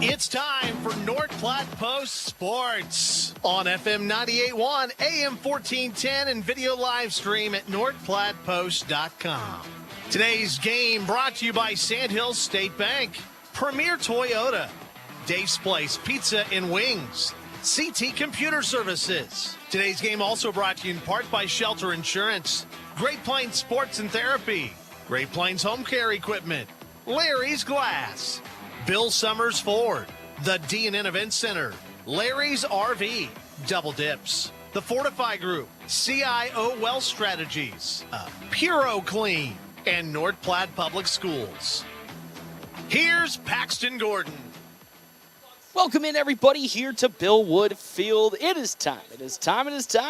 It's time for North Platte Post Sports on FM 98.1, AM 1410, and video live stream at northplattepost.com. Today's game brought to you by Sandhills State Bank, Premier Toyota, Dave's Place Pizza and Wings, CT Computer Services. Today's game also brought to you in part by Shelter Insurance, Great Plains Sports and Therapy, Great Plains Home Care Equipment, Larry's Glass, Bill Summers Ford, the D&N Event Center, Larry's RV, Double Dips, the Fortify Group, CIO Wealth Strategies, Puro Clean, and North Platte Public Schools. Here's Paxton Gordon. Welcome in, everybody, here to Bill Wood Field. It is time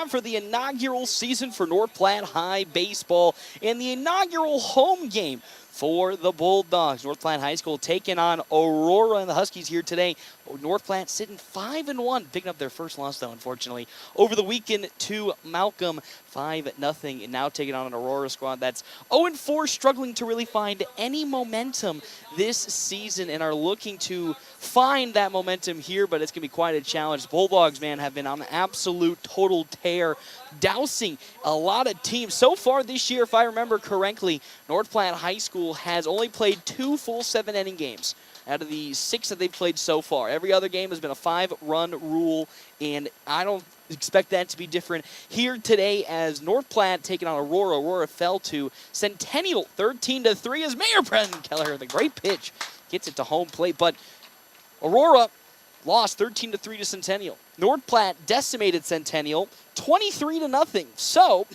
for the inaugural season for North Platte High Baseball and the inaugural home game for the Bulldogs. North Platte High School taking on Aurora and the Huskies here today. North Platte sitting 5-1, picking up their first loss, though, unfortunately, over the weekend to Malcolm, 5-0, and now taking on an Aurora squad that's 0-4, struggling to really find any momentum this season and are looking to find that momentum here, but it's going to be quite a challenge. Bulldogs, man, have been on an absolute total tear, dousing a lot of teams. So far this year, if I remember correctly, North Platte High School has only played 2 full 7-inning games out of the 6 that they've played so far. Every other game has been a 5-run rule, and I don't expect that to be different here today as North Platte taking on Aurora. Aurora fell to Centennial 13-3 as Mayor President Keller, the great pitch, gets it to home plate, but Aurora lost 13-3 to Centennial. North Platte decimated Centennial 23-0. So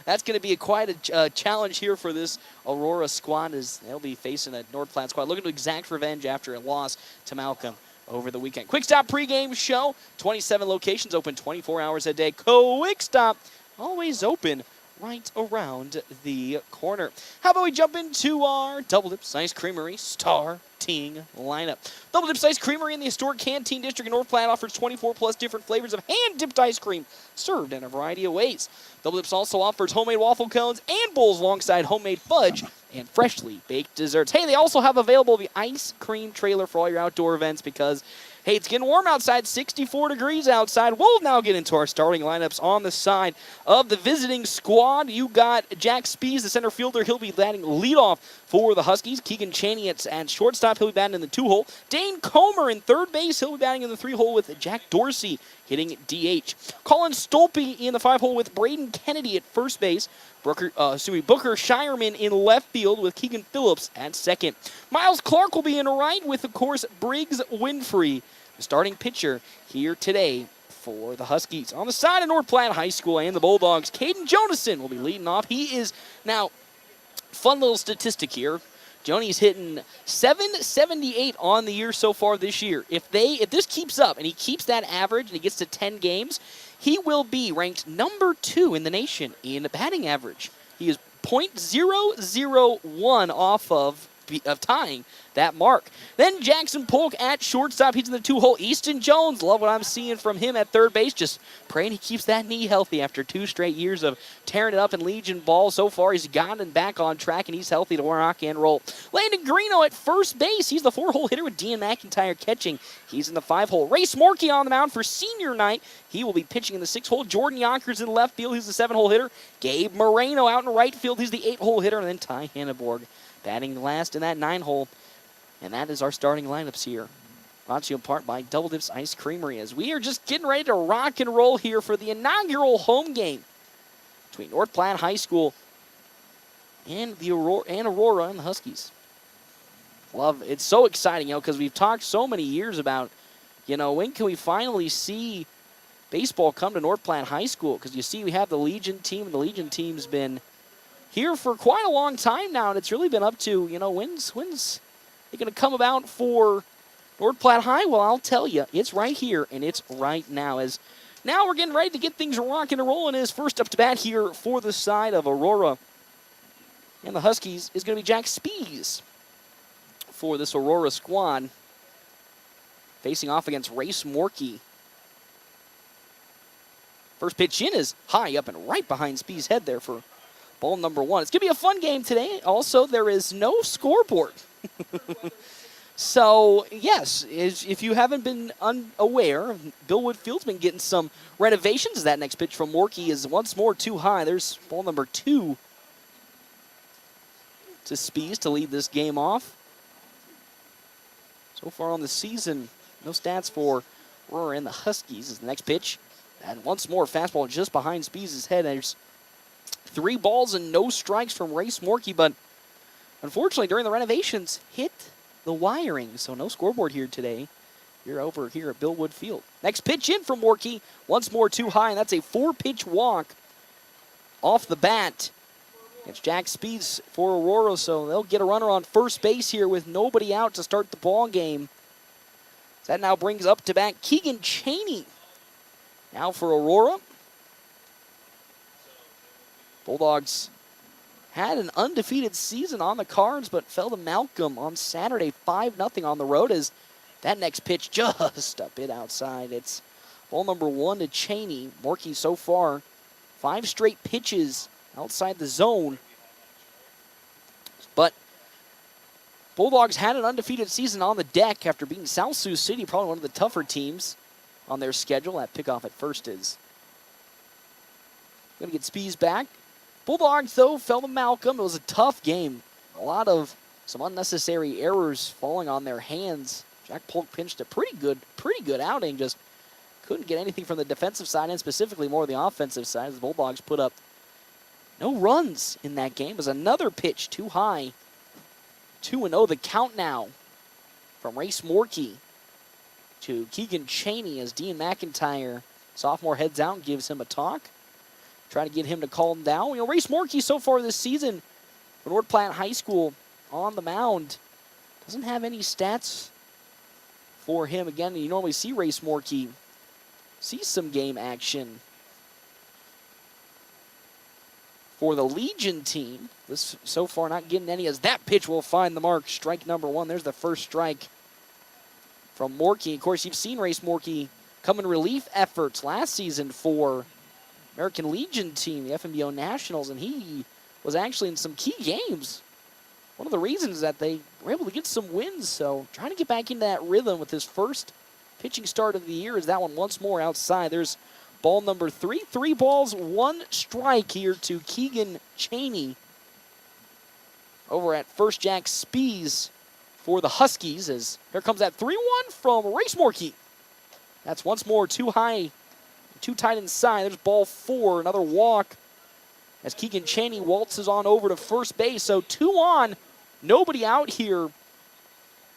that's going to be quite a challenge here for this Aurora squad as they'll be facing a North Platte squad looking to exact revenge after a loss to Malcolm over the weekend. Quick Stop pregame show, 27 locations open 24 hours a day. Quick Stop, always open right around the corner. How about we jump into our Double Dips Ice Creamery starting lineup. Double Dips Ice Creamery in the historic Canteen District in North Platte offers 24+ different flavors of hand-dipped ice cream served in a variety of ways. Double Dips also offers homemade waffle cones and bowls alongside homemade fudge and freshly baked desserts. Hey, they also have available the ice cream trailer for all your outdoor events because, hey, it's getting warm outside, 64 degrees outside. We'll now get into our starting lineups on the side of the visiting squad. You got Jack Spees, the center fielder. He'll be batting leadoff for the Huskies. Keegan Chaney at shortstop. He'll be batting in the 2-hole. Dane Comer in third base. He'll be batting in the 3-hole with Jack Dorsey hitting DH. Colin Stolpe in the 5-hole with Braden Kennedy at first base. Booker Shireman in left field with Keegan Phillips at second. Miles Clark will be in right with, of course, Briggs Winfrey, the starting pitcher here today for the Huskies. On the side of North Platte High School and the Bulldogs, Caden Jonason will be leading off. He is now, fun little statistic here, Joni's hitting .778 on the year so far this year. If this keeps up and he keeps that average and he gets to 10 games, he will be ranked number 2 in the nation in batting average. He is .001 off of tying that mark. Then Jackson Polk at shortstop. He's in the 2-hole. Easton Jones, love what I'm seeing from him at third base. Just praying he keeps that knee healthy after 2 straight years of tearing it up in Legion ball. So far, he's gotten back on track, and he's healthy to rock and roll. Landon Greeno at first base. He's the 4-hole hitter with Dean McIntyre catching. He's in the 5-hole. Race Morkey on the mound for senior night. He will be pitching in the 6-hole. Jordan Yonkers in left field. He's the 7-hole hitter. Gabe Moreno out in right field. He's the 8-hole hitter. And then Ty Hanneborg batting last in that 9-hole. And that is our starting lineups here. Brought to you in part by Double Dips Ice Creamery as we are just getting ready to rock and roll here for the inaugural home game between North Platte High School and Aurora and the Huskies. It's so exciting, because we've talked so many years about, when can we finally see baseball come to North Platte High School? Because you see we have the Legion team, and the Legion team's been here for quite a long time now, and it's really been up to, when's it going to come about for North Platte High? Well, I'll tell you, it's right here, and it's right now. As now we're getting ready to get things rocking and rolling. Is first up to bat here for the side of Aurora and the Huskies is going to be Jack Spees for this Aurora squad, facing off against Race Morkey. First pitch in is high up and right behind Spees' head there for ball number 1. It's going to be a fun game today. Also, there is no scoreboard. So, yes, if you haven't been unaware, Bill Wood Field's been getting some renovations. That next pitch from Morkey is once more too high. There's ball number 2 to Spees to lead this game off. So far on the season, no stats for Aurora and the Huskies. Is the next pitch. And once more, fastball just behind Spees' head. There's 3 balls and no strikes from Race Morkey, but unfortunately, during the renovations, hit the wiring, so no scoreboard here today. You're over here at Bill Wood Field. Next pitch in from Morkey. Once more too high, and that's a 4-pitch walk off the bat. It's Jack Spees for Aurora, so they'll get a runner on first base here with nobody out to start the ball game. That now brings up to bat Keegan Cheney. Now for Aurora. Bulldogs had an undefeated season on the cards, but fell to Malcolm on Saturday 5-0 on the road as that next pitch just a bit outside. It's ball number 1 to Cheney. Morkey so far 5 straight pitches outside the zone. But Bulldogs had an undefeated season on the deck after beating South Sioux City, probably one of the tougher teams on their schedule. That pickoff at first is going to get Spees back. Bulldogs, though, fell to Malcolm. It was a tough game. A lot of some unnecessary errors falling on their hands. Jack Polk pinched a pretty good outing. Just couldn't get anything from the defensive side, and specifically more the offensive side, as the Bulldogs put up no runs in that game. It was another pitch too high. 2-0 the count now from Race Morkey to Keegan Cheney as Dean McIntyre, sophomore, heads out and gives him a talk. Try to get him to calm down. You know, Race Morkey so far this season for North Platte High School on the mound doesn't have any stats for him. Again, you normally see Race Morkey see some game action for the Legion team. This so far not getting any, as that pitch will find the mark. Strike number 1. There's the first strike from Morkey. Of course, you've seen Race Morkey come in relief efforts last season for American Legion team, the FMBO Nationals, and he was actually in some key games. One of the reasons that they were able to get some wins, so trying to get back into that rhythm with his first pitching start of the year. Is that one once more outside. There's ball number 3. 3 balls, 1 strike here to Keegan Cheney. Over at first, Jack Spees for the Huskies, as here comes that 3-1 from Race Morkey. That's once more too high, too tight inside. There's ball 4, another walk as Keegan Cheney waltzes on over to first base. So 2 on, nobody out here.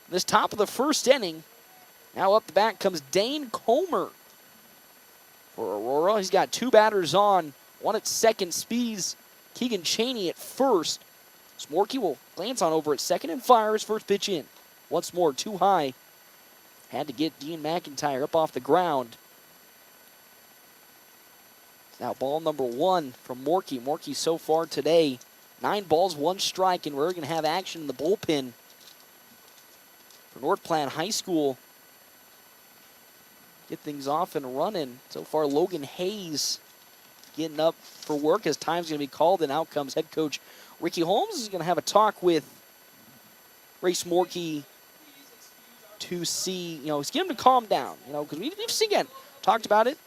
This top of the first inning. Now up the bat comes Dane Comer for Aurora. He's got 2 batters on, 1 at second, Spees, Keegan Cheney at first. Morkey will glance on over at second and fire his first pitch in. Once more, too high. Had to get Dean McIntyre up off the ground. Now ball number 1 from Morkey. Morkey so far today, 9 balls, 1 strike, and we're going to have action in the bullpen for North Platte High School. Get things off and running. So far, Logan Hayes getting up for work as time's going to be called, and out comes head coach Ricky Holmes. Is going to have a talk with Race Morkey to see, get him to calm down, because we've seen, again, talked about it.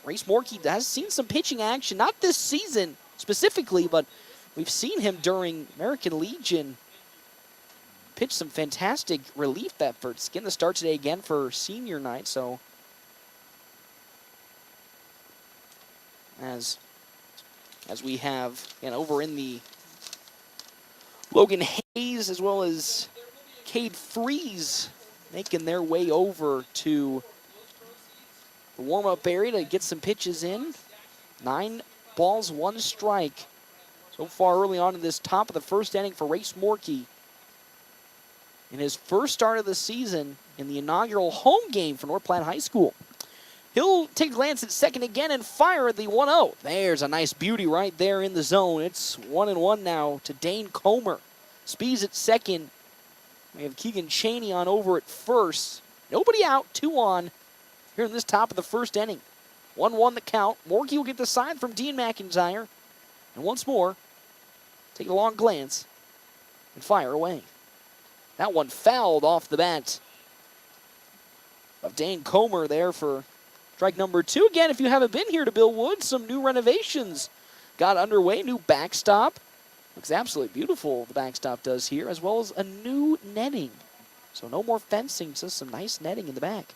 Race Morkey has seen some pitching action, not this season specifically, but we've seen him during American Legion pitch some fantastic relief efforts. Getting the start today again for senior night, so as we have, over in the Logan Hayes as well as Cade Freeze making their way over to the warm-up area to get some pitches in. 9 balls, 1 strike so far early on in this top of the first inning for Race Morkey. In his first start of the season in the inaugural home game for North Platte High School. He'll take a glance at second again and fire at the 1-0. There's a nice beauty right there in the zone. It's 1-1 now to Dane Comer. Spees at second. We have Keegan Cheney on over at first. Nobody out, 2 on here in this top of the first inning. 1-1 the count. Morkey will get the sign from Dean McIntyre. And once more, take a long glance and fire away. That one fouled off the bat of Dane Comer there for strike number 2. Again, if you haven't been here to Bill Wood, some new renovations got underway. New backstop. Looks absolutely beautiful, the backstop does here, as well as a new netting. So no more fencing, just some nice netting in the back.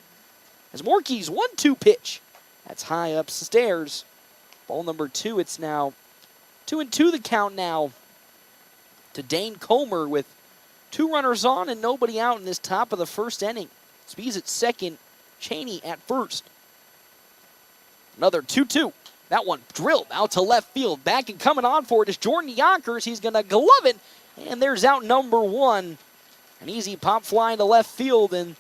As Morkey's 1-2 pitch. That's high upstairs. Ball number 2, it's now 2-2 the count now to Dane Comer with 2 runners on and nobody out in this top of the first inning. Spees at second, Cheney at first. Another 2-2. That one drilled out to left field. Back and coming on for it is Jordan Yonkers. He's going to glove it, and there's out number 1. An easy pop fly into left field, and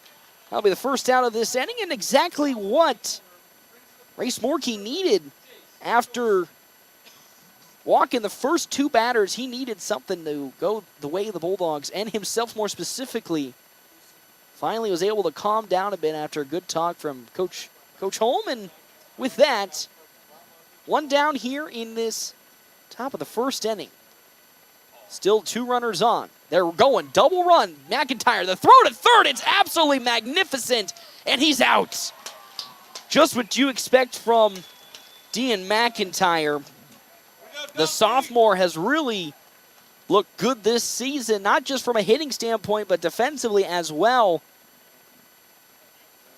that'll be the first out of this inning, and exactly what Race Morkey needed after walking the first 2 batters. He needed something to go the way of the Bulldogs, and himself more specifically. Finally was able to calm down a bit after a good talk from Coach Holm, and with that, 1 down here in this top of the first inning. Still 2 runners on. They're going double run. McIntyre, the throw to third. It's absolutely magnificent, and he's out. Just what you expect from Dean McIntyre. The sophomore has really looked good this season, not just from a hitting standpoint, but defensively as well.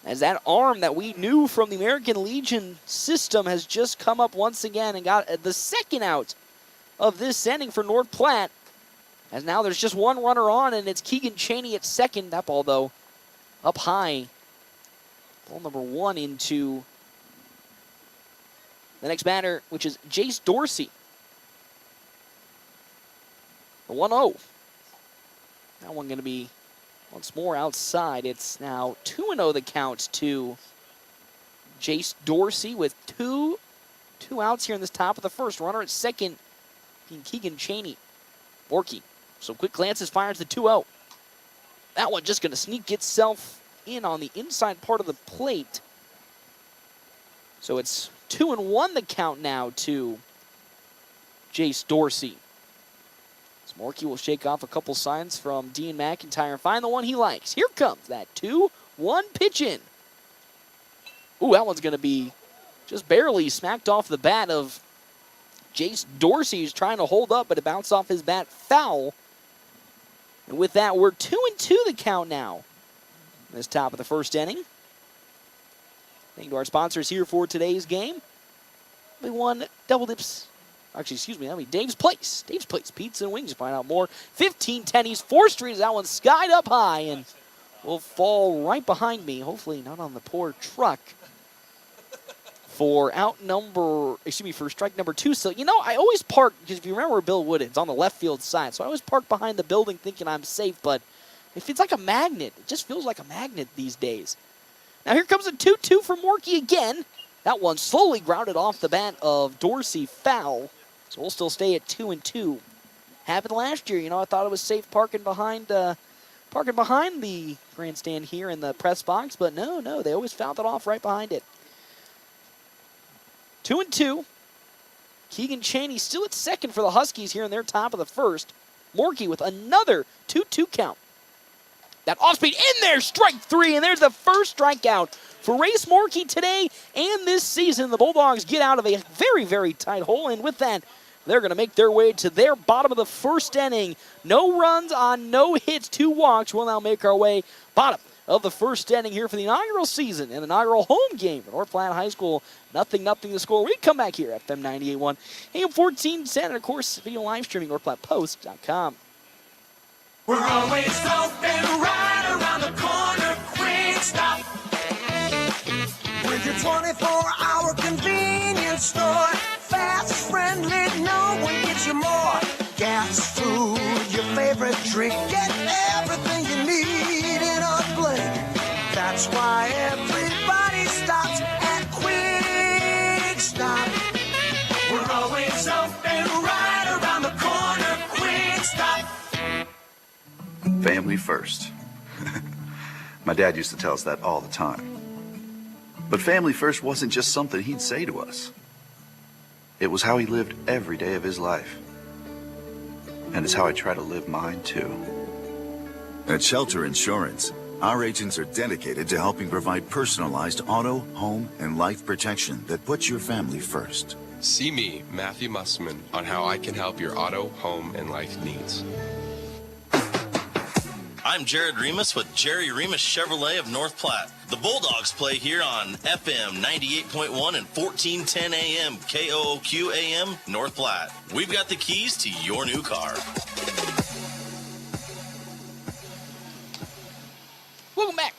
As that arm that we knew from the American Legion system has just come up once again and got the second out of this inning for North Platte. As now there's just 1 runner on, and it's Keegan Cheney at second. That ball, though, up high. Ball number 1 into the next batter, which is Jace Dorsey. The 1-0. That one going to be once more outside. It's now 2-0 the count to Jace Dorsey with two outs here in this top of the first. Runner at second, Keegan Cheney. Morkey. So quick glances, fires the 2-0. That one just going to sneak itself in on the inside part of the plate. So it's 2-1 the count now to Jace Dorsey. So Morkey will shake off a couple signs from Dean McIntyre and find the one he likes. Here comes that 2-1 pitch in. Ooh, that one's going to be just barely smacked off the bat of Jace Dorsey, who's trying to hold up, but it bounced off his bat foul. And with that, we're 2-2 the count now in this top of the first inning. Thank you to our sponsors here for today's game. We won Double Dips. Actually, excuse me, that'll be Dave's Place. Dave's Place, pizza and wings. Find out more. 15-10 East 4th Street is that one skied up high and will fall right behind me. Hopefully not on the poor truck. For for strike number 2. So, you know, I always park, because if you remember where Bill Wood is, it's on the left field side. So I always park behind the building thinking I'm safe, but if it's like a magnet, it just feels like a magnet these days. Now here comes a 2-2 for Morkey again. That one slowly grounded off the bat of Dorsey, foul. So we'll still stay at 2-2. Happened last year. You know, I thought it was safe parking behind the grandstand here in the press box, but no, they always fouled it off right behind it. 2-2. Keegan Cheney still at second for the Huskies here in their top of the first. Morkey with another 2-2 count. That off-speed in there, strike 3, and there's the first strikeout for Race Morkey today and this season. The Bulldogs get out of a very, very tight hole, and with that, they're going to make their way to their bottom of the first inning. No runs on no hits, 2 walks. We'll now make our way bottom of the first inning here for the inaugural season and inaugural home game for North Platte High School. 0-0 the score. We come back here at FM 98.1, AM 1410, and of course, video live streaming, NorthPlattePost.com. We're always open right around the corner. Quick stop. With your 24-hour convenience store. Fast, friendly, no one gets you more. Gas, food, your favorite drink. Get everything you need in a blink. That's why everybody stops at Quick Stop. We're always open right around the corner. Quick Stop. Family first. My dad used to tell us that all the time. But family first wasn't just something he'd say to us. It was how he lived every day of his life. And it's how I try to live mine too. At Shelter Insurance, our agents are dedicated to helping provide personalized auto, home, and life protection that puts your family first. See me, Matthew Musselman, on how I can help your auto, home, and life needs. I'm Jared Remus with Jerry Remus Chevrolet of North Platte. The Bulldogs play here on FM 98.1 and 1410 AM KOOQ AM North Platte. We've got the keys to your new car. Welcome back.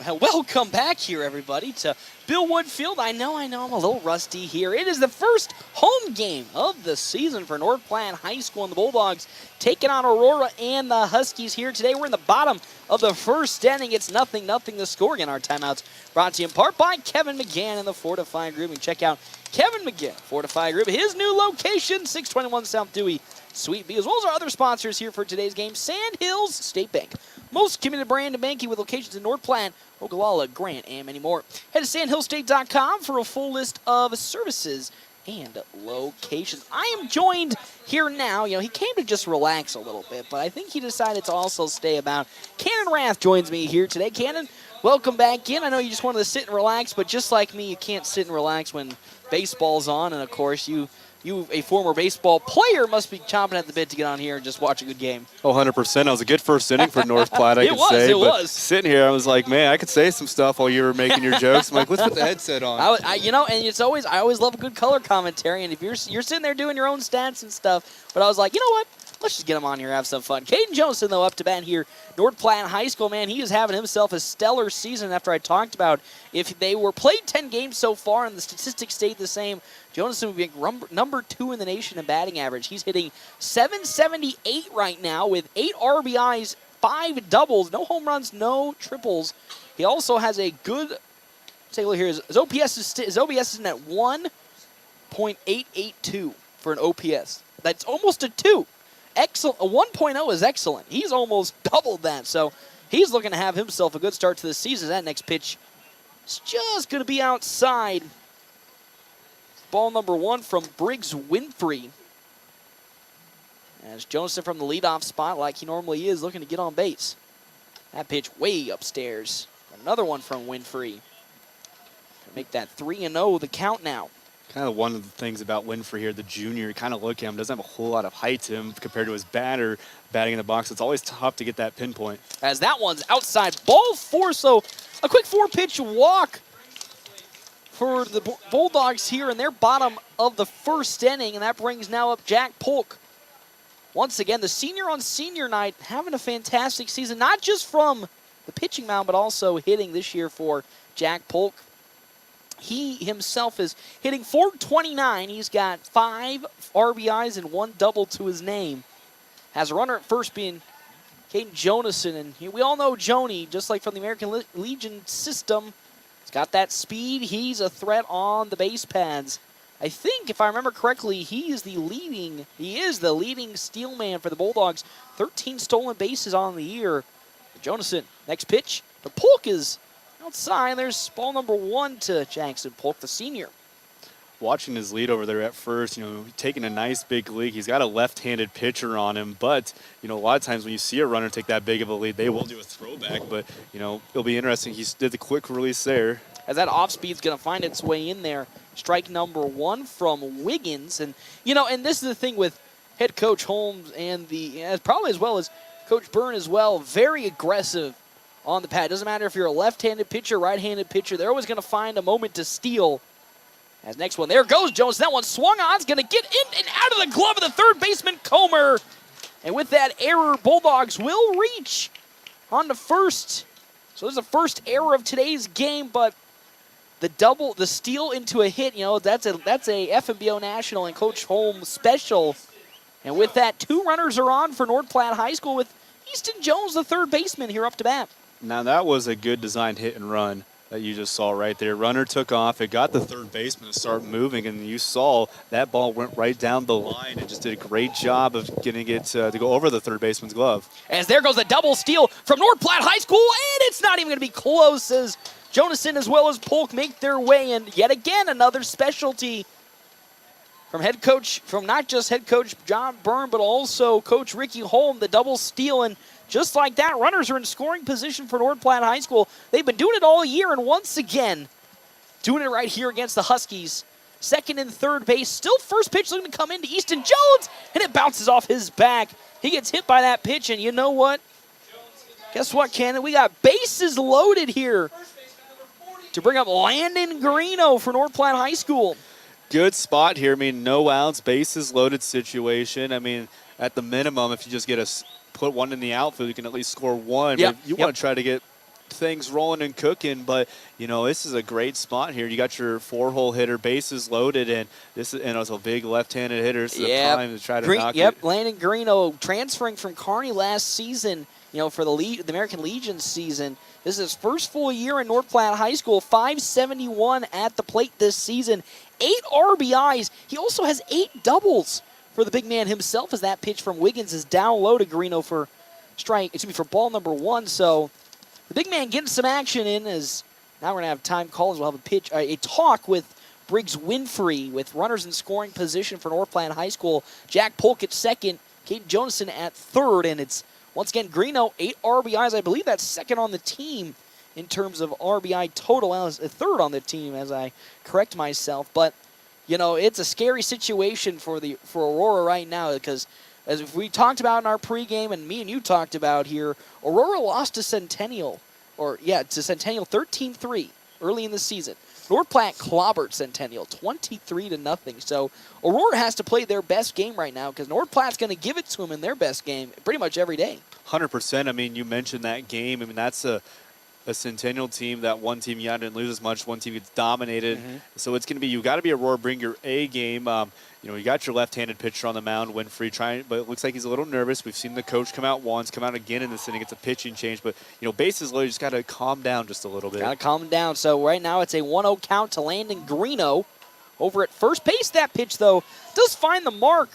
Welcome back here, everybody, to Bill Wood Field. I know, I'm a little rusty here. It is the first home game of the season for North Platte High School, and the Bulldogs taking on Aurora and the Huskies here today. We're in the bottom of the first inning. It's 0-0 the score. Again, our timeouts brought to you in part by Kevin McGann and the Fortify Group. And check out Kevin McGann, Fortify Group, his new location, 621 South Dewey, Suite B, as well as our other sponsors here for today's game, Sand Hills State Bank. Most committed brand of banking with locations in North Platte, Ogallala, Grant, and many more. Head to sandhillstate.com for a full list of services and locations. I am joined here now. He came to just relax a little bit, but I think he decided to also stay about. Cannon Rath joins me here today. Cannon, welcome back in. I know you just wanted to sit and relax, but just like me, you can't sit and relax when baseball's on, and of course you, a former baseball player, must be chomping at the bit to get on here and just watch a good game. Oh, 100%. It was a good first inning for North Platte, I could say. It was. Sitting here, I was like, man, I could say some stuff while you were making your jokes. I'm like, let's put the headset on. And it's always, I always love a good color commentary. And if you're sitting there doing your own stats and stuff, but I was like, you know what? Let's just get him on here and have some fun. Caden Johnson, though, up to bat here. North Platte High School, man, he is having himself a stellar season after I talked about if they were played 10 games so far and the statistics stayed the same, Johnson would be number 2 in the nation in batting average. He's hitting .778 right now with 8 RBIs, 5 doubles, no home runs, no triples. He also has a good, take a look here, his OPS is in at 1.882 for an OPS. That's almost a 2. Excellent. A 1.0 is excellent. He's almost doubled that, so he's looking to have himself a good start to the season. That next pitch is just going to be outside. Ball number 1 from Briggs Winfrey. As Johnson from the leadoff spot, like he normally is, looking to get on base. That pitch way upstairs. Another one from Winfrey. Make that 3-0 the count now. Kind of one of the things about Winfrey here, the junior, you kind of look at him, doesn't have a whole lot of height to him compared to his batter batting in the box. It's always tough to get that pinpoint. As that one's outside, ball 4, so a quick 4-pitch walk for the Bulldogs here in their bottom of the first inning, and that brings now up Jack Polk. Once again, the senior on senior night having a fantastic season, not just from the pitching mound, but also hitting this year for Jack Polk. He himself is hitting .429. He's got 5 RBIs and 1 double to his name. Has a runner at first being Caden Jonason. And we all know Joni, just like from the American Legion system. He's got that speed. He's a threat on the base pads. I think, if I remember correctly, he is the leading steal man for the Bulldogs. 13 stolen bases on the year. Jonason, next pitch. The Polk is outside. There's ball number 1 to Jackson Polk, the senior. Watching his lead over there at first, taking a nice big lead. He's got a left-handed pitcher on him, but, a lot of times when you see a runner take that big of a lead, they will do a throwback, but, it'll be interesting. He did the quick release there. As that off-speed's going to find its way in there. Strike number 1 from Wiggins. And, and this is the thing with head coach Holmes and probably as well as Coach Byrne as well, very aggressive on the pad. Doesn't matter if you're a left-handed pitcher, right-handed pitcher. They're always going to find a moment to steal. As next one, there goes Jones. That one swung on. It's going to get in and out of the glove of the third baseman, Comer. And with that error, Bulldogs will reach on the first. So there's the first error of today's game, but the steal into a hit, that's a FMBO National and Coach Holmes special. And with that, 2 runners are on for North Platte High School with Easton Jones, the third baseman, here up to bat. Now that was a good designed hit and run that you just saw right there. Runner took off. It got the third baseman to start moving, and you saw that ball went right down the line and just did a great job of getting it to go over the third baseman's glove. As there goes a double steal from North Platte High School, and it's not even going to be close as Jonason as well as Polk make their way, and yet again another specialty from not just head coach John Byrne, but also Coach Ricky Holm, the double steal, and just like that, runners are in scoring position for North Platte High School. They've been doing it all year, and once again, doing it right here against the Huskies. Second and third base, still first pitch looking to come into Easton Jones, and it bounces off his back. He gets hit by that pitch, and you know what? Guess what, Cannon? We got bases loaded here to bring up Landon Greeno for North Platte High School. Good spot here. I mean, no outs, bases loaded situation. I mean, at the minimum, if you just put one in the outfield, you can at least score one. Yep. But you want to try to get things rolling and cooking, but this is a great spot here. You got your 4-hole hitter, bases loaded, and it's a big left-handed hitter. So the time to try to knock it. Landon Greeno transferring from Kearney last season, for the American Legion season. This is his first full year in North Platte High School. 571 at the plate this season. 8 RBIs. He also has 8 doubles for the big man himself, as that pitch from Wiggins is down low to Greeno for ball number 1. So the big man getting some action in, as now we're going to have time calls. We'll have a talk with Briggs Winfrey with runners in scoring position for North Platte High School. Jack Polk at second, Kate Jonason at third, and it's once again Greeno, 8 RBIs. I believe that's second on the team in terms of RBI total. Well, it's third on the team, as I correct myself. But, it's a scary situation for Aurora right now, because as we talked about in our pregame and me and you talked about here, Aurora lost to Centennial, 13-3 early in the season. North Platte clobbered Centennial 23-0. So Aurora has to play their best game right now, because North Platte's going to give it to them in their best game pretty much every day. 100%. I mean, you mentioned that game. I mean, that's a Centennial team. That one team, didn't lose as much. One team gets dominated. Mm-hmm. So it's going to be, you got to be Aurora, bring your A game. You got your left-handed pitcher on the mound, Winfrey, but it looks like he's a little nervous. We've seen the coach come out once, come out again in this inning. It's a pitching change. But, bases loaded, you just got to calm down just a little bit. Got to calm down. So right now it's a 1-0 count to Landon Greeno over at first base. That pitch, though, does find the mark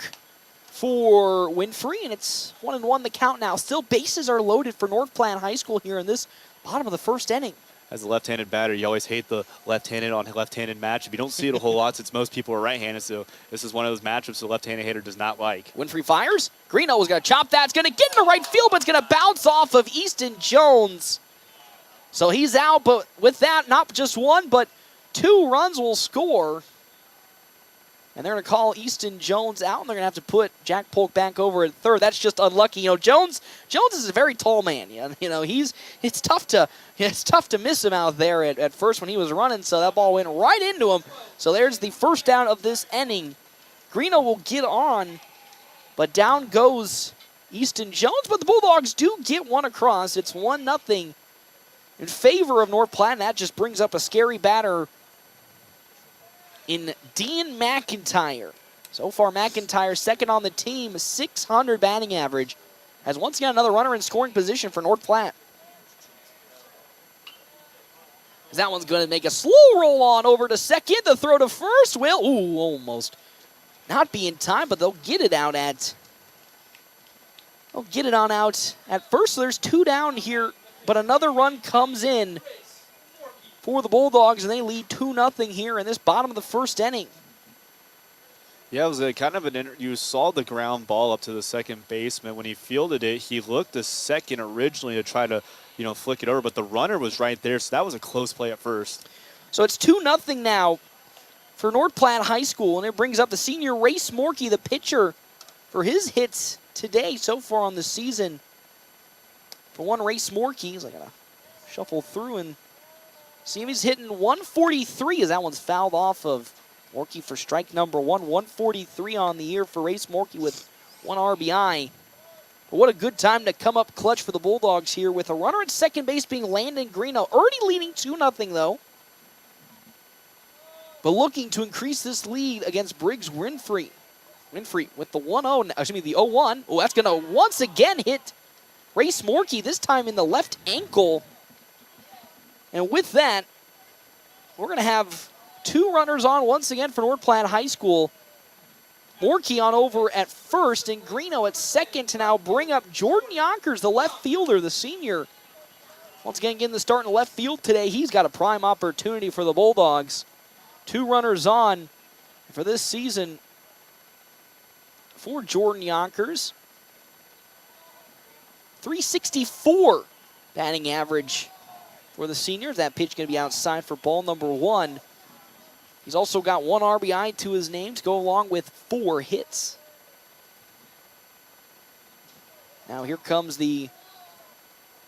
for Winfrey, and it's 1-1 the count now. Still, bases are loaded for North Platte High School here in this bottom of the first inning. As a left-handed batter, you always hate the left-handed on left-handed matchup. You don't see it a whole lot since most people are right-handed, so this is one of those matchups the left-handed hitter does not like. Winfrey fires. Greeno is going to chop that. It's going to get into right field, but it's going to bounce off of Easton Jones. So he's out, but with that, not just one, but 2 runs will score. And they're going to call Easton Jones out, and they're going to have to put Jack Polk back over at third. That's just unlucky. Jones is a very tall man. It's tough to miss him out there at first when he was running, so that ball went right into him. So there's the first down of this inning. Greeno will get on, but down goes Easton Jones, but the Bulldogs do get one across. It's 1-0 in favor of North Platte, and that just brings up a scary batter in Dean McIntyre. So far, McIntyre second on the team, 600 batting average. Has once again another runner in scoring position for North Platte. That one's going to make a slow roll on over to second. The throw to first will, almost not be in time, but they'll get it out at first. So there's 2 down here, but another run comes in for the Bulldogs, and they lead 2-0 here in this bottom of the first inning. Yeah, it was you saw the ground ball up to the second baseman. When he fielded it, he looked a second originally to try to, flick it over, but the runner was right there, so that was a close play at first. So it's 2-0 now for North Platte High School, and it brings up the senior Race Morkey, the pitcher, for his hits today so far on the season. For one, Race Morkey, he's going to shuffle through and see him. He's hitting 143 as that one's fouled off of Morkey for strike number 1. 143 on the year for Race Morkey with 1 RBI. But what a good time to come up clutch for the Bulldogs here with a runner at second base being Landon Greeno. Already leading 2-0 though. But looking to increase this lead against Briggs Winfrey. Winfrey with the 0-1. Oh, that's going to once again hit Race Morkey, this time in the left ankle. And with that, we're going to have 2 runners on once again for North Platte High School. Morkey on over at first, and Greeno at second to now bring up Jordan Yonkers, the left fielder, the senior. Once again, getting the start in left field today. He's got a prime opportunity for the Bulldogs. 2 runners on for this season. for Jordan Yonkers. 364 batting average for the seniors. That pitch going to be outside for ball number 1. He's also got 1 RBI to his name to go along with 4 hits. Now here comes the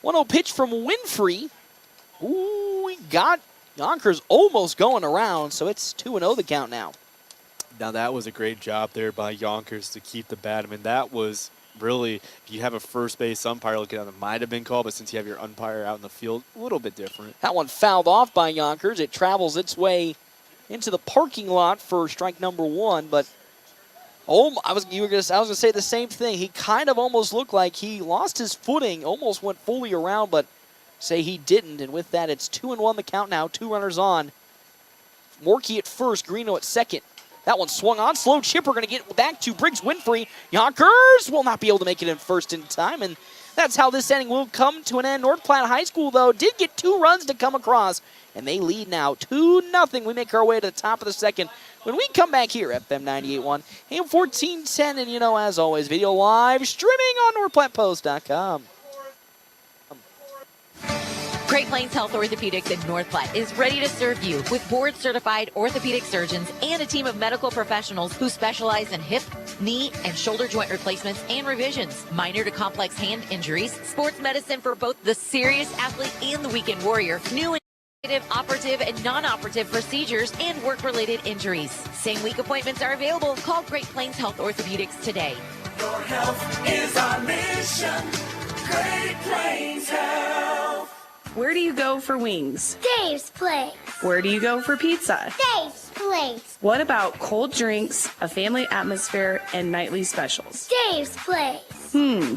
1-0 pitch from Winfrey. Ooh, we got Yonkers almost going around, so it's 2-0 the count now. Now that was a great job there by Yonkers to keep the bat. I mean, that was really, if you have a first base umpire looking at it, might have been called, but since you have your umpire out in the field, a little bit different. That one fouled off by Yonkers. It travels its way into the parking lot for strike number 1, but I was going to say the same thing. He kind of almost looked like he lost his footing, almost went fully around, but say he didn't. And with that, it's 2-1 the count now. 2 runners on. Morkey at first, Greeno at second. That one swung on. Slow chipper going to get back to Briggs Winfrey. Yonkers will not be able to make it in first in time. And that's how this inning will come to an end. North Platte High School, though, did get 2 runs to come across. And they lead now 2-0. We make our way to the top of the second. When we come back here, FM 98.1, AM 1410. And, as always, video live streaming on NorthPlattePost.com. Great Plains Health Orthopedics in North Platte is ready to serve you with board-certified orthopedic surgeons and a team of medical professionals who specialize in hip, knee, and shoulder joint replacements and revisions, minor to complex hand injuries, sports medicine for both the serious athlete and the weekend warrior, new and operative and non-operative procedures, and work-related injuries. Same-week appointments are available. Call Great Plains Health Orthopedics today. Your health is our mission. Great Plains Health. Where do you go for wings? Dave's Place. Where do you go for pizza? Dave's Place. What about cold drinks, a family atmosphere, and nightly specials? Dave's Place.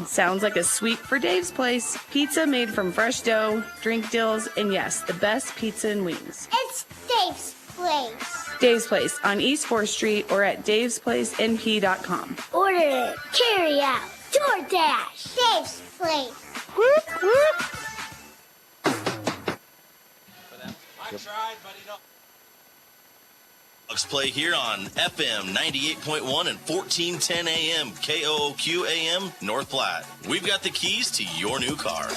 Sounds like a sweep for Dave's Place. Pizza made from fresh dough, drink deals, and yes, the best pizza and wings. It's Dave's Place. Dave's Place on East 4th Street or at davesplacenp.com. Order it, carry out, DoorDash. Dave's Place. Whoop, whoop. I tried, but he don't. Dogs play here on FM 98.1 and 1410 AM, KOOQ AM, North Platte. We've got the keys to your new car.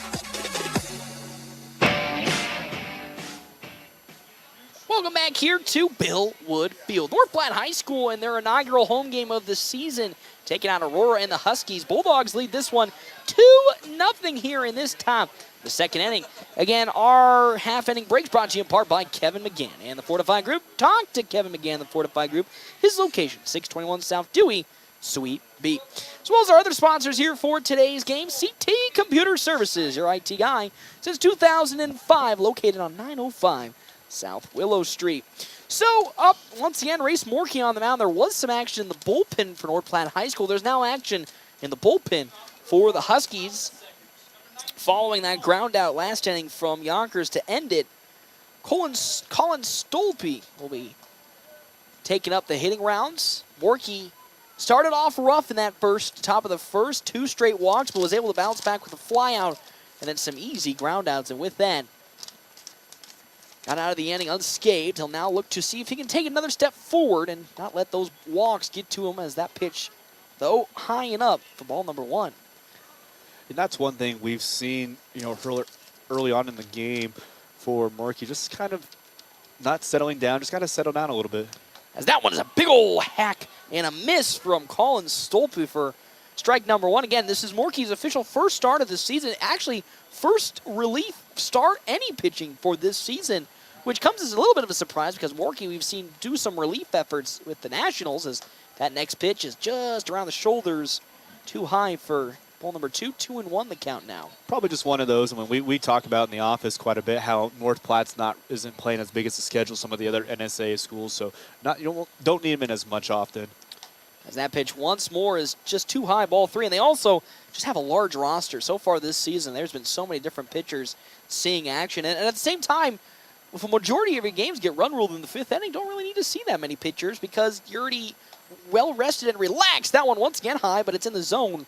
Welcome back here to Bill Wood Field. North Platte High School in their inaugural home game of the season, taking out Aurora and the Huskies. Bulldogs lead this one 2-0 here in this time. The second inning. Again, our half-inning breaks brought to you in part by Kevin McGann and the Fortify Group. Talk to Kevin McGann, the Fortify Group. His location, 621 South Dewey, Suite B. As well as our other sponsors here for today's game, CT Computer Services, your IT guy since 2005, located on 905 South Willow Street. So, up once again, Race Morkey on the mound. There was some action in the bullpen for North Platte High School. There's now action in the bullpen for the Huskies. Following that ground out last inning from Yonkers to end it, Colin Stolpe will be taking up the hitting rounds. Morkey started off rough in that top of the first, 2 straight walks, but was able to bounce back with a fly out and then some easy ground outs. And with that, got out of the inning unscathed. He'll now look to see if he can take another step forward and not let those walks get to him, as that pitch, though, high and up for ball number 1. And that's one thing we've seen, early on in the game for Morkey, just kind of not settling down, just kind of settle down a little bit. As that one is a big old hack and a miss from Colin Stolpe for strike number 1. Again, this is Morkey's official first start of the season. Actually, first relief start any pitching for this season, which comes as a little bit of a surprise because Morkey we've seen do some relief efforts with the Nationals, as that next pitch is just around the shoulders, too high for ball number 2. 2-1 the count now. Probably just one of those. I mean, we talk about in the office quite a bit how North Platte's isn't playing as big as the schedule some of the other NSA schools, so don't need him in as much often. As that pitch once more is just too high, ball 3, and they also just have a large roster. So far this season, there's been so many different pitchers seeing action, and at the same time, if a majority of your games get run ruled in the 5th inning, don't really need to see that many pitchers because you're already well rested and relaxed. That one once again high, but it's in the zone.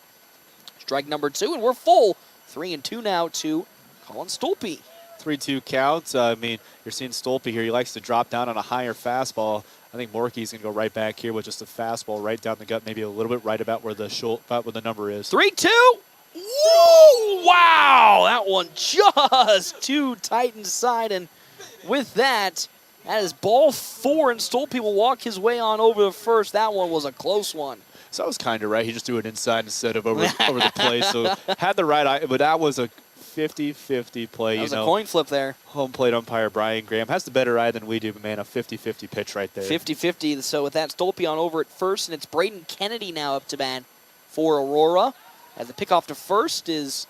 Strike number 2, and we're full. 3-2 now to Colin Stolpe. 3-2 count. I mean, you're seeing Stolpe here. He likes to drop down on a higher fastball. I think Morkey's going to go right back here with just a fastball right down the gut, maybe a little bit right about where the number is. 3-2. Whoa! Wow! That one just too tight inside. And with that, that is ball 4, and Stolpe will walk his way on over the first. That one was a close one. So I was kind of right. He just threw it inside instead of over the plate. So had the right eye, but that was a 50-50 play. That was a coin flip there. Home plate umpire Brian Graham has the better eye than we do, but man, a 50-50 pitch right there. 50-50. So with that, Stolpe on over at first, and it's Braden Kennedy now up to bat for Aurora. As the pickoff to first is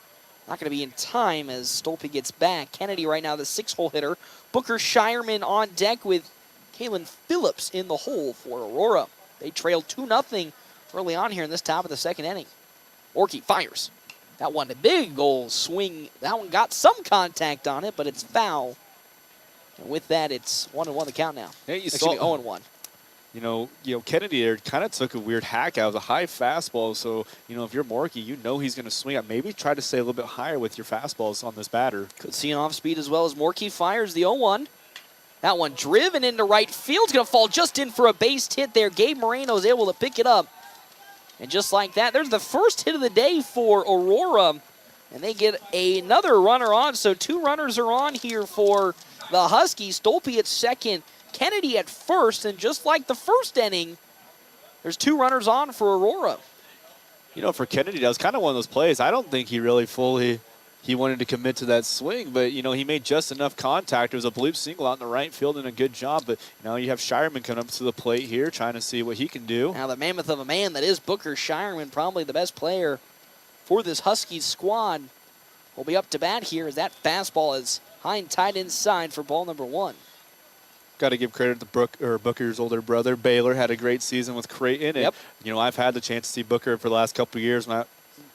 not going to be in time as Stolpe gets back. Kennedy right now the 6-hole hitter. Booker Shireman on deck with Kalen Phillips in the hole for Aurora. They trailed 2-0 early on here in this top of the second inning. Morkey fires. That one, a big goal swing. That one got some contact on it, but it's foul. And with that, it's 1-1 the count now. Yeah, Actually, 0-1. You know, Kennedy there kind of took a weird hack out. It was a high fastball, so, if you're Morkey, you know he's going to swing at. Maybe try to stay a little bit higher with your fastballs on this batter. Could see an off-speed as well as Morkey fires the 0-1. That one driven into right field. It's going to fall just in for a base hit there. Gabe Moreno is able to pick it up. And just like that, there's the first hit of the day for Aurora. And they get another runner on. So 2 runners are on here for the Huskies. Stolpe at second, Kennedy at first. And just like the first inning, there's 2 runners on for Aurora. For Kennedy, that was kind of one of those plays. I don't think he really fully wanted to commit to that swing, but, he made just enough contact. It was a bloop single out in the right field and a good job. But, you have Shireman coming up to the plate here trying to see what he can do. Now the mammoth of a man that is Booker Shireman, probably the best player for this Huskies squad, will be up to bat here as that fastball is high and tight inside for ball number 1. Got to give credit to Booker's older brother, Baylor. Had a great season with Creighton. And, yep. I've had the chance to see Booker for the last couple of years when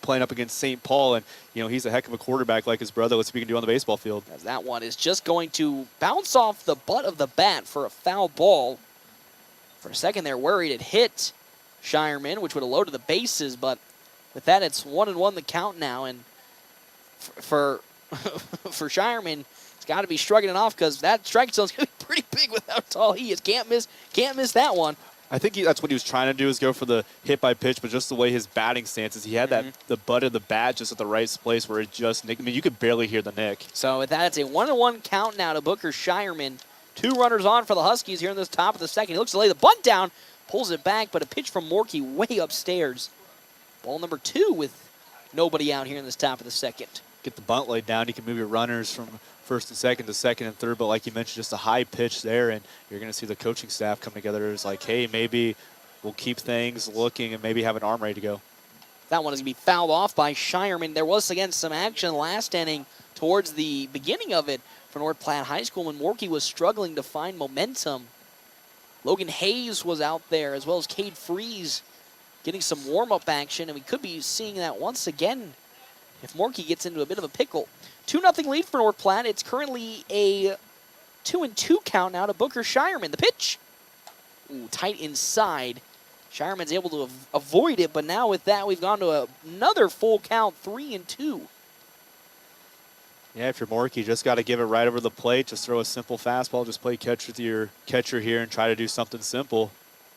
playing up against St. Paul, and he's a heck of a quarterback like his brother. Let's see what he can do on the baseball field. As that one is just going to bounce off the butt of the bat for a foul ball. For a second there, worried it hit Shireman, which would have loaded the bases, but with that, it's 1-1 the count now, and for Shireman, it's got to be shrugging it off because that strike zone is going to be pretty big with how tall he is. Can't miss that one. I think that's what he was trying to do, is go for the hit by pitch, but just the way his batting stance is, he had the butt of the bat just at the right place where it just nicked. I mean, you could barely hear the nick. So with that, it's a 1-1 count now to Booker Shireman. 2 runners on for the Huskies here in this top of the second. He looks to lay the bunt down, pulls it back, but a pitch from Morkey way upstairs. Ball number 2 with nobody out here in this top of the second. Get the bunt laid down. You can move your runners from first and second to second and third, but like you mentioned, just a high pitch there, and you're going to see the coaching staff come together. It's like, hey, maybe we'll keep things looking and maybe have an arm ready to go. That one is going to be fouled off by Shireman. There was, again, some action last inning towards the beginning of it for North Platte High School when Morkey was struggling to find momentum. Logan Hayes was out there, as well as Cade Freeze getting some warm-up action, and we could be seeing that once again if Morkey gets into a bit of a pickle. 2-0 lead for North Platte. It's currently a 2-2 count now to Booker Shireman. The pitch, tight inside. Shireman's able to avoid it, but now with that, we've gone to another full count, 3-2. Yeah, if you're Morkey, just got to give it right over the plate. Just throw a simple fastball. Just play catch with your catcher here and try to do something simple.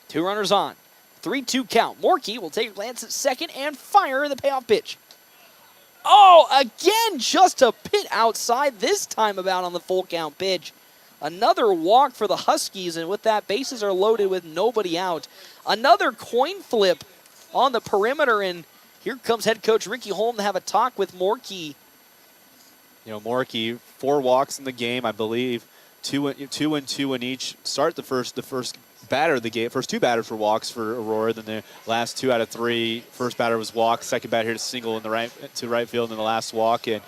2 runners on. 3-2 count. Morkey will take a glance at second and fire the payoff pitch. Oh, again, just a bit outside, this time about on the full count pitch. Another walk for the Huskies, and with that, bases are loaded with nobody out. Another coin flip on the perimeter, and here comes head coach Ricky Holm to have a talk with Morkey. Morkey, 4 walks in the game, I believe. 2 and 2 in each. Start the first batter of the game. First 2 batters were walks for Aurora. Then the last 2 out of 3. First batter was walk. Second batter hit a single in the right field in the last walk. And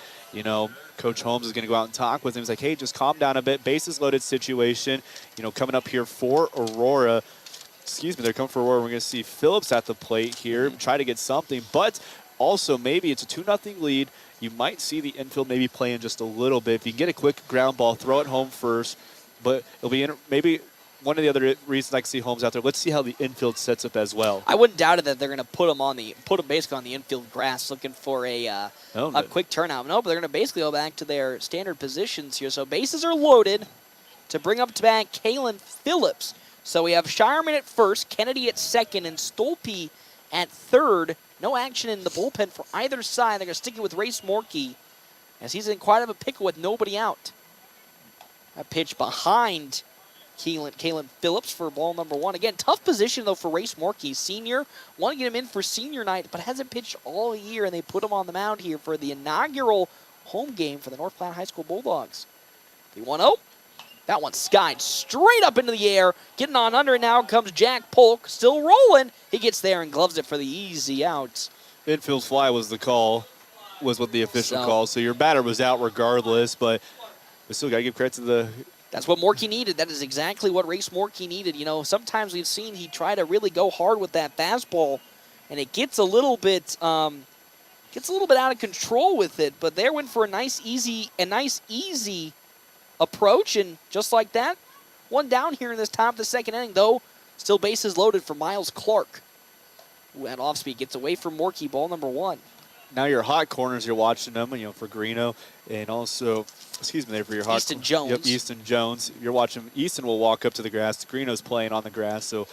Coach Holmes is going to go out and talk with him. He's like, hey, just calm down a bit. Bases loaded situation. Coming up here for Aurora. They're coming for Aurora. We're going to see Phillips at the plate here. Try to get something. But also maybe it's a 2-0 lead. You might see the infield maybe playing just a little bit. If you can get a quick ground ball, throw it home first. But it'll be maybe one of the other reasons I can see Holmes out there, let's see how the infield sets up as well. I wouldn't doubt it that they're going to put him basically on the infield grass, looking for a quick turnout. No, but they're going to basically go back to their standard positions here. So bases are loaded to bring up to bat Kalen Phillips. So we have Shireman at first, Kennedy at second, and Stolpe at third. No action in the bullpen for either side. They're going to stick it with Race Morkey as he's in quite of a pickle with nobody out. A pitch behind Kalen Phillips for ball number one. Again, tough position, though, for Race Morkey. Senior, want to get him in for senior night, but hasn't pitched all year, and they put him on the mound here for the inaugural home game for the North Platte High School Bulldogs. The 1-0. That one skied straight up into the air. Getting on under, and now comes Jack Polk. Still rolling. He gets there and gloves it for the easy out. Infield fly was the call, was what the official call. So your batter was out regardless, but we still got to give credit to the... That's what Morkey needed. That is exactly what Race Morkey needed. You know, sometimes we've seen he try to really go hard with that fastball, and it gets a little bit out of control with it. But there went for a nice easy approach, and just like that, one down here in this top of the second inning. Though still bases loaded for Miles Clark, who at off speed gets away from Morkey. Ball number one. Now your hot corners, you're watching them, you know, for Greeno, and also, there for your hot Easton Jones. Yep, Easton Jones. You're watching. Easton will walk up to the grass. Greeno's playing on the grass, so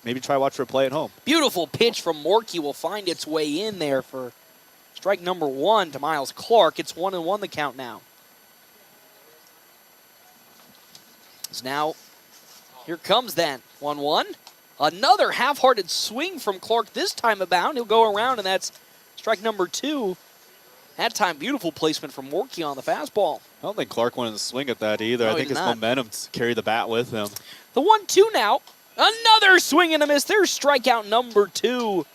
maybe try watch for a play at home. Beautiful pitch from Morkey will find its way in there for strike number one to Miles Clark. It's 1-1 the count now. So now, here comes that 1-1. Another half-hearted swing from Clark this time about. He'll go around, and that's strike number two. That time, beautiful placement from Morkey on the fastball. I don't think Clark wanted to swing at that either. No, I think his momentum carried the bat with him. The 1-2 now. Another swing and a miss. There's strikeout number two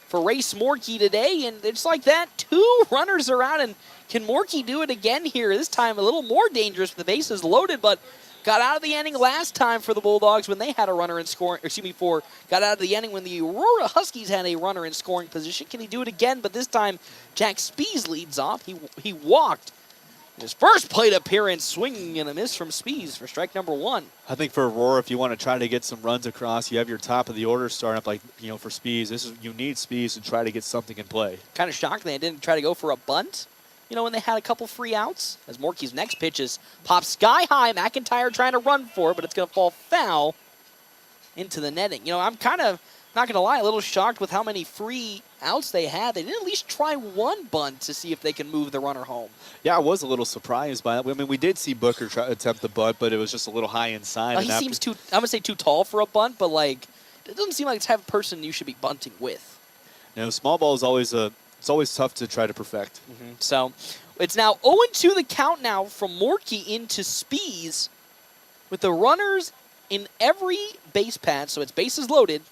for Race Morkey today. And it's like that. Two runners are out. And can Morkey do it again here? This time a little more dangerous with the bases loaded, but got out of the inning last time for the Bulldogs when they had a runner in scoring, got out of the inning when the Aurora Huskies had a runner in scoring position. Can he do it again? But this time, Jack Spees leads off. He walked. His first plate appearance, swinging and a miss from Spees for strike number one. I think for Aurora, if you want to try to get some runs across, you have your top of the order starting up, like, you know, for Spees. You need Spees to try to get something in play. Kind of shocked they didn't try to go for a bunt, you know, when they had a couple free outs. As Morkey's next pitch is popped sky high. McIntyre trying to run for it, but it's going to fall foul into the netting. You know, I'm kind of, not going to lie, a little shocked with how many free outs they had. They didn't at least try one bunt to see if they can move the runner home. Yeah, I was a little surprised by that. I mean, we did see Booker try to attempt the bunt, but it was just a little high inside. He seems too, I'm going to say too tall for a bunt, but, like, it doesn't seem like the type of person you should be bunting with. You know, small ball is always it's always tough to try to perfect. Mm-hmm. So it's now 0-2 the count now from Morkey into Spees with the runners in every base pad. So it's bases loaded.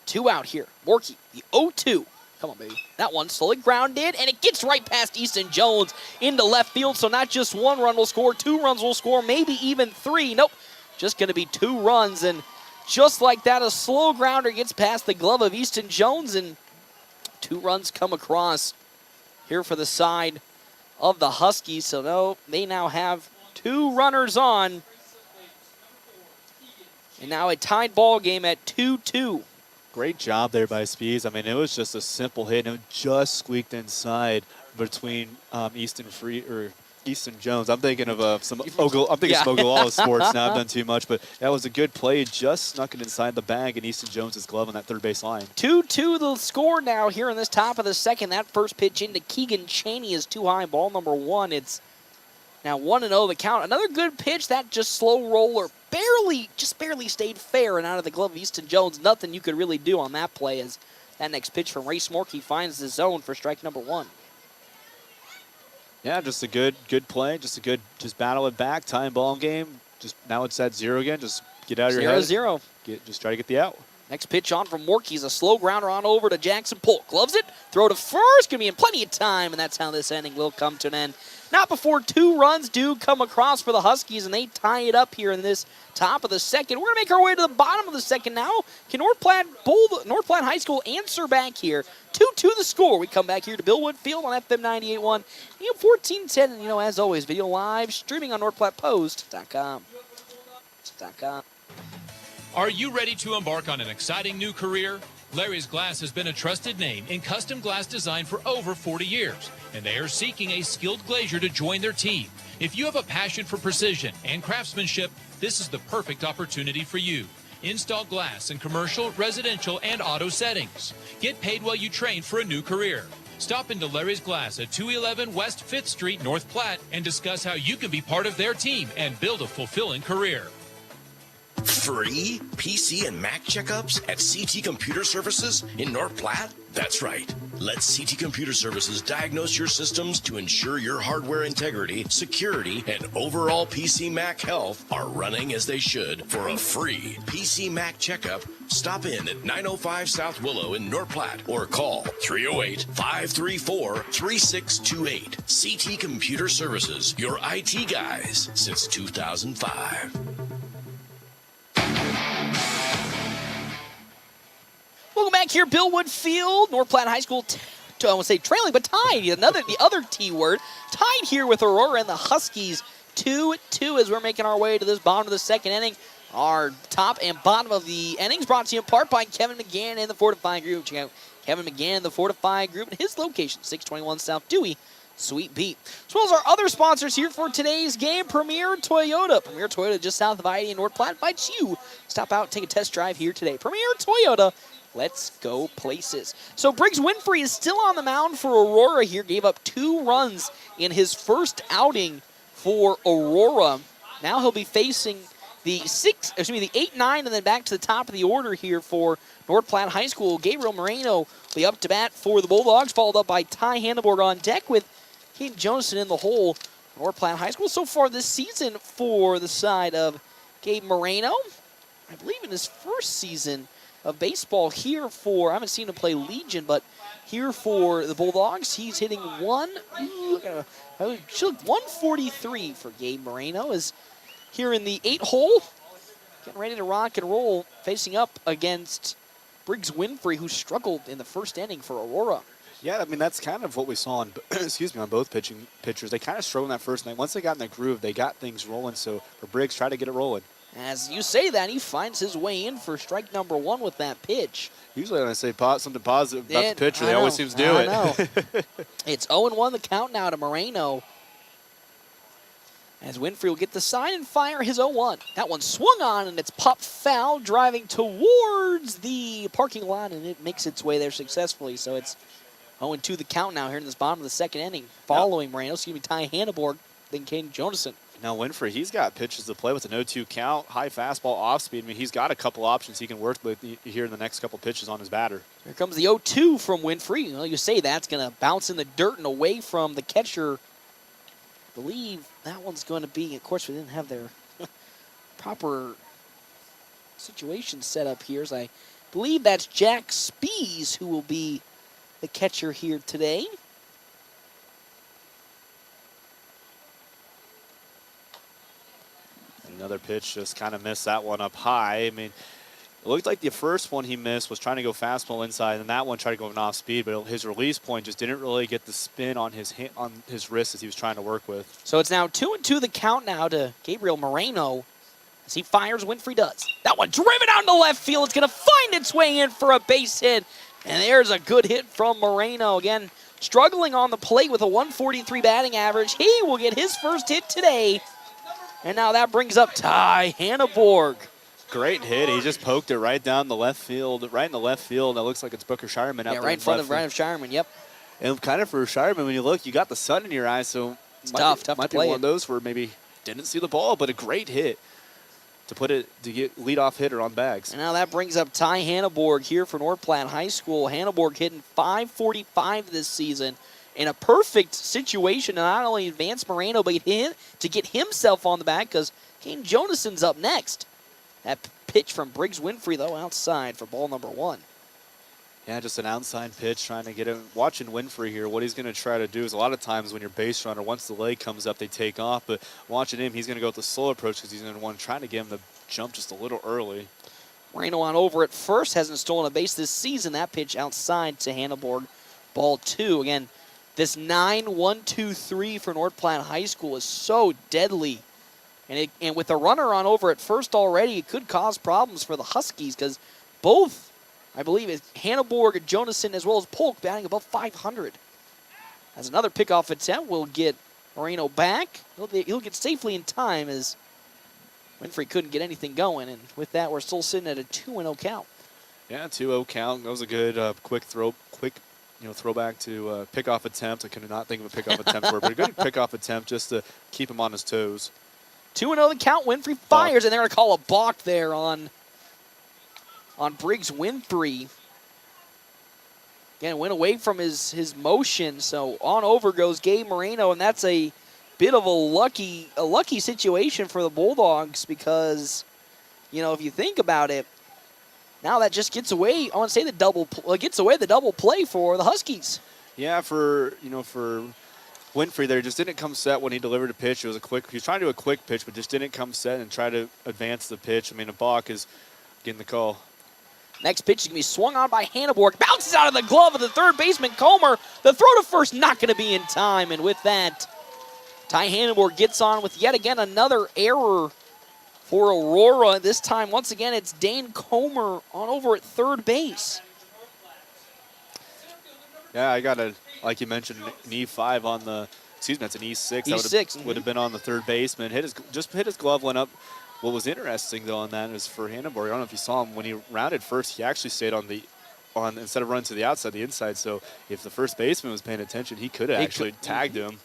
Two out here. Morkey, the 0-2. Come on, baby. That one slowly grounded, and it gets right past Easton Jones into left field. So not just one run will score, 2 runs will score, maybe even 3. Nope, just going to be 2 runs. And just like that, a slow grounder gets past the glove of Easton Jones, and 2 runs come across here for the side of the Huskies. So no, they now have 2 runners on. And now a tied ball game at 2-2. Great job there by Spees. I mean, it was just a simple hit, and it just squeaked inside between Easton Jones. I'm thinking of some Ogallala sports now. I've done too much, but that was a good play. Just snuck it inside the bag, and Easton Jones' glove on that third base line. 2-2 the score now here in this top of the second. That first pitch into Keegan Chaney is too high. Ball number 1. It's now 1-0 the count. Another good pitch. That just slow roller barely stayed fair and out of the glove of Easton Jones. Nothing you could really do on that play as that next pitch from Race Morkey finds the zone for strike number 1. Yeah, just a good play. Just battle it back. Time ball game. Just now it's at 0 again. Just get out of your head. 0-0. Just try to get the out. Next pitch on from Morkey's a slow grounder on over to Jackson Polk. Gloves it. Throw to first. Going to be in plenty of time, and that's how this inning will come to an end. Not before 2 runs do come across for the Huskies, and they tie it up here in this top of the second. We're going to make our way to the bottom of the second now. Can North Platte High School answer back here? 2-2 the score. We come back here to Bill Wood Field on FM 98.1, AM 1410. And, as always, video live streaming on NorthPlattePost.com. Are you ready to embark on an exciting new career? Larry's Glass has been a trusted name in custom glass design for over 40 years, and they are seeking a skilled glazier to join their team. If you have a passion for precision and craftsmanship, this is the perfect opportunity for you. Install glass in commercial, residential, and auto settings. Get paid while you train for a new career. Stop into Larry's Glass at 211 West 5th Street, North Platte, and discuss how you can be part of their team and build a fulfilling career. Free PC and Mac checkups at CT Computer Services in North Platte? That's right. Let CT Computer Services diagnose your systems to ensure your hardware integrity, security, and overall PC Mac health are running as they should. For a free PC Mac checkup, stop in at 905 South Willow in North Platte or call 308-534-3628. CT Computer Services, your IT guys since 2005. Welcome back here, Bill Wood Field. North Platte High School, I won't say trailing, but tied. The other T word. Tied here with Aurora and the Huskies 2-2 as we're making our way to this bottom of the second inning. Our top and bottom of the innings brought to you in part by Kevin McGann and the Fortify Group. Check out Kevin McGann and the Fortify Group and his location, 621 South Dewey, Sweet Beat. As well as our other sponsors here for today's game, Premier Toyota. Premier Toyota just south of I-80 in North Platte invites you to stop out and take a test drive here today. Premier Toyota. Let's go places. So Briggs Winfrey is still on the mound for Aurora here. Gave up 2 runs in his first outing for Aurora. Now he'll be facing the 8-9 and then back to the top of the order here for North Platte High School. Gabriel Moreno will be up to bat for the Bulldogs, followed up by Ty Hanneborg on deck with Keaton Jonason in the hole. North Platte High School so far this season for the side of Gabe Moreno. I believe in his first season of baseball here for, I haven't seen him play Legion, but here for the Bulldogs, he's hitting 143 for Gabe Moreno, is here in the 8 hole, getting ready to rock and roll, facing up against Briggs Winfrey, who struggled in the first inning for Aurora. Yeah, I mean, that's kind of what we saw on, on both pitchers. They kind of struggled in that first night. Once they got in the groove, they got things rolling. So for Briggs, try to get it rolling. As you say that, he finds his way in for strike number 1 with that pitch. Usually when I say something positive about the pitcher, they always seem to do it. It's 0-1 the count now to Moreno. As Winfrey will get the sign and fire his 0-1. That one swung on, and it's popped foul, driving towards the parking lot, and it makes its way there successfully. So it's 0-2 the count now here in this bottom of the second inning. Following Moreno, Ty Hanneborg, then Caden Jonason. Now Winfrey, he's got pitches to play with an 0-2 count, high fastball, off speed. I mean, he's got a couple options he can work with here in the next couple pitches on his batter. Here comes the 0-2 from Winfrey. Well, you say that's going to bounce in the dirt and away from the catcher. I believe that one's going to be, of course, we didn't have their proper situation set up here. So I believe that's Jack Spees who will be the catcher here today. Another pitch, just kind of missed that one up high. I mean, it looked like the first one he missed was trying to go fastball inside, and that one tried to go off speed, but his release point just didn't really get the spin on his wrist as he was trying to work with. So it's now 2-2 the count now to Gabriel Moreno as he fires. Winfrey does. That one driven out into left field. It's going to find its way in for a base hit, and there's a good hit from Moreno. Again, struggling on the plate with a 143 batting average. He will get his first hit today. And now that brings up Ty Hanneborg. Great hit. He just poked it right down the left field, right in the left field. It looks like it's Booker Shireman out there. Right in front of Shireman, yep. And kind of for Shireman, when you look, you got the sun in your eyes, so it's tough to might play. Be one of those where maybe didn't see the ball, but a great hit to get leadoff hitter on bags. And now that brings up Ty Hanneborg here for North Platte High School. Hanneborg hitting .545 this season. In a perfect situation to not only advance Moreno, but to get himself on the back because Kane Jonason's up next. That pitch from Briggs Winfrey, though, outside for ball number 1. Yeah, just an outside pitch trying to get him. Watching Winfrey here, what he's going to try to do is a lot of times when you're base runner, once the leg comes up, they take off. But watching him, he's going to go with the slow approach because he's going to want to try to get him to jump just a little early. Moreno on over at first, hasn't stolen a base this season. That pitch outside to Hanneborg, ball 2. Again, this 9-1-2-3 for North Platte High School is so deadly And with a runner on over at first already, it could cause problems for the Huskies because both, I believe, it's Hanneborg, Jonason, as well as Polk batting above 500. As another pickoff attempt will get Moreno back. He'll get safely in time as Winfrey couldn't get anything going. And with that, we're still sitting at a 2-0 count. Yeah, 2-0 count. That was a good quick throwback to pickoff attempt. I could not think of a pickoff attempt word, but a good pickoff attempt just to keep him on his toes. 2-0 the count. Winfrey fires, and they're going to call a balk there on Briggs Winfrey. Again, went away from his motion, so on over goes Gabe Moreno, and that's a bit of a lucky situation for the Bulldogs because, if you think about it, now that just gets away. I want to say the double play for the Huskies. Yeah, for Winfrey there, just didn't come set when he delivered a pitch. It was he was trying to do a quick pitch, but just didn't come set and try to advance the pitch. I mean, a balk is getting the call. Next pitch is going to be swung on by Hanneborg. Bounces out of the glove of the third baseman, Comer. The throw to first not going to be in time. And with that, Ty Hanneborg gets on with yet again another error for Aurora. This time, once again, it's Dane Comer on over at third base. Yeah, I got like you mentioned, an E5 on the, that's an E6. E6. Would have been on the third baseman. Just hit his glove, went up. What was interesting, though, on that is for Hanneborg, I don't know if you saw him, when he rounded first, he actually stayed on instead of running to the outside, the inside. So if the first baseman was paying attention, he could have actually tagged him.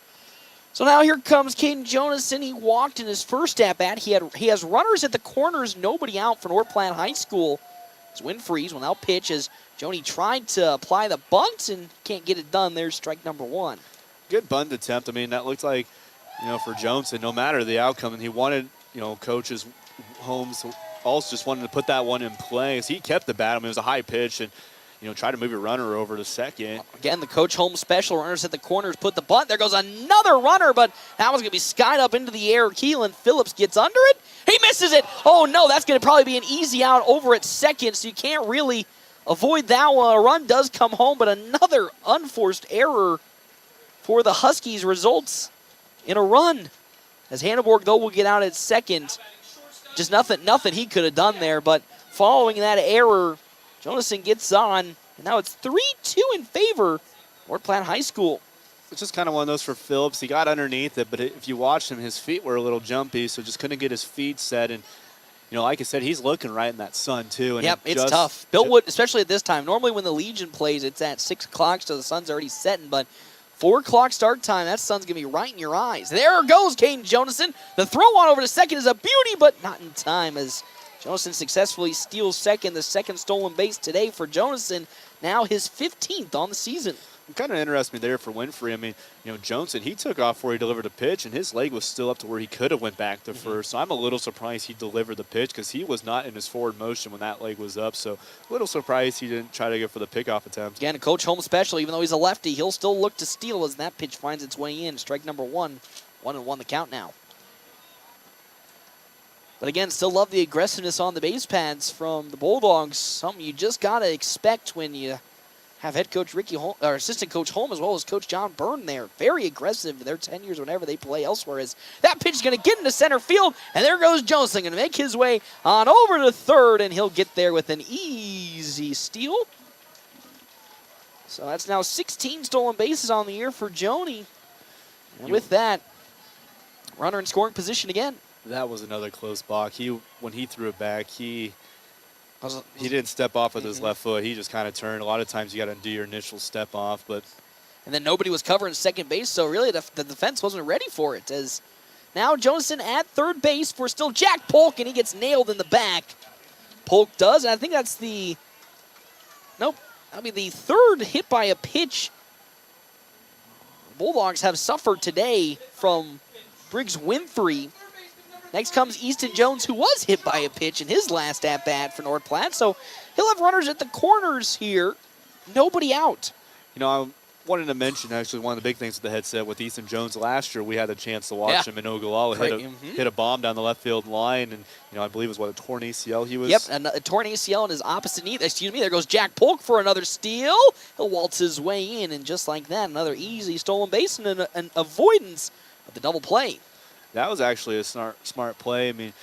So now here comes Caden Jonason. He walked in his first at-bat. He has runners at the corners, nobody out for North Platte High School. As Winfrey will now pitch as Joni tried to apply the bunt and can't get it done. There's strike number one. Good bunt attempt. I mean, that looked like, for Johnson, no matter the outcome, and he wanted, coaches Holmes also just wanted to put that one in play. So he kept the bat. I mean, it was a high pitch and, try to move your runner over to second. Again, the Coach Holmes special. Runners at the corners put the bunt. There goes another runner, but that one's going to be skied up into the air. Keelan Phillips gets under it. He misses it. Oh, no, that's going to probably be an easy out over at second, so you can't really avoid that one. A run does come home, but another unforced error for the Huskies results in a run. As Hanneborg, though, will get out at second. Just nothing he could have done there, but following that error, Jonason gets on, and now it's 3-2 in favor of North Platte High School. It's just kind of one of those for Phillips. He got underneath it, but if you watched him, his feet were a little jumpy, so just couldn't get his feet set. And, like I said, he's looking right in that sun, too. And it's tough. Bill Wood, especially at this time, normally when the Legion plays, it's at 6 o'clock, so the sun's already setting, but 4 o'clock start time, that sun's going to be right in your eyes. There goes Caden Jonason. The throw on over to second is a beauty, but not in time as Jonason successfully steals second. The second stolen base today for Jonason, now his 15th on the season. It kind of interests me there for Winfrey. I mean, Johnson, he took off where he delivered a pitch, and his leg was still up to where he could have went back to first. So I'm a little surprised he delivered the pitch because he was not in his forward motion when that leg was up. So a little surprised he didn't try to go for the pickoff attempt. Again, Coach Holmes special, even though he's a lefty, he'll still look to steal as that pitch finds its way in. Strike number one. 1-1 the count now. But again, still love the aggressiveness on the base pads from the Bulldogs. Something you just got to expect when you have head coach assistant coach Holm as well as coach John Byrne there. Very aggressive in their tenures whenever they play elsewhere. As that pitch is going to get into center field, and there goes Johnson, going to make his way on over to third, and he'll get there with an easy steal. So that's now 16 stolen bases on the year for Joni. And with that, runner in scoring position again. That was another close balk. When he threw it back, he didn't step off with his left foot. He just kind of turned. A lot of times you got to do your initial step off, but and then nobody was covering second base, so really the defense wasn't ready for it. As now Jonason at third base for still Jack Polk, and he gets nailed in the back. Polk does, and I think that's the third hit by a pitch Bulldogs have suffered today from Briggs Winfrey. Next comes Easton Jones, who was hit by a pitch in his last at-bat for North Platte. So he'll have runners at the corners here. Nobody out. I wanted to mention, actually, one of the big things with the headset with Easton Jones last year, we had a chance to watch him in Ogallala hit a bomb down the left field line. And, I believe it was, a torn ACL he was? Yep, a torn ACL in his opposite knee. Excuse me, there goes Jack Polk for another steal. He'll waltz his way in, and just like that, another easy stolen base and an avoidance of the double play. That was actually a smart play. I mean,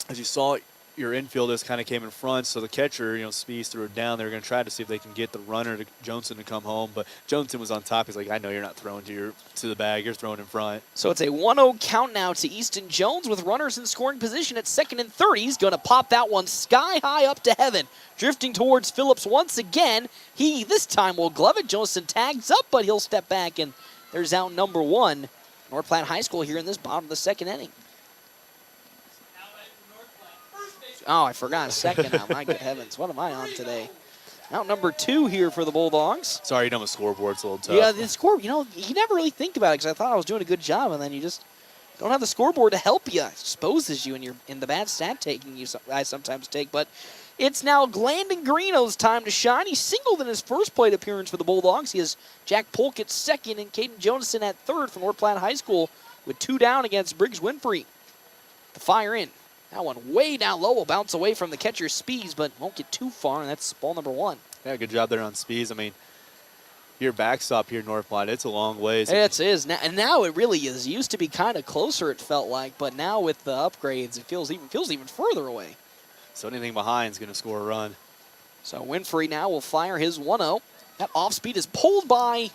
as you saw, your infielders kind of came in front, so the catcher, Spees threw it down. They were going to try to see if they can get the runner, Johnson, to come home, but Johnson was on top. He's like, I know you're not throwing to the bag. You're throwing in front. So it's a 1-0 count now to Easton Jones with runners in scoring position at second and third. He's going to pop that one sky high up to heaven. Drifting towards Phillips once again. He, this time, will glove it. Johnson tags up, but he'll step back, and there's out number 1. North Platte High School here in this bottom of the second inning. Oh, I forgot a second now. My good heavens, what am I on today? Out number 2 here for the Bulldogs. Sorry, the scoreboard's a little tough. Yeah, the score, you never really think about it because I thought I was doing a good job, and then you just don't have the scoreboard to help you. It exposes you in the bad stat taking I sometimes take. But it's now Glandon Greeno's time to shine. He singled in his first plate appearance for the Bulldogs. He has Jack Polk at second and Caden Jonason at third for North Platte High School with 2 down against Briggs Winfrey. The fire in. That one way down low will bounce away from the catcher Spees, but won't get too far, and that's ball number 1. Yeah, good job there on Spees. I mean, your backstop here, North Platte, it's a long ways. It is. And now it really is. It used to be kind of closer, it felt like, but now with the upgrades, it feels even further away. So anything behind is going to score a run. So Winfrey now will fire his 1-0. That off-speed is pulled by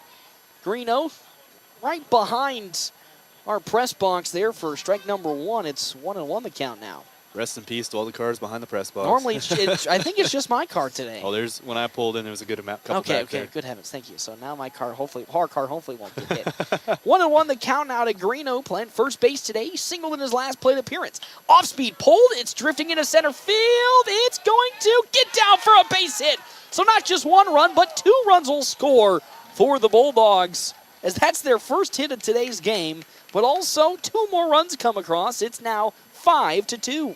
Greeno right behind our press box there for strike number 1. It's 1-1 the count now. Rest in peace to all the cars behind the press box. Normally, I think it's just my car today. Oh, when I pulled in, there was a good amount. Okay, good heavens, thank you. So now my car, our car hopefully won't get hit. 1-1 the count now to Greeno, playing first base today. He singled in his last plate appearance. Off-speed pulled, it's drifting into center field. It's going to get down for a base hit. So not just 1 run, but 2 runs will score for the Bulldogs, as that's their first hit of today's game. But also 2 more runs come across. It's now 5-2.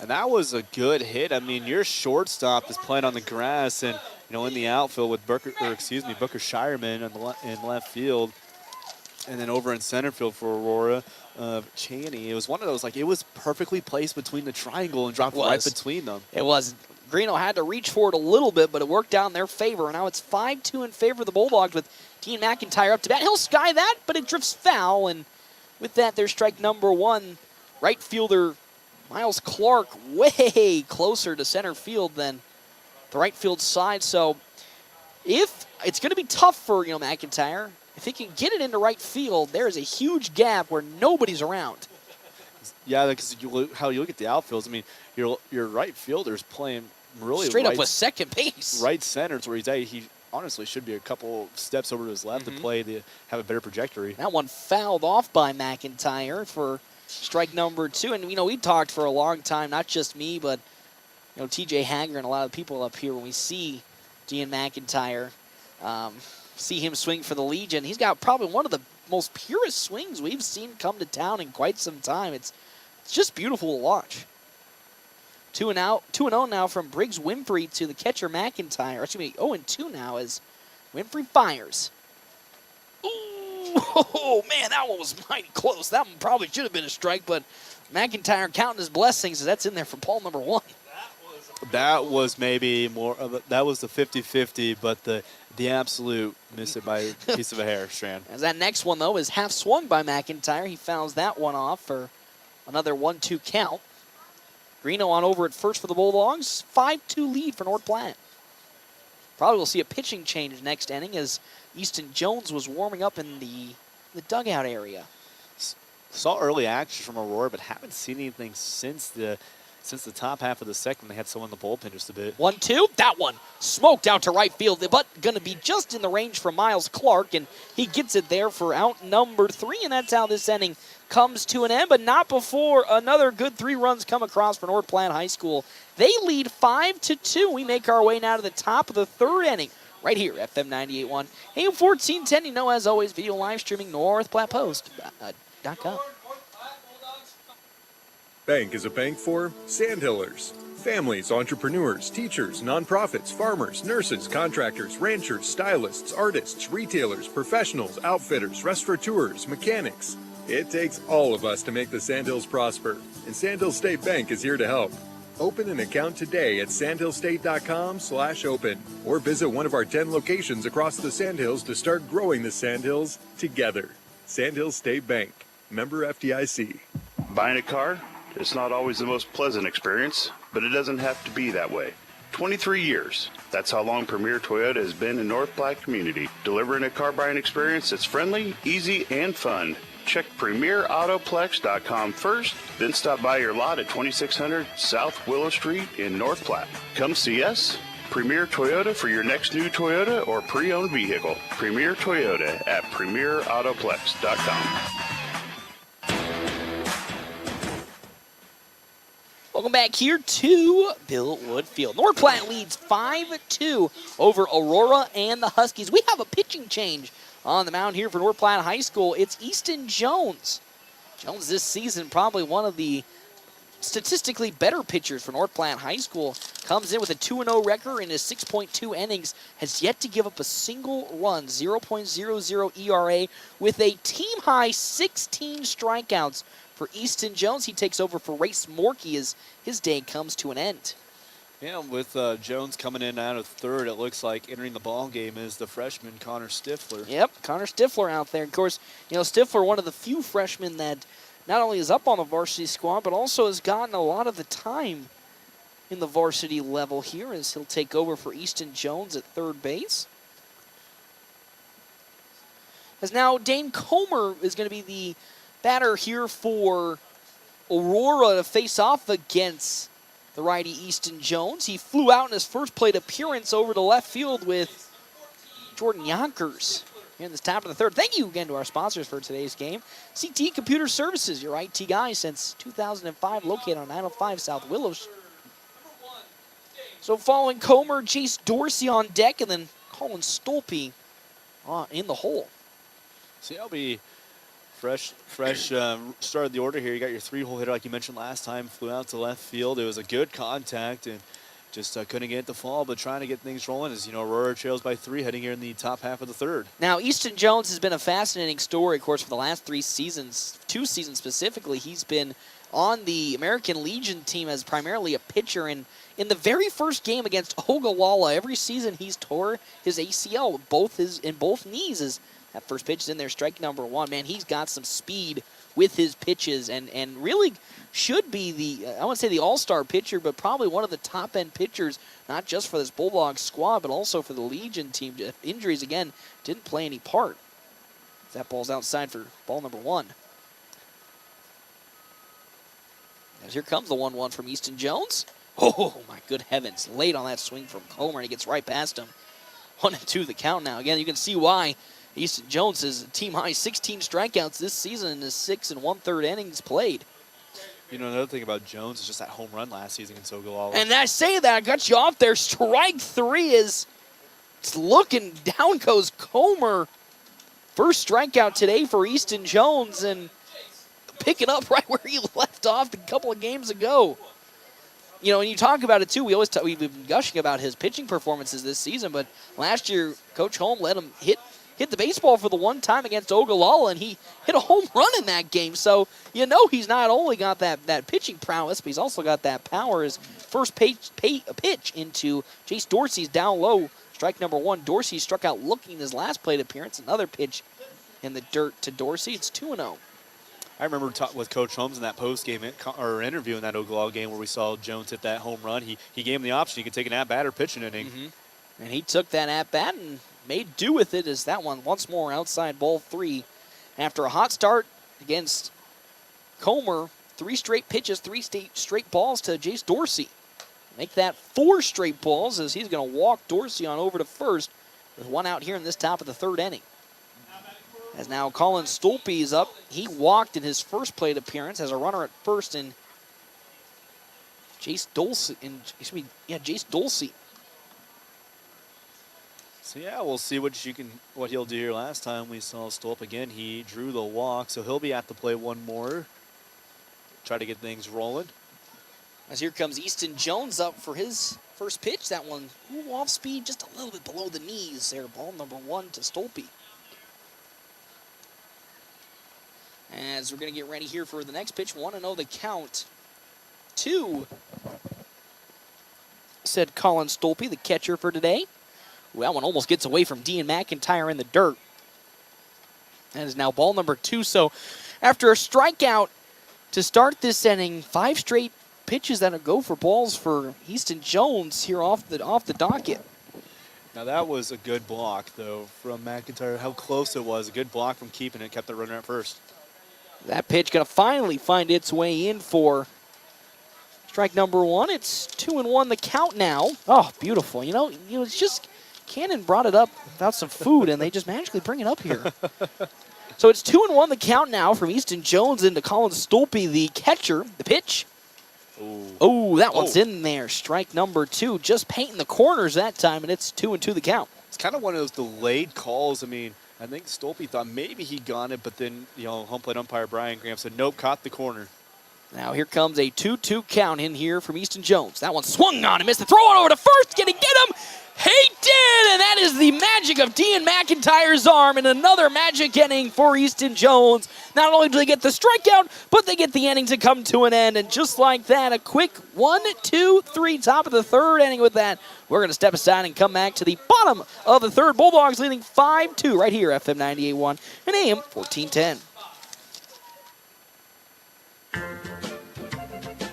And that was a good hit. I mean, your shortstop is playing on the grass, and in the outfield with Booker Shireman in left field, and then over in center field for Aurora, Chaney. It was one of those, it was perfectly placed between the triangle and dropped right between them. It was. Greeno had to reach for it a little bit, but it worked out in their favor. Now it's 5-2 in favor of the Bulldogs with Dean McIntyre up to bat. He'll sky that, but it drifts foul, and with that, there's strike number 1. Right fielder Miles Clark way closer to center field than the right field side. So if it's going to be tough for McIntyre, if he can get it into right field, there is a huge gap where nobody's around. Yeah, because how you look at the outfields, I mean, your right fielder's playing really straight up with second base. Right center is where he's at. He honestly should be a couple steps over to his left to have a better trajectory. That one fouled off by McIntyre for strike number 2. And, we talked for a long time, not just me, but, TJ Hager and a lot of people up here, when we see Dean McIntyre, see him swing for the Legion. He's got probably one of the most purest swings we've seen come to town in quite some time. It's just beautiful to watch. 2-0 now from Briggs Winfrey to the catcher McIntyre. Excuse me, 0-2 now as Winfrey fires. Oh, man, that one was mighty close. That one probably should have been a strike, but McIntyre counting his blessings as that's in there for ball number 1. That was maybe more of that was the 50-50, but the absolute miss it by a piece of a hair strand. As that next one, though, is half swung by McIntyre. He fouls that one off for another 1-2 count. Greeno on over at first for the Bulldogs. 5-2 lead for North Platte. Probably will see a pitching change next inning as Easton Jones was warming up in the dugout area. Saw early action from Aurora, but haven't seen anything since the top half of the second. They had someone in the bullpen just a bit. 1-2. That one smoked out to right field, but going to be just in the range for Miles Clark, and he gets it there for out number 3, and that's how this inning comes to an end, but not before another good 3 runs come across for North Platte High School. They lead 5-2. We make our way now to the top of the 3rd inning. Right here, FM 98.1, AM 1410. As always, video live streaming NorthPlattePost.com. Bank is a bank for Sandhillers. Families, entrepreneurs, teachers, nonprofits, farmers, nurses, contractors, ranchers, stylists, artists, retailers, professionals, outfitters, restaurateurs, mechanics. It takes all of us to make the Sandhills prosper, and Sandhill State Bank is here to help. Open an account today at sandhillstate.com/open or visit one of our 10 locations across the Sandhills to start growing the Sandhills together. Sandhill State Bank, Member FDIC. Buying a car? It's not always the most pleasant experience, but it doesn't have to be that way. 23 years. That's how long Premier Toyota has been in North Platte community, delivering a car buying experience that's friendly, easy, and fun. Check PremierAutoplex.com first, then stop by your lot at 2600 South Willow Street in North Platte. Come see us. Premier Toyota for your next new Toyota or pre-owned vehicle. Premier Toyota at PremierAutoplex.com. Welcome back here to Bill Wood Field. North Platte leads 5-2 over Aurora and the Huskies. We have a pitching change on the mound here for North Platte High School. It's Easton Jones. Jones this season probably one of the statistically better pitchers for North Platte High School. Comes in with a 2-0 record in his 6.2 innings. Has yet to give up a single run. 0.00 ERA with a team-high 16 strikeouts. For Easton Jones, he takes over for Race Morkey as his day comes to an end. Yeah, with Jones coming in out of third, it looks like entering the ball game is the freshman Connor Stifler. Yep, Connor Stifler out there. Of course, you know, Stifler, one of the few freshmen that not only is up on the varsity squad, but also has gotten a lot of the time in the varsity level here as he'll take over for Easton Jones at third base. As now Dane Comer is going to be the batter here for Aurora to face off against the righty Easton Jones. He flew out in his first plate appearance over to left field with Jordan Yonkers in the top of the third. Thank you again to our sponsors for today's game. CT Computer Services, your IT guy since 2005, located on 905 South Willows. So following Comer, Jace Dorsey on deck, and then Colin Stolpe in the hole. So that'll be fresh start of the order here. You got your 3-hole hitter, like you mentioned last time, flew out to left field. It was a good contact and just couldn't get the fall, but trying to get things rolling as, you know, Aurora trails by 3 heading here in the top half of the third. Now, Easton Jones has been a fascinating story, of course, for the last 3 seasons, 2 seasons specifically. He's been on the American Legion team as primarily a pitcher, and in the very first game against Ogallala, every season he's tore his ACL in both knees. As that first pitch is in there, strike number 1. Man, he's got some speed with his pitches and really should be the, I wouldn't say the all-star pitcher, but probably one of the top-end pitchers, not just for this Bulldogs squad, but also for the Legion team. Injuries, again, didn't play any part. That ball's outside for ball number 1. As here comes the 1-1 from Easton Jones. Oh, my good heavens. Late on that swing from Comer, and he gets right past him. 1-2 the count now. Again, you can see why Easton Jones has a team-high 16 strikeouts this season in his 6 1/3 innings played. You know, another thing about Jones is just that home run last season against Ogallala. And I say that, I got you off there. Strike 3 is it's looking down goes Comer. First strikeout today for Easton Jones, and picking up right where he left off a couple of games ago. You know, when you talk about it, too, we've been gushing about his pitching performances this season, but last year, Coach Holm let him hit the baseball for the one time against Ogallala, and he hit a home run in that game. So, you know, he's not only got that pitching prowess, but he's also got that power. His first pitch into Jace Dorsey's down low, strike number 1. Dorsey struck out looking in his last plate appearance. Another pitch in the dirt to Dorsey. It's 2-0. I remember with Coach Holmes in that post-game or interview in that Ogallala game where we saw Jones hit that home run. He gave him the option. He could take an at-bat or pitch an inning. Mm-hmm. And he took that at-bat and made do with it as that one once more outside ball 3. After a hot start against Comer, 3 straight pitches, 3 straight balls to Jace Dorsey. Make that 4 straight balls as he's going to walk Dorsey on over to first with 1 out here in this top of the 3rd inning. As now Colin Stolpe is up. He walked in his first plate appearance as a runner at first, and Jace Dorsey. So yeah, we'll see what he'll do here. Last time we saw Stolpe again, he drew the walk, so he'll be at the plate one more. Try to get things rolling. As here comes Easton Jones up for his first pitch. That one off speed, just a little bit below the knees there. Ball number 1 to Stolpe. As we're going to get ready here for the next pitch. 1-0 the count. 2, said Colin Stolpe, the catcher for today. Ooh, that one almost gets away from Dean McIntyre in the dirt. That is now ball number 2. So After a strikeout to start this inning, 5 straight pitches that go for balls for Easton Jones here off the docket. Now that was a good block, though, from McIntyre. How close it was. A good block from keeping it. Kept the runner at first. That pitch going to finally find its way in for strike number 1. It's 2-1 the count now. Oh, beautiful. You know, it's just Cannon brought it up without some food, and they just magically bring it up here. So it's 2-1 the count now from Easton Jones into Colin Stolpe, the catcher. The pitch. Oh, that one's in there. Strike number 2. Just painting the corners that time, and it's 2-2 the count. It's kind of one of those delayed calls. I mean, I think Stolpe thought maybe he got it, but then, home plate umpire Brian Graham said, nope, caught the corner. Now here comes a 2-2 count in here from Easton Jones. That one swung on and missed the throw on over to first. Can he get him? He did, and that is the magic of Dean McIntyre's arm, and another magic inning for Easton Jones. Not only do they get the strikeout, but they get the inning to come to an end, and just like that, a quick 1-2-3 top of the third inning with that. We're going to step aside and come back to the bottom of the third. Bulldogs leading 5-2 right here, FM 98.1 and AM 1410.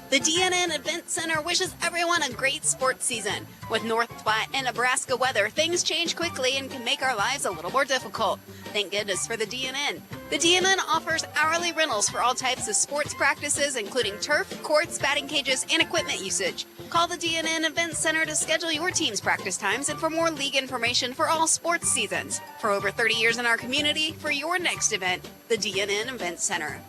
The DNN Event Center wishes everyone a great sports season. With North Platte and Nebraska weather, things change quickly and can make our lives a little more difficult. Thank goodness for the DNN. The DNN offers hourly rentals for all types of sports practices, including turf, courts, batting cages, and equipment usage. Call the DNN Event Center to schedule your team's practice times and for more league information for all sports seasons. For over 30 years in our community, for your next event, the DNN Event Center.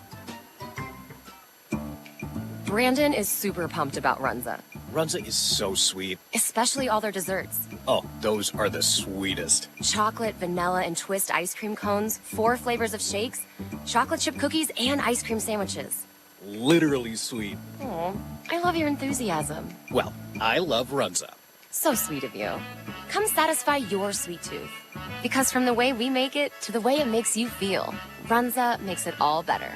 Brandon is super pumped about Runza. Runza is so sweet. Especially all their desserts. Oh, those are the sweetest. Chocolate, vanilla, and twist ice cream cones, 4 flavors of shakes, chocolate chip cookies, and ice cream sandwiches. Literally sweet. Aw, I love your enthusiasm. Well, I love Runza. So sweet of you. Come satisfy your sweet tooth. Because from the way we make it to the way it makes you feel, Runza makes it all better.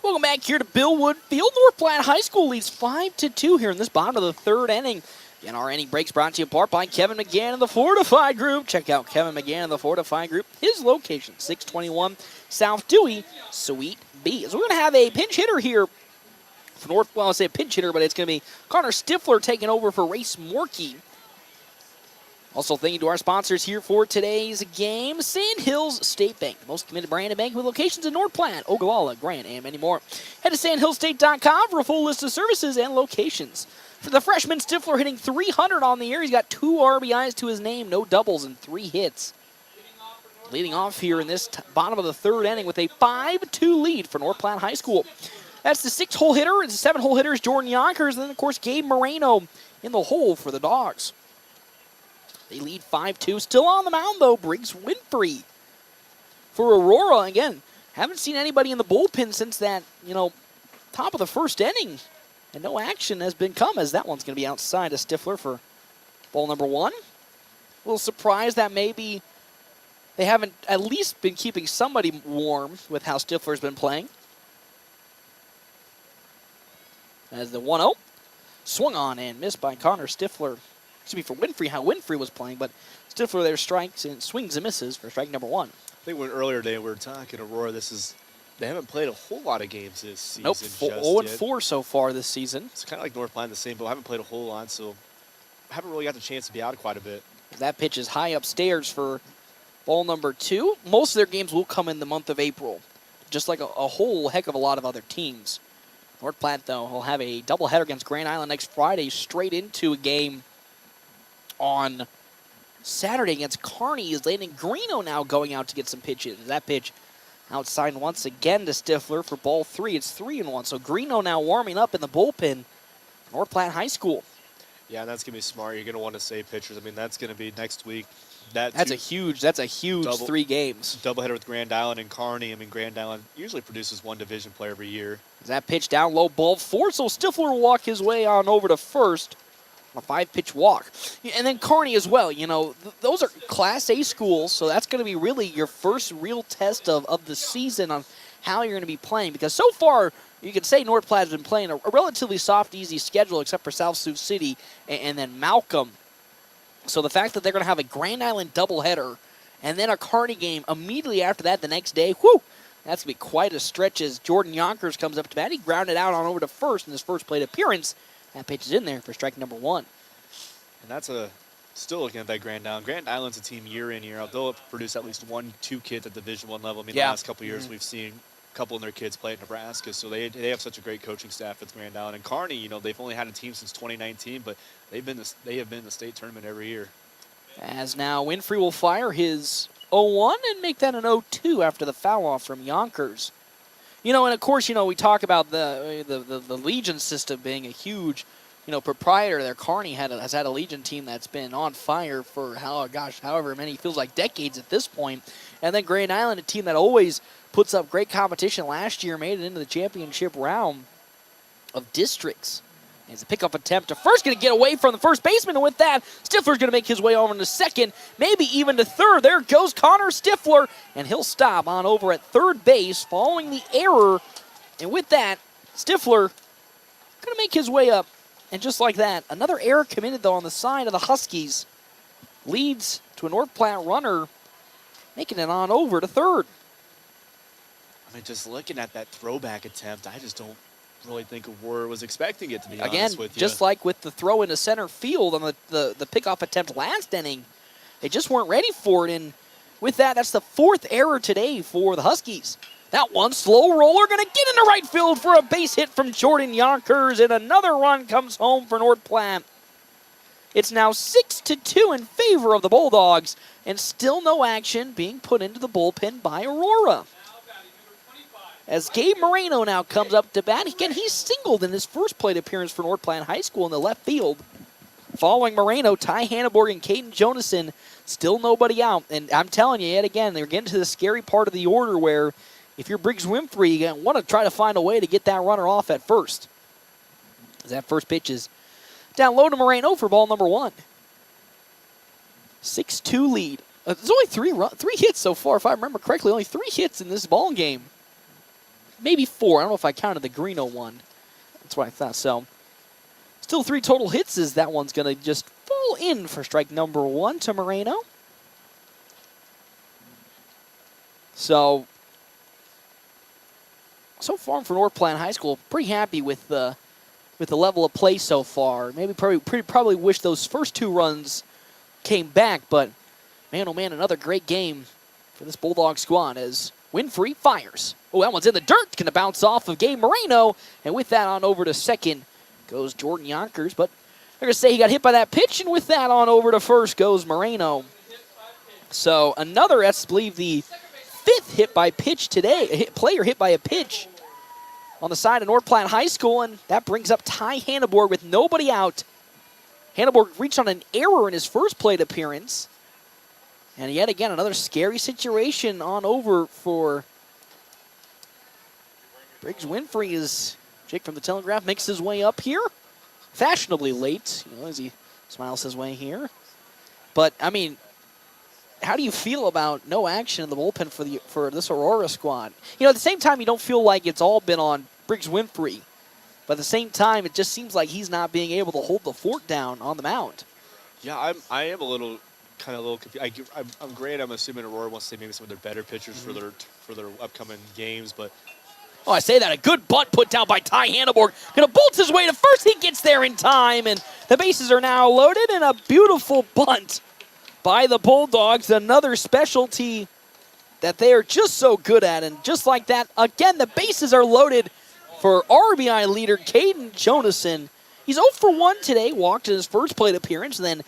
Welcome back here to Bill Wood Field. North Platte High School leads 5-2 here in this bottom of the third inning. And our inning breaks brought to you in part by Kevin McGann and the Fortify Group. Check out Kevin McGann and the Fortify Group. His location, 621 South Dewey, Suite B. So we're going to have a pinch hitter here for North. Well, I'll say a pinch hitter, but it's going to be Connor Stifler taking over for Race Morkey. Also, thank you to our sponsors here for today's game. Sand Hills State Bank, the most committed brand of bank with locations in North Platte, Ogallala, Grant, and many more. Head to sandhillstate.com for a full list of services and locations. For the freshman, Stifler hitting .300 on the year. He's got 2 RBIs to his name, no doubles, and 3 hits. Leading off here in this bottom of the third inning with a 5-2 lead for North Platte High School. That's the 6-hole hitter. And the 7-hole hitter is Jordan Yonkers. And then, of course, Gabe Moreno in the hole for the Dogs. They lead 5-2. Still on the mound, though, Briggs Winfrey. For Aurora, again, haven't seen anybody in the bullpen since that, top of the first inning. And no action has been come, as that one's going to be outside of Stifler for ball number 1. A little surprised that maybe they haven't at least been keeping somebody warm with how Stifler's been playing. As the 1-0 swung on and missed by Connor Stifler. For Winfrey, how Winfrey was playing, but Stifler there strikes and swings and misses for strike number 1. I think earlier today we were talking Aurora. They haven't played a whole lot of games this season. Nope, 0-4 so far this season. It's kind of like North Platte the same, but haven't played a whole lot, so haven't really got the chance to be out quite a bit. That pitch is high upstairs for ball number 2. Most of their games will come in the month of April, just like a whole heck of a lot of other teams. North Platte, though, will have a doubleheader against Grand Island next Friday, straight into a game on Saturday against Kearney. Is Landon Greeno now going out to get some pitches? That pitch outside once again to Stifler for ball 3. It's 3-1. So Greeno now warming up in the bullpen. North Platte High School. Yeah, that's going to be smart. You're going to want to save pitchers. I mean, that's going to be next week. That's a huge 3 games. Doubleheader with Grand Island and Kearney. I mean, Grand Island usually produces one division player every year. That pitch down low, ball 4. So Stifler will walk his way on over to first. A 5-pitch walk. And then Kearney as well. Those are Class A schools, so that's going to be really your first real test of the season on how you're going to be playing. Because so far, you could say North Platte has been playing a relatively soft, easy schedule, except for South Sioux City and then Malcolm. So the fact that they're going to have a Grand Island doubleheader and then a Kearney game immediately after that the next day, whew, that's going to be quite a stretch as Jordan Yonkers comes up to bat. He grounded out on over to first in his first plate appearance. That pitch is in there for strike number 1. And that's still looking at that Grand Island. Grand Island's a team year in, year out. They'll produce at least 1-2 kids at Division I level. I mean, the last couple of years we've seen a couple of their kids play at Nebraska, so they have such a great coaching staff at Grand Island. And Kearney, they've only had a team since 2019, but they have been in the state tournament every year. As now Winfrey will fire his 0-1 and make that an 0-2 after the foul off from Yonkers. And of course, we talk about the Legion system being a huge, proprietor there. Kearney has had a Legion team that's been on fire for however many, feels like decades at this point. And then Grand Island, a team that always puts up great competition. Last year made it into the championship round of districts. It's a pickup attempt to first, going to get away from the first baseman, and with that, Stifler's going to make his way over into second, maybe even to third. There goes Connor Stifler, and he'll stop on over at third base following the error. And with that, Stifler going to make his way up. And just like that, another error committed, though, on the side of the Huskies leads to a North Platte runner making it on over to third. I mean, just looking at that throwback attempt, I just don't really think Aurora was expecting it, to be Again, honest with you. just like with the throw into center field on the pickoff attempt last inning, they just weren't ready for it. And with that, that's the 4th error today for the Huskies. That one slow roller going to get into right field for a base hit from Jordan Yonkers, and another run comes home for North Platte. It's now 6-2 in favor of the Bulldogs, and still no action being put into the bullpen by Aurora. As Gabe Moreno now comes up to bat. Again, he's singled in his first plate appearance for North Platte High School in the left field. Following Moreno, Ty Hanneborg and Caden Jonason, still nobody out. And I'm telling you, yet again, they're getting to the scary part of the order where if you're Briggs Winfrey, you want to try to find a way to get that runner off at first. As that first pitch is down low to Moreno for ball number 1. 6-2 lead. There's only 3 hits so far, if I remember correctly. Only 3 hits in this ball game. Maybe 4. I don't know if I counted the Greeno one. That's what I thought. So, still 3 total hits as that one's going to just fall in for strike number 1 to Moreno. So far for North Platte High School, pretty happy with the level of play so far. Maybe probably wish those first 2 runs came back, but man, oh man, another great game for this Bulldog squad as Winfrey fires. Oh, that one's in the dirt. Going to bounce off of Gabe Moreno. And with that on over to second goes Jordan Yonkers. But they're going to say he got hit by that pitch. And with that on over to first goes Moreno. So another, I believe, the 5th hit by pitch today. Player hit by a pitch on the side of North Platte High School. And that brings up Ty Hanneborg with nobody out. Hanneborg reached on an error in his first plate appearance. And yet again, another scary situation on over for Briggs Winfrey as Jake from the Telegraph makes his way up here. Fashionably late, as he smiles his way here. But, I mean, how do you feel about no action in the bullpen for this Aurora squad? At the same time, you don't feel like it's all been on Briggs Winfrey. But at the same time, it just seems like he's not being able to hold the fort down on the mound. Yeah, I am a little confused. I'm great. I'm assuming Aurora wants to say maybe some of their better pitchers for their upcoming games, but oh, I say that. A good bunt put down by Ty Hanneborg. Going to bolt his way to first. He gets there in time, and the bases are now loaded, and a beautiful bunt by the Bulldogs. Another specialty that they are just so good at, and just like that, again, the bases are loaded for RBI leader Caden Jonason. He's 0 for 1 today, walked in his first plate appearance, and then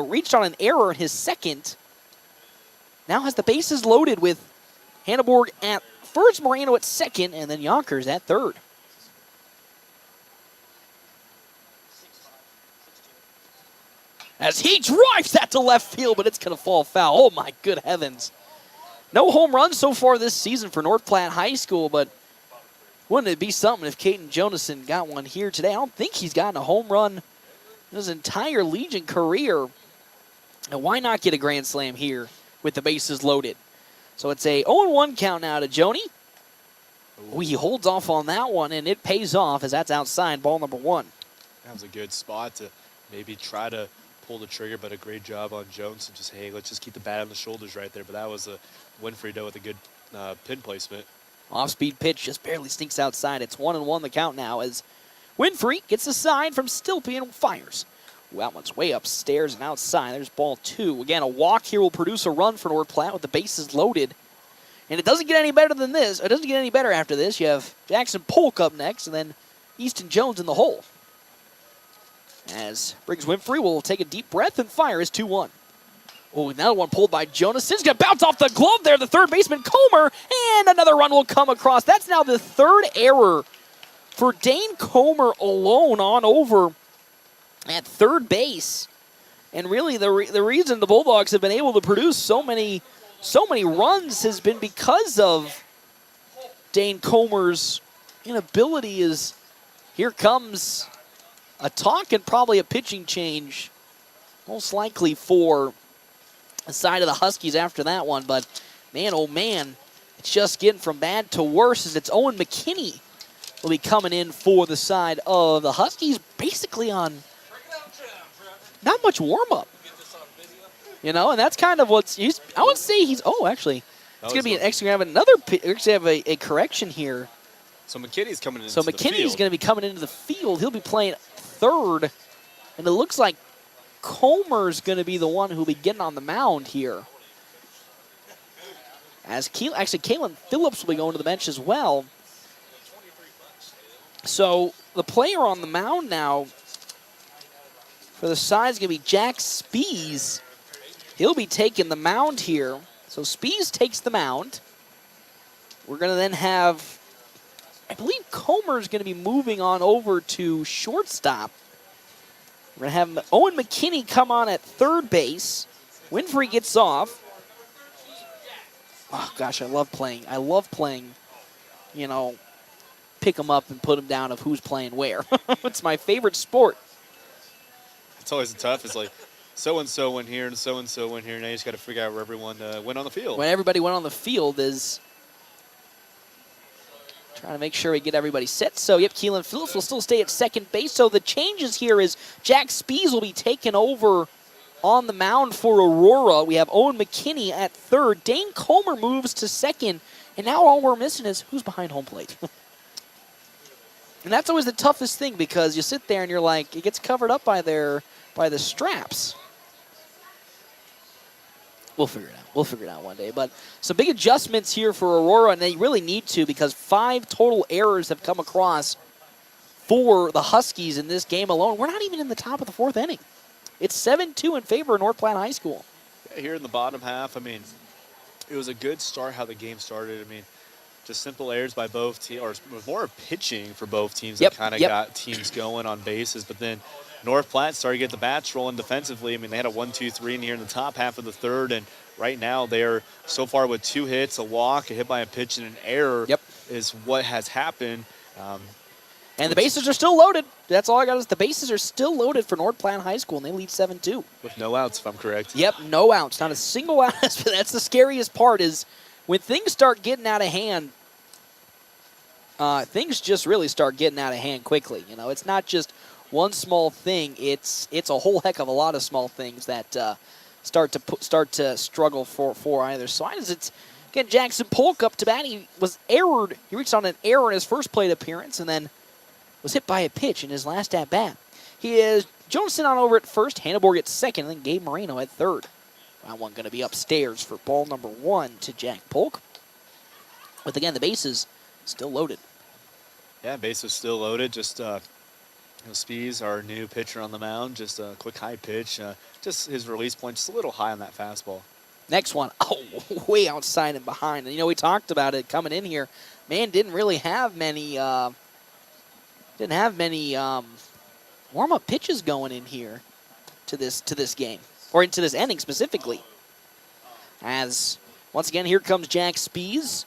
reached on an error in his second. Now has the bases loaded with Hanneborg at first, Moreno at second, and then Yonkers at third. As he drives that to left field, but it's going to fall foul. Oh, my good heavens. No home runs so far this season for North Platte High School, but wouldn't it be something if Caden Jonason got one here today? I don't think he's gotten a home run in his entire Legion career. And why not get a grand slam here with the bases loaded? So it's a 0-1 count now to Joni. He holds off on that one, and it pays off as that's outside ball number 1. That was a good spot to maybe try to pull the trigger, but a great job on Jones to just, hey, let's just keep the bat on the shoulders right there. But that was a Winfrey Doe with a good pin placement. Off-speed pitch just barely sneaks outside. It's 1-1 the count now as Winfrey gets a sign from Stilpe and fires. Ooh, that one's way upstairs and outside. There's ball 2. Again, a walk here will produce a run for North Platte with the bases loaded. And it doesn't get any better than this. It doesn't get any better after this. You have Jackson Polk up next and then Easton Jones in the hole. As Briggs Winfrey will take a deep breath and fire his 2-1. Oh, another one pulled by Jonas. It's going to bounce off the glove there. The third baseman, Comer, and another run will come across. That's now the third error for Dane Comer alone on over at third base. And really the reason the Bulldogs have been able to produce so many runs has been because of Dane Comer's inability. Is here comes a talk and probably a pitching change, most likely for the side of the Huskies after that one. But man, oh man, it's just getting from bad to worse as it's Owen McKinney will be coming in for the side of the Huskies, basically on not much warm-up. You know, and that's kind of what's, I would say he's, actually, it's going to be an extra, have another, actually have a correction here. So McKinney's coming into So the field. McKinney's going to be coming into the field. He'll be playing third, and it looks like Comer's going to be the one who'll be getting on the mound here. As Kalen Phillips will be going to the bench as well. So the player on the mound now for the side is going to be Jack Spees. He'll be taking the mound here. So Spees takes the mound. We're going to then have, I believe Comer's going to be moving on over to shortstop. We're going to have Owen McKinney come on at third base. Winfrey gets off. Oh, gosh, I love playing, you know, pick them up and put them down of who's playing where. It's my favorite sport. It's always tough. It's like so-and-so went here and so-and-so went here. Now you just got to figure out where everyone went on the field. When everybody went on the field is trying to make sure we get everybody set. So, yep, Keelan Phillips will still stay at second base. So the changes here is Jack Spees will be taken over on the mound for Aurora. We have Owen McKinney at third. Dane Comer moves to second. And now all we're missing is who's behind home plate. And that's always the toughest thing because you sit there and you're like, it gets covered up by the straps. We'll figure it out. We'll figure it out one day. But some big adjustments here for Aurora, and they really need to because 5 total errors have come across for the Huskies in this game alone. We're not even in the top of the 4th inning. It's 7-2 in favor of North Platte High School. Here in the bottom half, I mean, it was a good start how the game started. I mean, just simple errors by both teams, or it was more pitching for both teams that kind of got teams going on bases. But then North Platte started to get the bats rolling defensively. I mean, they had a 1-2-3 in here in the top half of the third, and right now they're so far with 2 hits, a walk, a hit by a pitch, and an error is what has happened. And the bases are still loaded. That's all I got is the bases are still loaded for North Platte High School, and they lead 7-2. With no outs, if I'm correct. Yep, no outs. Not a single out. That's the scariest part is when things start getting out of hand, things just really start getting out of hand quickly. You know, it's not just one small thing. It's a whole heck of a lot of small things that start to struggle for either side. As it's again Jackson Polk up to bat. He was errored. He reached on an error in his first plate appearance, and then was hit by a pitch in his last at bat. He is Jonason on over at first. Hannibal gets second, and then Gabe Moreno at third. That one going to be upstairs for ball number 1 to Jack Polk. But again, the bases still loaded. Yeah, bases still loaded. Just Spees, our new pitcher on the mound, just a quick high pitch. Just his release point just a little high on that fastball. Next one, way outside and behind. And, you know, we talked about it coming in here. Man didn't really have many warm-up pitches going in here to this game, or into this inning specifically. As, once again, here comes Jack Spees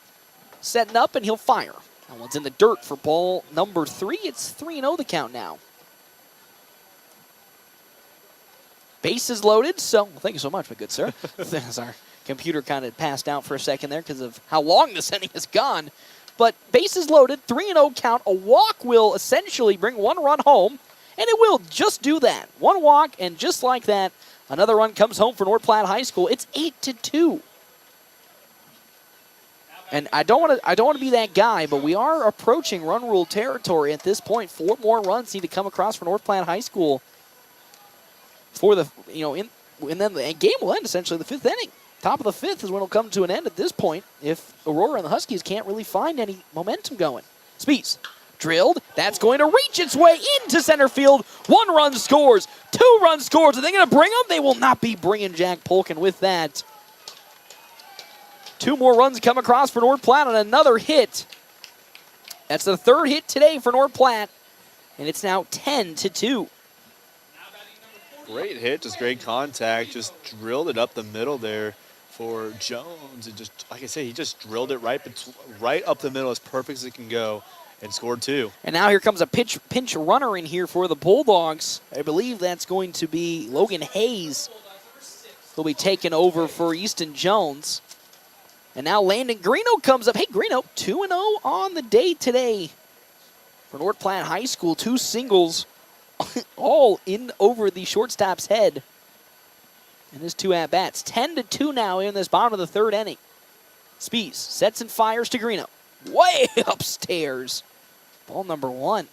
setting up, and he'll fire. That one's in the dirt for ball number 3. It's 3-0 the count now. Bases loaded, so thank you so much, my good sir. As our computer kind of passed out for a second there because of how long this inning has gone. But bases loaded, 3-0 count. A walk will essentially bring 1 run home. And it will just do that. One walk, and just like that, another run comes home for North Platte High School. It's 8-2. And I don't want to be that guy, but we are approaching run rule territory at this point. 4 more runs need to come across for North Platte High School for the, and then the game will end essentially the 5th inning. Top of the 5th is when it'll come to an end at this point if Aurora and the Huskies can't really find any momentum going. Spees drilled. That's going to reach its way into center field. 1 run scores. 2 run scores. Are they going to bring them? They will not be bringing Jack Polkin with that. 2 more runs come across for North Platte on another hit. That's the 3rd hit today for North Platte, and it's now 10-2. Great hit, just great contact. Just drilled it up the middle there for Jones. And just, like I said, he just drilled it right up the middle as perfect as it can go and scored 2. And now here comes a pinch runner in here for the Bulldogs. I believe that's going to be Logan Hayes. He'll be taken over for Easton Jones. And now Landon Greeno comes up. Hey, Greeno, 2-0 on the day today for North Platte High School. 2 singles, all in over the shortstop's head. And his 2 at-bats. 10-2 now in this bottom of the 3rd inning. Spees sets and fires to Greeno. Way upstairs. Ball number 1.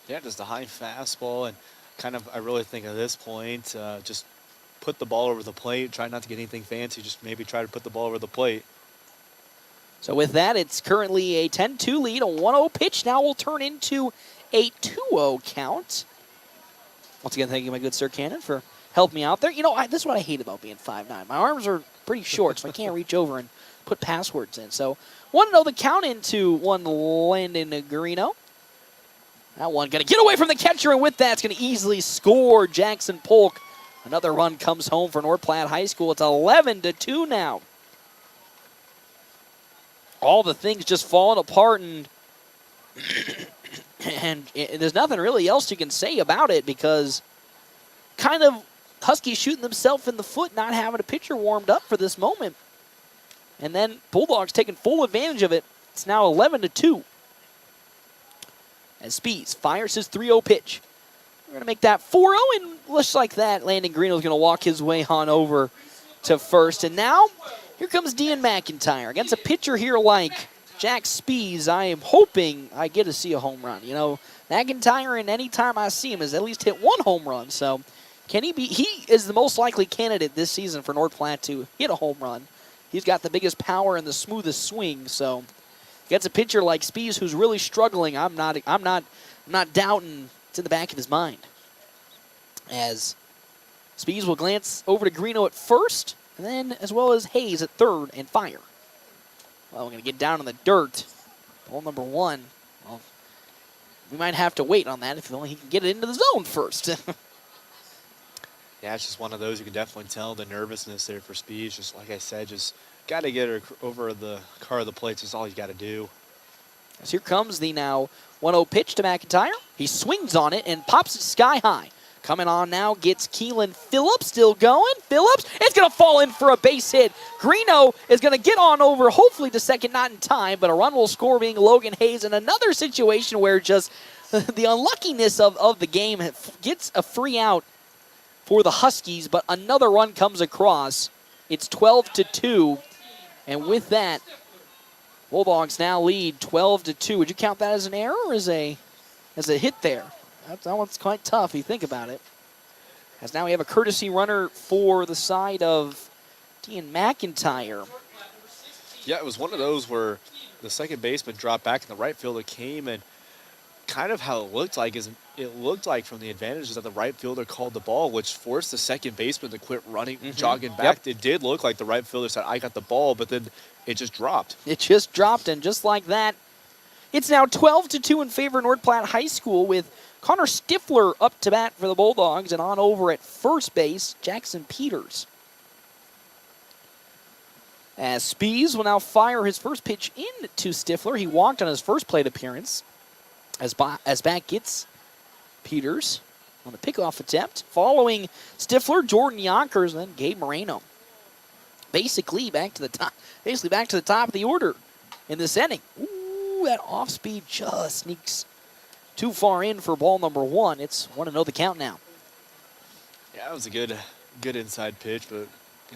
Yeah, just a high fastball. And kind of, I really think at this point, just put the ball over the plate. Try not to get anything fancy. Just maybe try to put the ball over the plate. So with that, it's currently a 10-2 lead. A 1-0 pitch now will turn into a 2-0 count. Once again, thank you, my good Sir Cannon, for helping me out there. This is what I hate about being 5'9". My arms are pretty short, so I can't reach over and put passwords in. So 1-0 the count into 1 Landon Greeno. That one going to get away from the catcher, and with that, it's going to easily score Jackson Polk. Another run comes home for North Platte High School. It's 11-2 now. All the things just falling apart, and there's nothing really else you can say about it because kind of Huskies shooting themselves in the foot, not having a pitcher warmed up for this moment. And then Bulldogs taking full advantage of it. It's now 11-2. As Spees fires his 3-0 pitch. We're going to make that 4-0, and just like that, Landon Greeno is going to walk his way on over to first. And now, here comes Dean McIntyre. Against a pitcher here like Jack Spees, I am hoping I get to see a home run. McIntyre, and any time I see him, has at least hit 1 home run. So, he is the most likely candidate this season for North Platte to hit a home run. He's got the biggest power and the smoothest swing. So, against a pitcher like Spees who's really struggling, I'm not doubting it's in the back of his mind. As Spees will glance over to Greeno at first, and then as well as Hayes at 3rd and fire. Well, we're going to get down in the dirt. Ball number 1. Well, we might have to wait on that if only he can get it into the zone first. Yeah, it's just one of those. You can definitely tell the nervousness there for Spees. Just like I said, just got to get her over the car of the plates. That's all you got to do. So here comes the now 1-0 pitch to McIntyre. He swings on it and pops it sky high. Coming on now gets Keelan Phillips, still going. Phillips, it's going to fall in for a base hit. Greeno is going to get on over, hopefully to second, not in time, but a run will score being Logan Hayes in another situation where just the unluckiness of the game gets a free out for the Huskies, but another run comes across. It's 12-2, and with that, Bulldogs now lead 12-2. Would you count that as an error or as a hit there? That one's quite tough if you think about it. As now we have a courtesy runner for the side of Dean McIntyre. Yeah, it was one of those where the second baseman dropped back and the right fielder came, and kind of how it looked like is it looked like from the advantages that the right fielder called the ball, which forced the second baseman to quit running, jogging back. Yep. It did look like the right fielder said, I got the ball, but then it just dropped. It just dropped, and just like that, it's now 12-2 in favor of North Platte High School with Connor Stifler up to bat for the Bulldogs, and on over at first base, Jackson Peters. As Spees will now fire his first pitch in to Stifler. He walked on his first plate appearance. As back gets Peters on the pickoff attempt. Following Stifler, Jordan Yonkers, and then Gabe Moreno. Basically back to the top of the order in this inning. Ooh, that off speed just sneaks too far in for ball number 1. It's 1-0 the count now. Yeah, that was a good inside pitch, but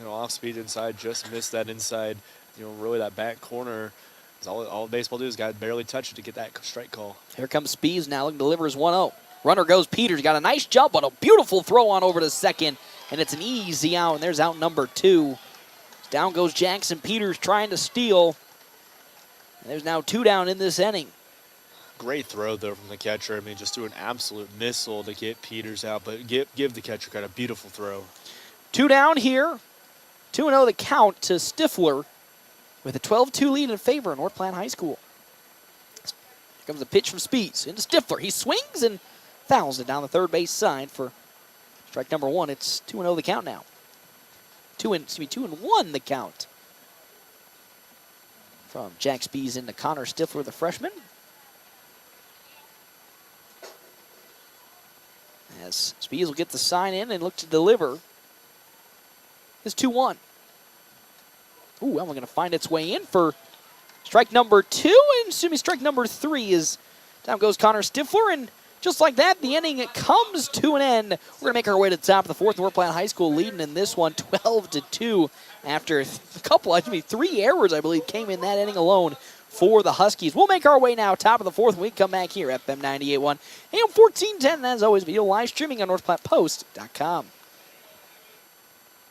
off speed inside, just missed that inside. Really that back corner. All baseball do is got to barely touch it to get that strike call. Here comes Spees now, looking to deliver his 1-0. Runner goes Peters. Got a nice jump, but a beautiful throw on over to second, and it's an easy out, and there's out number 2. Down goes Jackson Peters trying to steal. And there's now 2 down in this inning. Great throw, though, from the catcher. I mean, just do an absolute missile to get Peters out, but give the catcher kind of beautiful throw. 2 down here. 2-0 the count to Stifler with a 12-2 lead in favor of North Platte High School. Here comes a pitch from Spees into Stifler. He swings and fouls it down the third base side for strike number 1. It's 2-0 the count now. 2-1 the count. From Jack Spees into Connor Stifler, the freshman. As Spees will get the sign in and look to deliver. It's 2-1. Ooh, and we're going to find its way in for strike number 2. And assuming strike number 3 is down goes Connor Stifler. And just like that, the inning comes to an end. We're going to make our way to the top of the 4th. North Platte High School leading in this one 12-2 after a 3 errors, I believe, came in that inning alone for the Huskies. We'll make our way now top of the 4th when we come back here, FM 98.1, AM 1410, and as always, video live streaming on NorthPlattePost.com.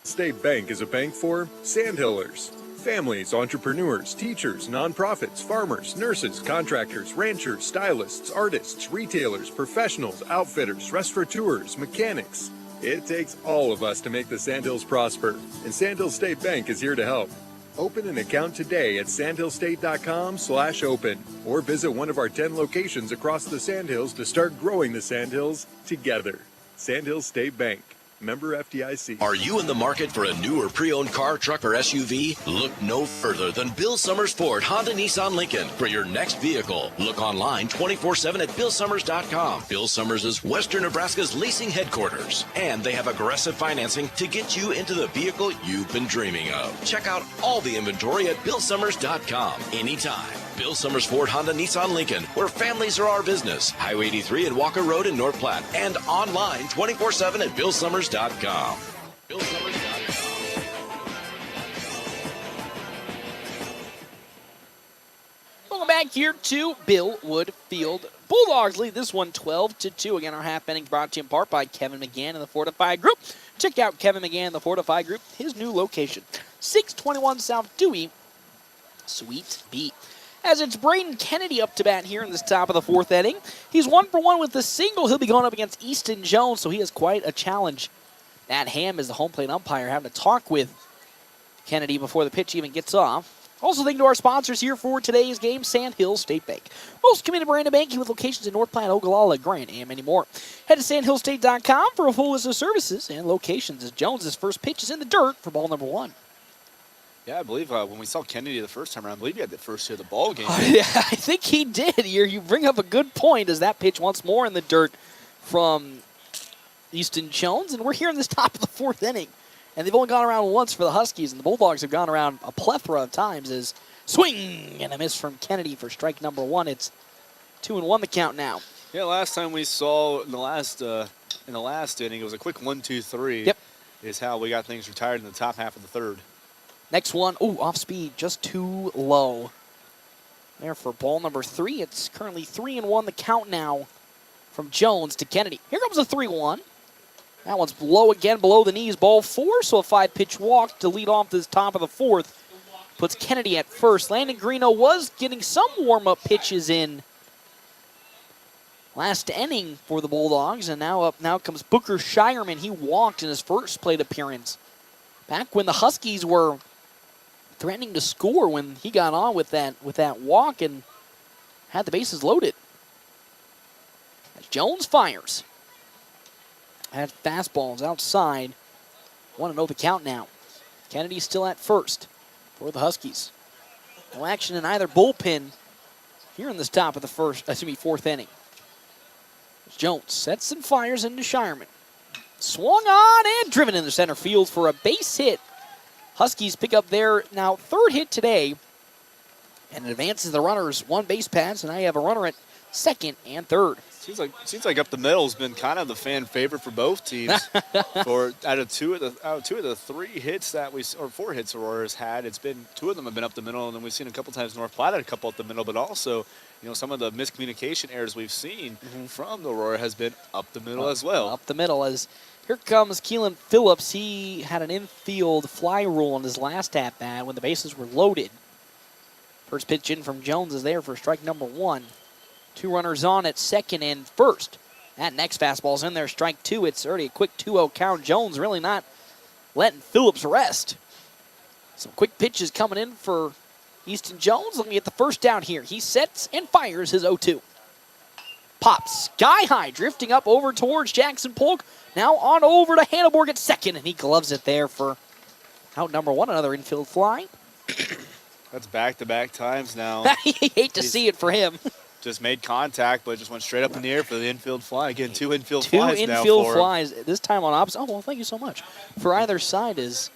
State Bank is a bank for Sandhillers. Families, entrepreneurs, teachers, nonprofits, farmers, nurses, contractors, ranchers, stylists, artists, retailers, professionals, outfitters, restaurateurs, mechanics. It takes all of us to make the Sandhills prosper, and Sandhill State Bank is here to help. Open an account today at sandhillstate.com/open or visit one of our 10 locations across the Sandhills to start growing the Sandhills together. Sandhill State Bank. Member FDIC. Are you in the market for a new or pre-owned car, truck, or SUV? Look no further than Bill Summers Ford, Honda, Nissan, Lincoln for your next vehicle. Look online 24/7 at BillSummers.com. Bill Summers is Western Nebraska's leasing headquarters, and they have aggressive financing to get you into the vehicle you've been dreaming of. Check out all the inventory at BillSummers.com anytime. Bill Summers Ford, Honda, Nissan, Lincoln, where families are our business. Highway 83 and Walker Road in North Platte, and online 24/7 at BillSummers.com. BillSummers.com. Welcome back here to Bill Wood Field. Bulldogs lead this one 12-2. Again, our half inning brought to you in part by Kevin McGann and the Fortify Group. Check out Kevin McGann and the Fortify Group, his new location, 621 South Dewey, Suite B. As it's Braden Kennedy up to bat here in this top of the 4th inning. He's 1 for 1 with the single. He'll be going up against Easton Jones, so he has quite a challenge. Matt Ham is the home plate umpire, having to talk with Kennedy before the pitch even gets off. Also, thank you to our sponsors here for today's game, Sandhill State Bank. Most committed brand of banking with locations in North Platte, Ogallala, Grant, and many more. Head to sandhillstate.com for a full list of services and locations as Jones's first pitch is in the dirt for ball number 1. Yeah, I believe when we saw Kennedy the first time around, I believe he had the first hit of the ball game. Yeah, I think he did. You bring up a good point as that pitch once more in the dirt from Easton Jones. And we're here in this top of the 4th inning. And they've only gone around once for the Huskies, and the Bulldogs have gone around a plethora of times as swing and a miss from Kennedy for strike number 1. It's 2-1 the count now. Yeah, last time we saw in the last inning, it was a quick 1-2-3. Yep. Is how we got things retired in the top half of the 3rd. Next one, off speed, just too low. There for ball number 3. It's currently 3-1 the count now from Jones to Kennedy. Here comes a 3-1. That one's low again, below the knees. Ball 4, so a 5-pitch walk to lead off this top of the 4th. Puts Kennedy at first. Landon Greeno was getting some warm-up pitches in last inning for the Bulldogs, and now comes Booker Shireman. He walked in his first plate appearance. Back when the Huskies were threatening to score when he got on with that walk and had the bases loaded. As Jones fires. Had fastballs outside. 1-0 the count now. Kennedy's still at first for the Huskies. No action in either bullpen here in this top of the 4th inning. Jones sets and fires into Shireman. Swung on and driven into center field for a base hit. Huskies pick up their now 3rd hit today. And it advances the runners 1 base pass, and now you have a runner at 2nd and 3rd. Seems like up the middle's been kind of the fan favorite for both teams. For out of two of the 3 hits that or 4 hits Aurora's had, it's been 2 of them have been up the middle, and then we've seen a couple times North Platte had a couple up the middle, but also, some of the miscommunication errors we've seen from the Aurora has been up the middle as well. Up the middle as here comes Keelan Phillips. He had an infield fly rule on his last at bat when the bases were loaded. First pitch in from Jones is there for strike number 1. 2 runners on at second and first. That next fastball's in there, strike 2. It's already a quick 2-0 count. Jones really not letting Phillips rest. Some quick pitches coming in for Easton Jones. Looking at the first down here. He sets and fires his 0-2. Pops sky high, drifting up over towards Jackson Polk. Now on over to Hanneborg at second, and he gloves it there for out number 1, another infield fly. That's back-to-back times now. You hate to see it for him. Just made contact, but just went straight up in the air for the infield fly. Again, 2 infield Two flies now infield for flies, this time on opposite. Oh, well, thank you so much. For either side is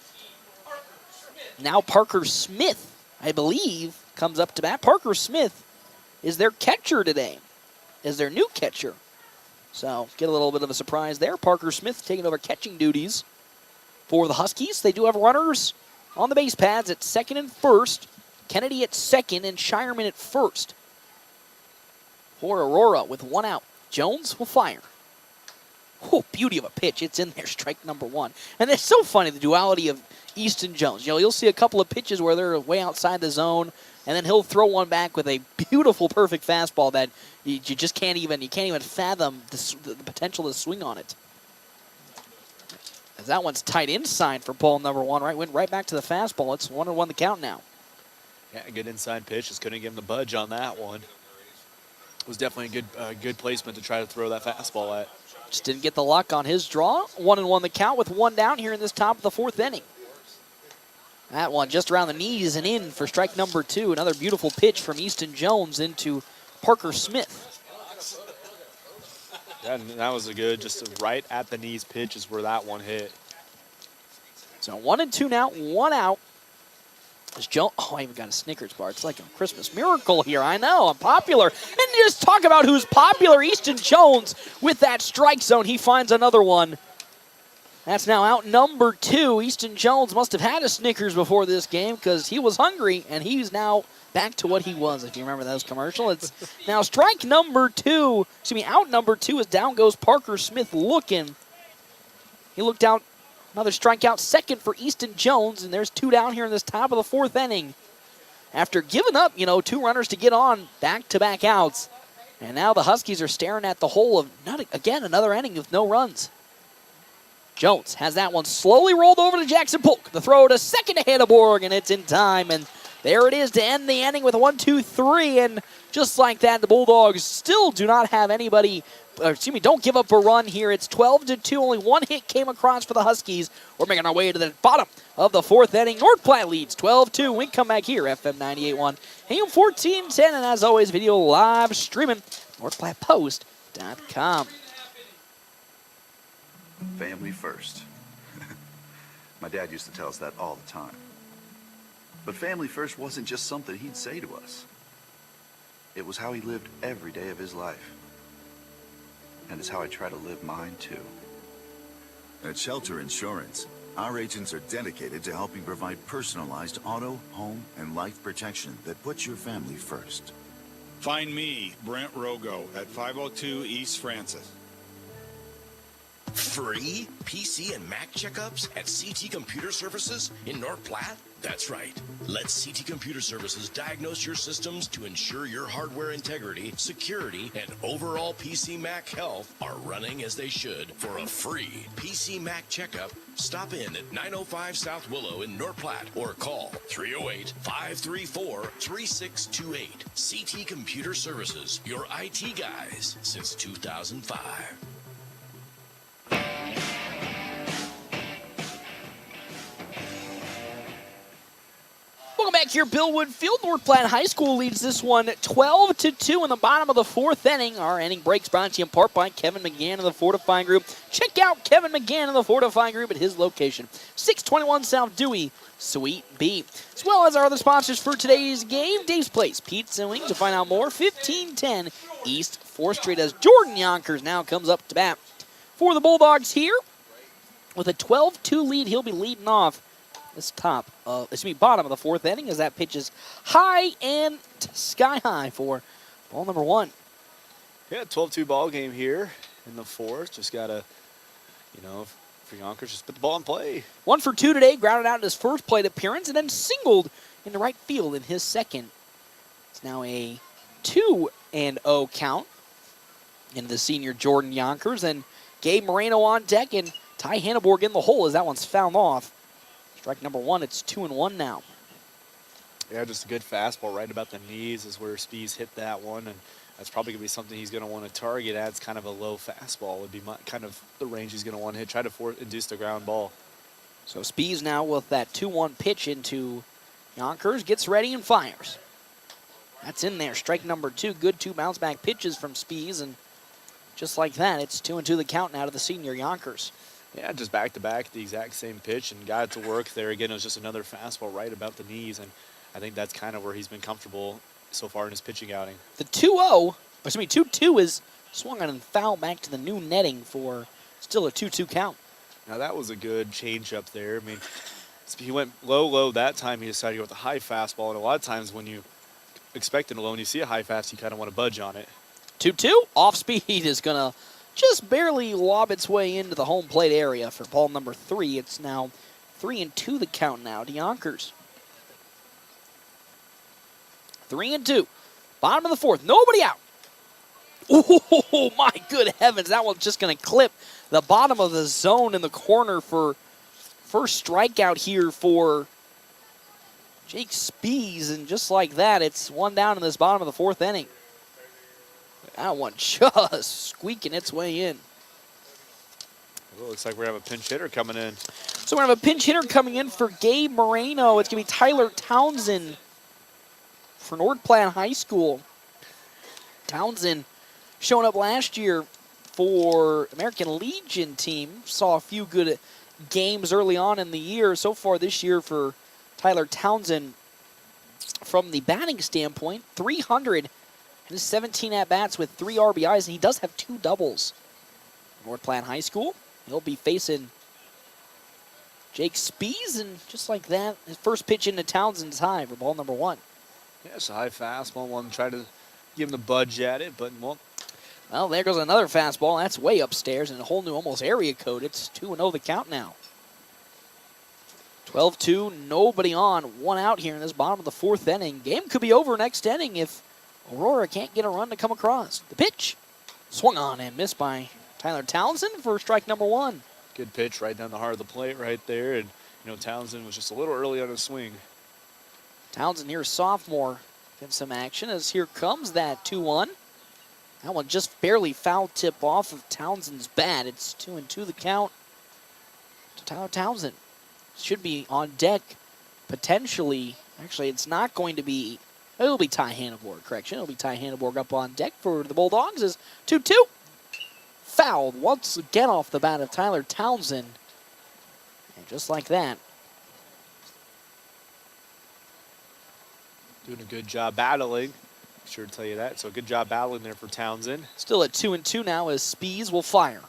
now Parker Smith, I believe, comes up to bat. Parker Smith is their catcher today, is their new catcher. So get a little bit of a surprise there. Parker Smith taking over catching duties for the Huskies. They do have runners on the base pads at second and first. Kennedy at second and Shireman at first. For Aurora with 1 out. Jones will fire. Oh, beauty of a pitch. It's in there, strike number 1. And it's so funny, the duality of Easton Jones. You'll see a couple of pitches where they're way outside the zone, and then he'll throw one back with a beautiful, perfect fastball that you just can't even fathom the potential to swing on it. As that one's tight inside for ball number 1, right? Went right back to the fastball. It's 1-1 the count now. Yeah, a good inside pitch. Just couldn't give him the budge on that one. It was definitely a good placement to try to throw that fastball at. Just didn't get the luck on his draw. 1-1 the count with 1 down here in this top of the 4th inning. That one just around the knees and in for strike number 2. Another beautiful pitch from Easton Jones into Parker Smith. Yeah, and that was a good, just right at the knees pitch is where that one hit. So 1-2 now, 1 out. As Jones, I even got a Snickers bar. It's like a Christmas miracle here. I know, I'm popular. And just talk about who's popular. Easton Jones with that strike zone. He finds another one. That's now out number 2. Easton Jones must have had a Snickers before this game because he was hungry, and he's now back to what he was, if you remember those commercials. It's now strike number 2. Out number 2 as down goes Parker Smith looking. He looked out. Another strikeout, second for Easton Jones, and there's 2 down here in this top of the 4th inning. After giving up, 2 runners to get on back-to-back outs. And now the Huskies are staring at the hole of, another inning with no runs. Jones has that one slowly rolled over to Jackson Polk. The throw to second to Hanneborg, and it's in time. And there it is to end the inning with a 1-2-3. And just like that, the Bulldogs still do not have anybody, don't give up a run here. It's 12-2. Only 1 hit came across for the Huskies. We're making our way to the bottom of the 4th inning. North Platte leads 12-2. We come back here, FM 98.1, AM 1410. And as always, video live streaming, NorthPlattePost.com. Family first. My dad used to tell us that all the time. But family first wasn't just something he'd say to us. It was how he lived every day of his life. And it's how I try to live mine, too. At Shelter Insurance, our agents are dedicated to helping provide personalized auto, home, and life protection that puts your family first. Find me, Brent Rogo, at 502 East Francis. Free PC and Mac checkups at CT Computer Services in North Platte? That's right. Let CT Computer Services diagnose your systems to ensure your hardware integrity, security, and overall PC Mac health are running as they should. For a free PC Mac checkup, stop in at 905 South Willow in North Platte or call 308-534-3628. CT Computer Services, your IT guys since 2005. Welcome back here, Billwood Field. North Platte High School leads this one 12-2 in the bottom of the fourth inning. Our inning breaks brought to you in part by Kevin McGann of the Fortifying Group. Check out Kevin McGann of the Fortifying Group at his location, 621 South Dewey, Suite B. As well as our other sponsors for today's game, Dave's Place Pizza and Wings. To find out more, 1510 East 4th Street, as Jordan Yonkers now comes up to bat for the Bulldogs here. With a 12-2 lead, he'll be leading off this bottom of the fourth inning, as that pitch is high and sky high for ball number one. Yeah, 12-2 ball game here in the fourth. Just got to, for Yonkers, just put the ball in play. 1 for 2 today, grounded out in his first plate appearance, and then singled into right field in his second. It's now a 2-0 count in the senior Jordan Yonkers, and Gabe Moreno on deck, and Ty Hanneborg in the hole as that one's fouled off. Strike number one, it's 2-1 now. Yeah, just a good fastball right about the knees is where Spees hit that one, and that's probably going to be something he's going to want to target. Adds kind of a low fastball would be kind of the range he's going to want to hit, try to induce the ground ball. So Spees now with that 2-1 pitch into Yonkers, gets ready and fires. That's in there, strike number two. Good 2 bounce-back pitches from Spees, and just like that, it's 2-2 the count now to the senior Yonkers. Yeah, just back-to-back, the exact same pitch, and got it to work there. Again, it was just another fastball right about the knees, and I think that's kind of where he's been comfortable so far in his pitching outing. The 2-2 is swung on and fouled back to the new netting for still a 2-2 count. Now, that was a good change-up there. I mean, he went low that time. He decided to go with the high fastball, and a lot of times when you expect it low and you see a high fast, you kind of want to budge on it. 2-2, off speed is going to just barely lob its way into the home plate area for ball number 3. It's now 3-2 the count now to Yonkers. 3-2. Bottom of the fourth. Nobody out. Oh, my good heavens. That one's just going to clip the bottom of the zone in the corner for first strikeout here for Jake Spees. And just like that, it's one down in this bottom of the fourth inning. That one just squeaking its way in. Well, looks like we're going to have a pinch hitter coming in. So we're going to have a pinch hitter coming in for Gabe Moreno. It's going to be Tyler Townsend for North Platte High School. Townsend showing up last year for American Legion team. Saw a few good games early on in the year. So far this year for Tyler Townsend, from the batting standpoint, 317 at-bats with 3 RBIs, and he does have 2 doubles. North Platte High School, he'll be facing Jake Spees, and just like that, his first pitch into Townsend's high for ball number 1. Yeah, it's a high fastball. One try to give him the budge at it, but well, there goes another fastball. That's way upstairs and a whole new almost area code. It's 2-0 the count now. 12-2, nobody on, 1 out here in this bottom of the fourth inning. Game could be over next inning if Aurora can't get a run to come across. The pitch swung on and missed by Tyler Townsend for strike number 1. Good pitch right down the heart of the plate right there, and Townsend was just a little early on his swing. Townsend here, sophomore, gets some action as here comes that 2-1. That one just barely foul tip off of Townsend's bat. It's 2-2 the count to Tyler Townsend. Should be on deck potentially. Actually, it's not going to be. It'll be Ty Hanneborg, correction. It'll be Ty Hanneborg up on deck for the Bulldogs as 2-2. Fouled once again off the bat of Tyler Townsend. And just like that. Doing a good job battling. Sure to tell you that. So good job battling there for Townsend. Still at 2-2 now as Spees will fire.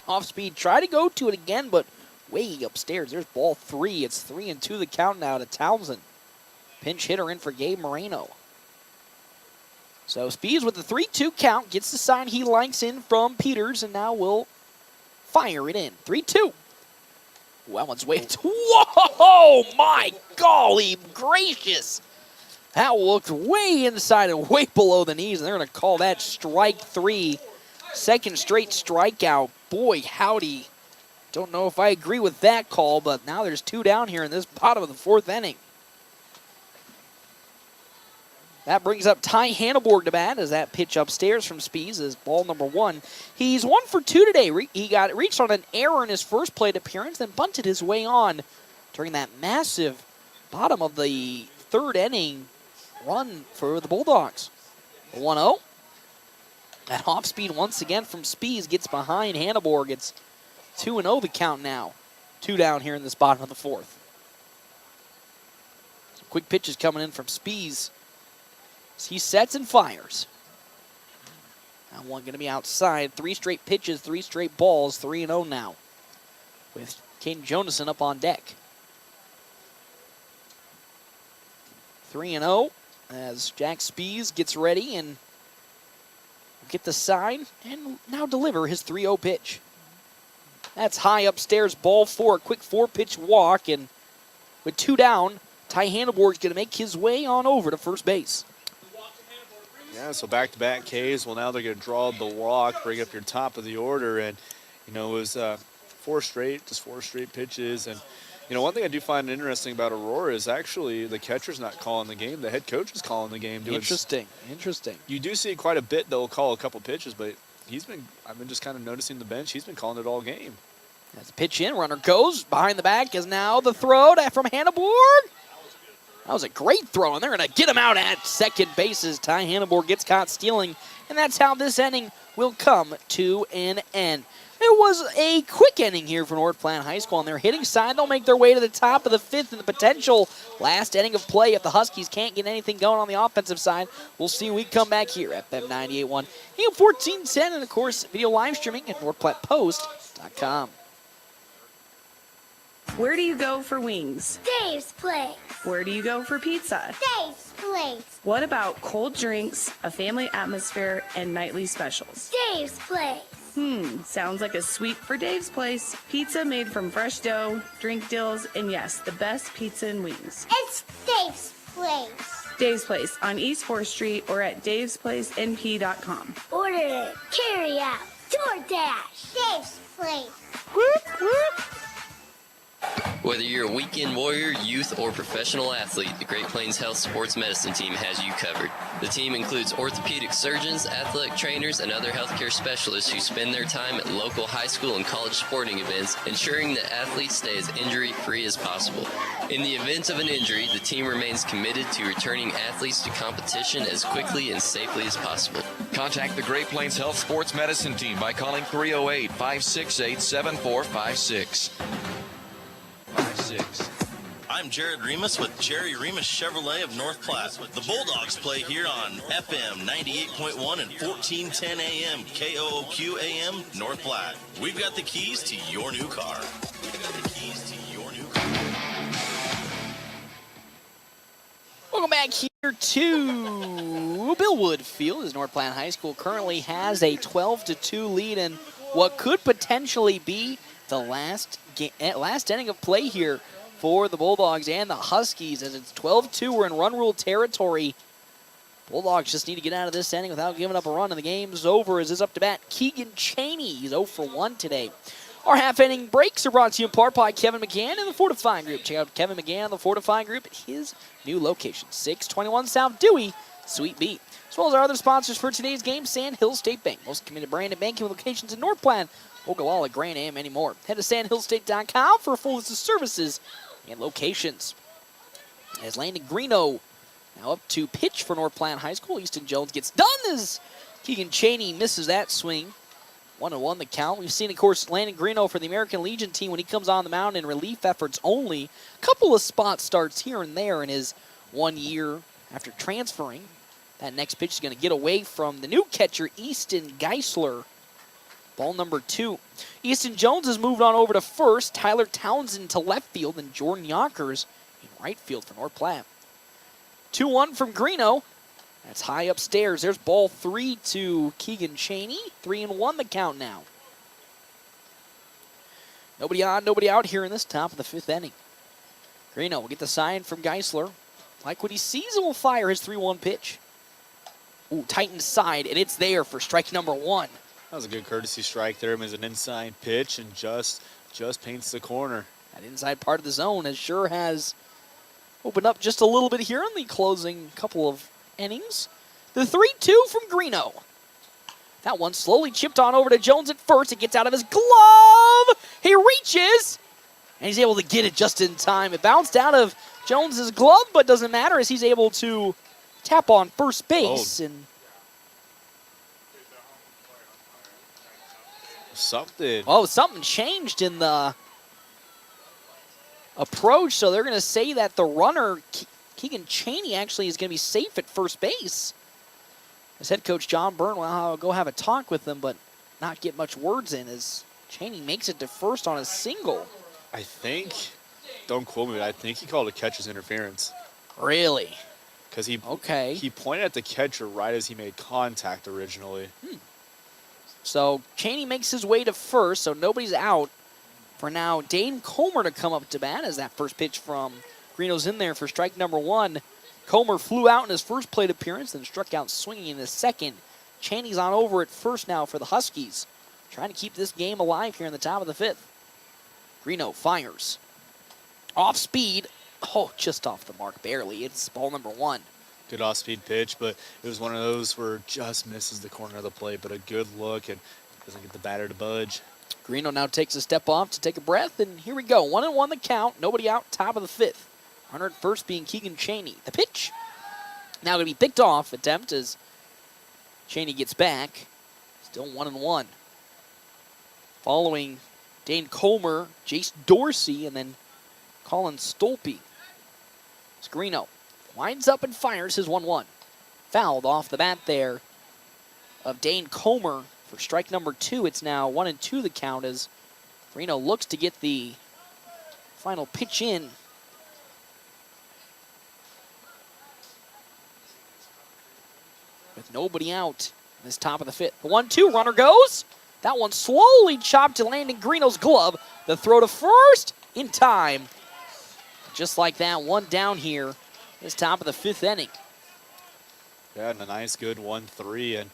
Off speed. Try to go to it again, but way upstairs. There's ball 3. It's 3-2 the count now to Townsend. Pinch hitter in for Gabe Moreno. So Spees with the 3-2 count gets the sign he likes in from Peters, and now will fire it in. 3-2. That one's way. Whoa! My golly gracious! That looked way inside and way below the knees, and they're going to call that strike 3. Second straight strikeout. Boy, howdy. Don't know if I agree with that call, but now there's 2 down here in this bottom of the fourth inning. That brings up Ty Hanneborg to bat as that pitch upstairs from Spees is ball number 1. He's 1 for 2 today. He reached on an error in his first plate appearance, then bunted his way on during that massive bottom of the third inning run for the Bulldogs. 1-0. That off speed once again from Spees gets behind Hannibal. Gets 2-0 the count now. 2 down here in this bottom of the fourth. Some quick pitches coming in from Spees. He sets and fires. That one going to be outside. 3 straight pitches, 3 straight balls, 3-0 now. With Caden Jonason up on deck. 3-0 as Jack Spees gets ready and will get the sign and now deliver his 3-0 pitch. That's high upstairs, ball 4, quick 4-pitch walk, and with 2 down, Ty Hannibal is going to make his way on over to first base. Yeah, so back-to-back Ks. Well, now they're going to draw the walk, bring up your top of the order, and, you know, it was 4 straight pitches. And, you know, one thing I do find interesting about Aurora is actually the catcher's not calling the game. The head coach is calling the game. Interesting. You do see quite a bit they'll call a couple pitches, but I've been just kind of noticing the bench. He's been calling it all game. That's a pitch in. Runner goes. Behind the back is now the throw from Hannibal. That was a great throw, and they're going to get him out at second base as Ty Hannibal gets caught stealing, and that's how this inning will come to an end. It was a quick inning here for North Platte High School on their hitting side. They'll make their way to the top of the 5th in the potential last inning of play. If the Huskies can't get anything going on the offensive side, we'll see when we come back here at FM 98.1, AM 1410, and of course, video live streaming at NorthPlattePost.com. Where do you go for wings? Dave's Place. Where do you go for pizza? Dave's Place. What about cold drinks, a family atmosphere, and nightly specials? Dave's Place. Sounds like a sweep for Dave's Place. Pizza made from fresh dough, drink deals, and yes, the best pizza and wings. It's Dave's Place. Dave's Place on East 4th Street or at davesplacenp.com. Order it, carry out, DoorDash. Dave's Place. Whoop, whoop. Whether you're a weekend warrior, youth, or professional athlete, the Great Plains Health Sports Medicine Team has you covered. The team includes orthopedic surgeons, athletic trainers, and other healthcare specialists who spend their time at local high school and college sporting events, ensuring that athletes stay as injury-free as possible. In the event of an injury, the team remains committed to returning athletes to competition as quickly and safely as possible. Contact the Great Plains Health Sports Medicine Team by calling 308-568-7456. I'm Jared Remus with Jerry Remus Chevrolet of North Platte. The Bulldogs play here on FM 98.1 and 1410 AM KOOQ AM North Platte. We've got the keys to your new car. Welcome back here to Billwood Field as North Platte High School currently has a 12-2 lead in what could potentially be the last inning of play here for the Bulldogs and the Huskies. As it's 12-2, we're in run rule territory. Bulldogs just need to get out of this inning without giving up a run, and the game's over as is up to bat Keegan Cheney. He's 0 for 1 today. Our half-inning breaks are brought to you in part by Kevin McGann and the Fortifying Group. Check out Kevin McGann and the Fortifying Group at his new location, 621 South Dewey, Sweet Beat. As well as our other sponsors for today's game, Sand Hill State Bank. Most committed branded banking with locations in North Platte, Ogallala, Grand Am, and more. Head to sandhillstate.com for a full list of services and locations. As Landon Greeno now up to pitch for North Platte High School. Easton Jones gets done as Keegan Cheney misses that swing. 1-1 the count. We've seen, of course, Landon Greeno for the American Legion team when he comes on the mound in relief efforts only. A couple of spot starts here and there in his 1 year after transferring. That next pitch is going to get away from the new catcher, Easton Geisler. Ball number 2. Easton Jones has moved on over to first. Tyler Townsend to left field, and Jordan Yonkers in right field for North Platte. 2-1 from Greeno. That's high upstairs. There's ball 3 to Keegan Cheney. 3-1 the count now. Nobody on, nobody out here in this top of the 5th inning. Greeno will get the sign from Geisler. Like what he sees and will fire his 3-1 pitch. Ooh, tight inside, and it's there for strike number 1. That was a good courtesy strike there. It was an inside pitch and just paints the corner. That inside part of the zone has sure has opened up just a little bit here in the closing couple of innings. The 3-2 from Greeno. That one slowly chipped on over to Jones at first. It gets out of his glove. He reaches, And he's able to get it just in time. It bounced out of Jones's glove, but doesn't matter as he's able to tap on first base. And something changed in the approach, so they're going to say that the runner, Keegan Cheney, actually is going to be safe at first base. As head coach John Byrne will go have a talk with them, but not get much words in as Cheney makes it to first on a single. I think, don't quote me, but I think he called a catcher's interference. Really? Because he pointed at the catcher right as he made contact originally. So Cheney makes his way to first, so nobody's out. For now, Dane Comer to come up to bat as that first pitch from Greeno's in there for strike number 1. Comer flew out in his first plate appearance, then struck out swinging in his second. Cheney's on over at first now for the Huskies, trying to keep this game alive here in the top of the 5th. Greeno fires. Off speed. Oh, just off the mark, barely. It's ball number 1. Good off-speed pitch, but it was one of those where it just misses the corner of the plate, but a good look and doesn't get the batter to budge. Greeno now takes a step off to take a breath, and here we go. 1-1 the count. Nobody out, top of the 5th. Runner at first being Keegan Cheney. The pitch. Now going to be picked off. Attempt as Cheney gets back. Still 1-1. Following Dane Comer, Jace Dorsey, and then Colin Stolpe. Greeno winds up and fires his 1-1. Fouled off the bat there of Dane Comer for strike number 2. It's now 1-2 the count as Greeno looks to get the final pitch in. With nobody out in this top of the 5th. The 1-2 runner goes. That one slowly chopped to land in Greeno's glove. The throw to first in time. Just like that, one down here. This top of the 5th inning. Yeah, and a nice, good 1-3. And,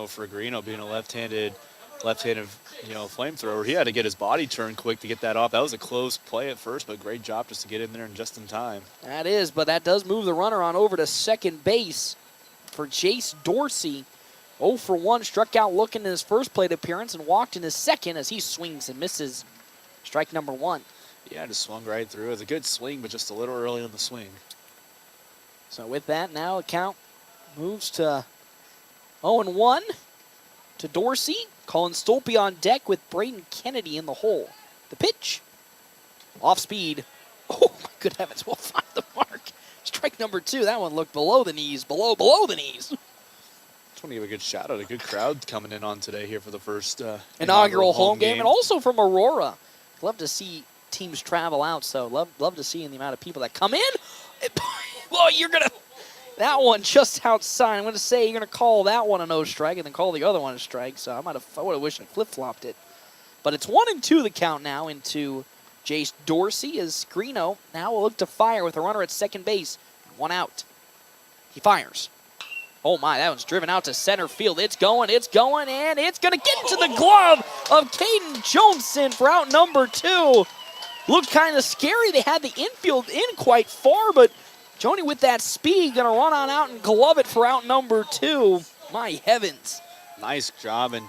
for Greeno being a left-handed, flamethrower, he had to get his body turned quick to get that off. That was a close play at first, but great job just to get in there and just in time. That is, but that does move the runner on over to second base for Jace Dorsey. 0 for 1, struck out looking in his first plate appearance and walked in his second as he swings and misses strike number 1. Yeah, just swung right through. It was a good swing, but just a little early in the swing. So with that, now the count moves to 0-1 to Dorsey. Colin Stolpe on deck with Braden Kennedy in the hole. The pitch. Off speed. Oh, my good heavens. We'll find the mark. Strike number 2. That one looked below the knees. Below the knees. Just want to give a good shout out. A good crowd coming in on today here for the first inaugural home game. And also from Aurora. Love to see teams travel out, so love to see the amount of people that come in. Well, that one just outside. I'm going to say you're going to call that one a no strike and then call the other one a strike, so I would have wished I flip-flopped it. But it's 1-2 the count now into Jace Dorsey as Greeno now will look to fire with a runner at second base. 1 out. He fires. Oh my, that one's driven out to center field. It's going, and it's going to get into the glove of Caden Joneson for out number 2. Looked kind of scary. They had the infield in quite far, but Joni with that speed going to run on out and glove it for out number 2. My heavens. Nice job, and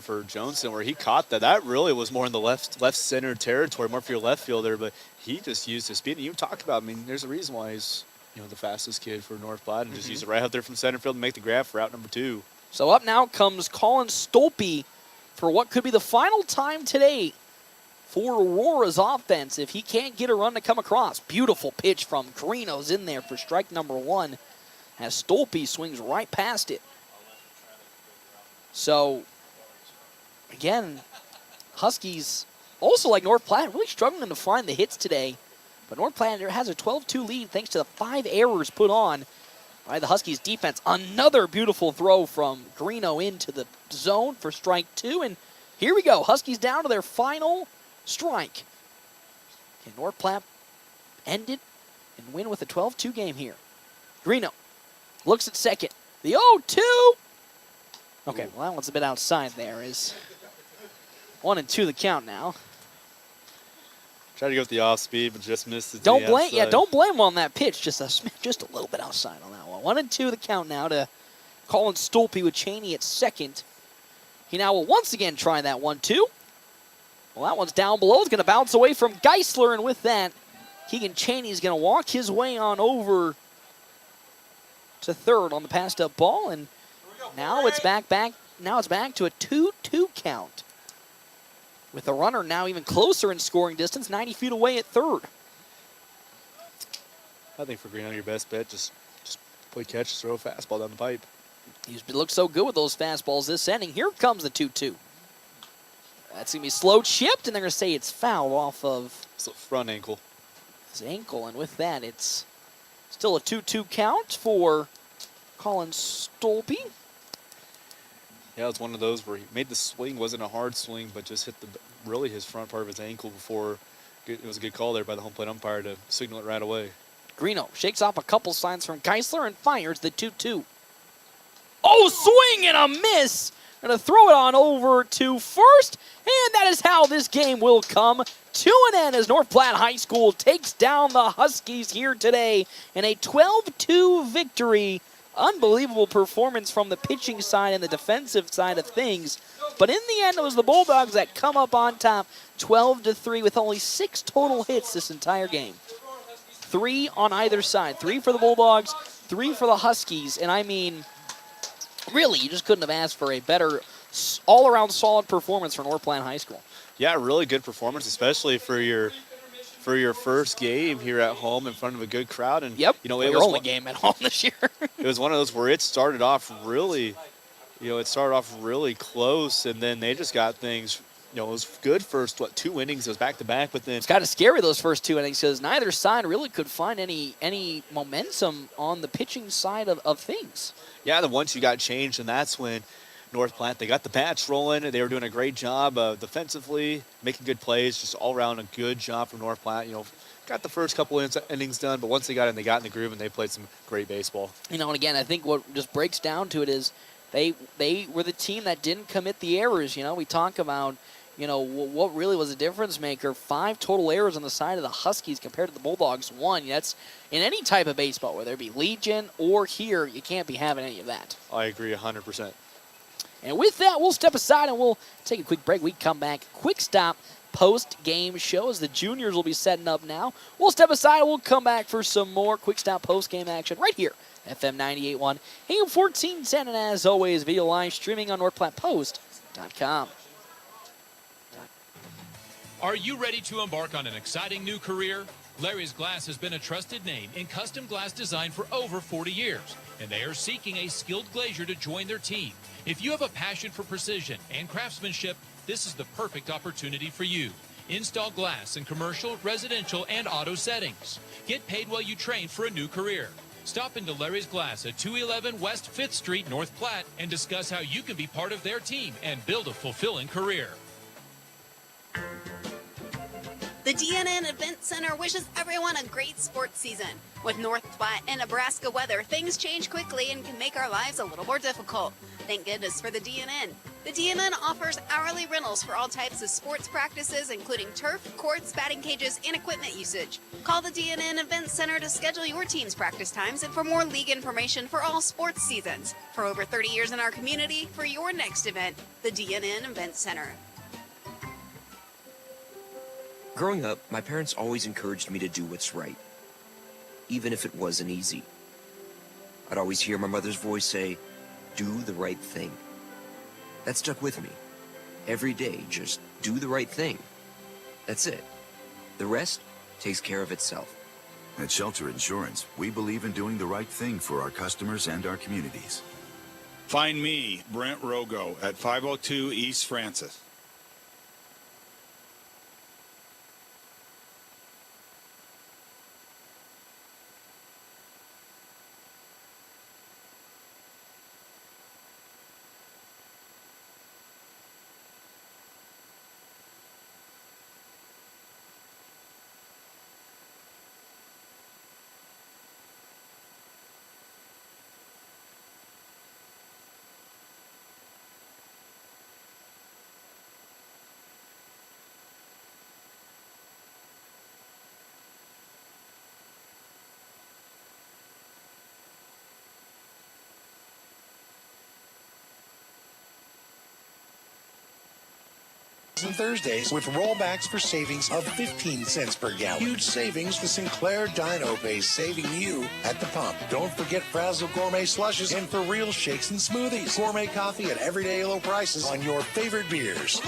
for Joneson, where he caught that really was more in the left center territory, more for your left fielder, but he just used his speed. And you talk about, there's a reason why he's the fastest kid for North Platte, and just use it right out there from center field and make the grab for out number 2. So up now comes Colin Stolpe for what could be the final time today for Aurora's offense if he can't get a run to come across. Beautiful pitch from Greeno's in there for strike number 1 as Stolpe swings right past it. So, again, Huskies, also like North Platte, really struggling to find the hits today. But North Platte has a 12-2 lead thanks to the 5 errors put on by the Huskies defense. Another beautiful throw from Greeno into the zone for strike 2. And here we go. Huskies down to their final strike. Can North Platte end it and win with a 12-2 game here? Greeno looks at second. The 0-2. Okay, well, that one's a bit outside there. Is 1-2 the count now. Tried to go with the off speed, but just missed it. Don't blame him on that pitch. Just a little bit outside on that one. 1-2 the count now to Colin Stolpe with Cheney at second. He now will once again try that 1-2. Well, that one's down below. It's going to bounce away from Geisler, and with that, Keegan Cheney's going to walk his way on over to third on the passed up ball, and now it's back. Now it's back to a 2-2 count, with the runner now even closer in scoring distance, 90 feet away at third. I think for Greeno, your best bet, just play catch, throw a fastball down the pipe. He's looked so good with those fastballs this inning. Here comes the 2-2. That's going to be slow chipped, and they're going to say it's foul off of front ankle. His ankle, and with that, it's still a 2-2 count for Colin Stolpe. Yeah, it was one of those where he made the swing, wasn't a hard swing, but just hit really his front part of his ankle before. It was a good call there by the home plate umpire to signal it right away. Greeno shakes off a couple signs from Geisler and fires the 2-2. Oh, swing and a miss. Going to throw it on over to first, and that is how this game will come to an end as North Platte High School takes down the Huskies here today in a 12-2 victory. Unbelievable performance from the pitching side and the defensive side of things. But in the end, it was the Bulldogs that come up on top 12-3 with only 6 total hits this entire game. 3 on either side. 3 for the Bulldogs, 3 for the Huskies. And I mean, really, you just couldn't have asked for a better all-around solid performance for North Platte High School. Yeah, really good performance, especially for your first game here at home in front of a good crowd. And yep, you know, it was your only game at home this year. It was one of those where it started off really, really close, and then they just got things. You know, it was good first 2 innings. It was back-to-back, but then it's kind of scary those first 2 innings because neither side really could find any momentum on the pitching side of things. Yeah, then once you got changed, and that's when North Platte, they got the bats rolling. They were doing a great job defensively, making good plays, just all around a good job from North Platte. You know, got the first couple innings done, but once they got in the groove and they played some great baseball. You know, and again, I think what just breaks down to it is they were the team that didn't commit the errors. You know, we talk about, you know, what really was a difference maker. 5 total errors on the side of the Huskies compared to the Bulldogs 1. That's in any type of baseball, whether it be Legion or here, you can't be having any of that. I agree 100%. And with that, we'll step aside and we'll take a quick break. We come back, quick stop, post-game show as the juniors will be setting up now. We'll step aside and we'll come back for some more quick stop post-game action right here, FM 98.1, AM 1410, and as always, video live streaming on NorthPlattePost.com. Are you ready to embark on an exciting new career? Larry's Glass has been a trusted name in custom glass design for over 40 years, and they are seeking a skilled glazier to join their team. If you have a passion for precision and craftsmanship, this is the perfect opportunity for you. Install glass in commercial, residential, and auto settings. Get paid while you train for a new career. Stop into Larry's Glass at 211 West 5th Street, North Platte, and discuss how you can be part of their team and build a fulfilling career. The DNN Event Center wishes everyone a great sports season. With North Platte and Nebraska weather, things change quickly and can make our lives a little more difficult. Thank goodness for the DNN. The DNN offers hourly rentals for all types of sports practices, including turf, courts, batting cages, and equipment usage. Call the DNN Event Center to schedule your team's practice times and for more league information for all sports seasons. For over 30 years in our community, for your next event, the DNN Event Center. Growing up, my parents always encouraged me to do what's right, even if it wasn't easy. I'd always hear my mother's voice say, "Do the right thing." That stuck with me. Every day, just do the right thing. That's it. The rest takes care of itself. At Shelter Insurance, we believe in doing the right thing for our customers and our communities. Find me, Brent Rogo, at 502 East Francis. Tuesdays and Thursdays with rollbacks for savings of 15 cents per gallon. Huge savings. The Sinclair Dino pays saving you at the pump. Don't forget Frazzle Gourmet Slushes and For Real Shakes and Smoothies. Gourmet coffee at everyday low prices on your favorite beers.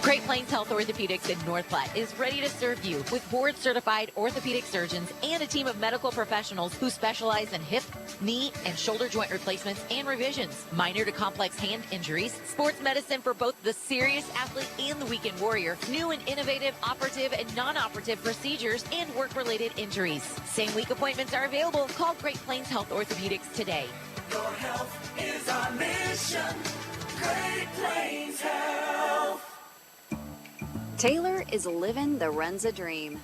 Great Plains Health Orthopedics in North Platte is ready to serve you with board-certified orthopedic surgeons and a team of medical professionals who specialize in hip, knee, and shoulder joint replacements and revisions, minor to complex hand injuries, sports medicine for both the serious athlete and the weekend warrior, new and innovative operative and non-operative procedures, and work-related injuries. Same-week appointments are available. Call Great Plains Health Orthopedics today. Your health is our mission. Great Plains Health. Taylor is living the Runza dream.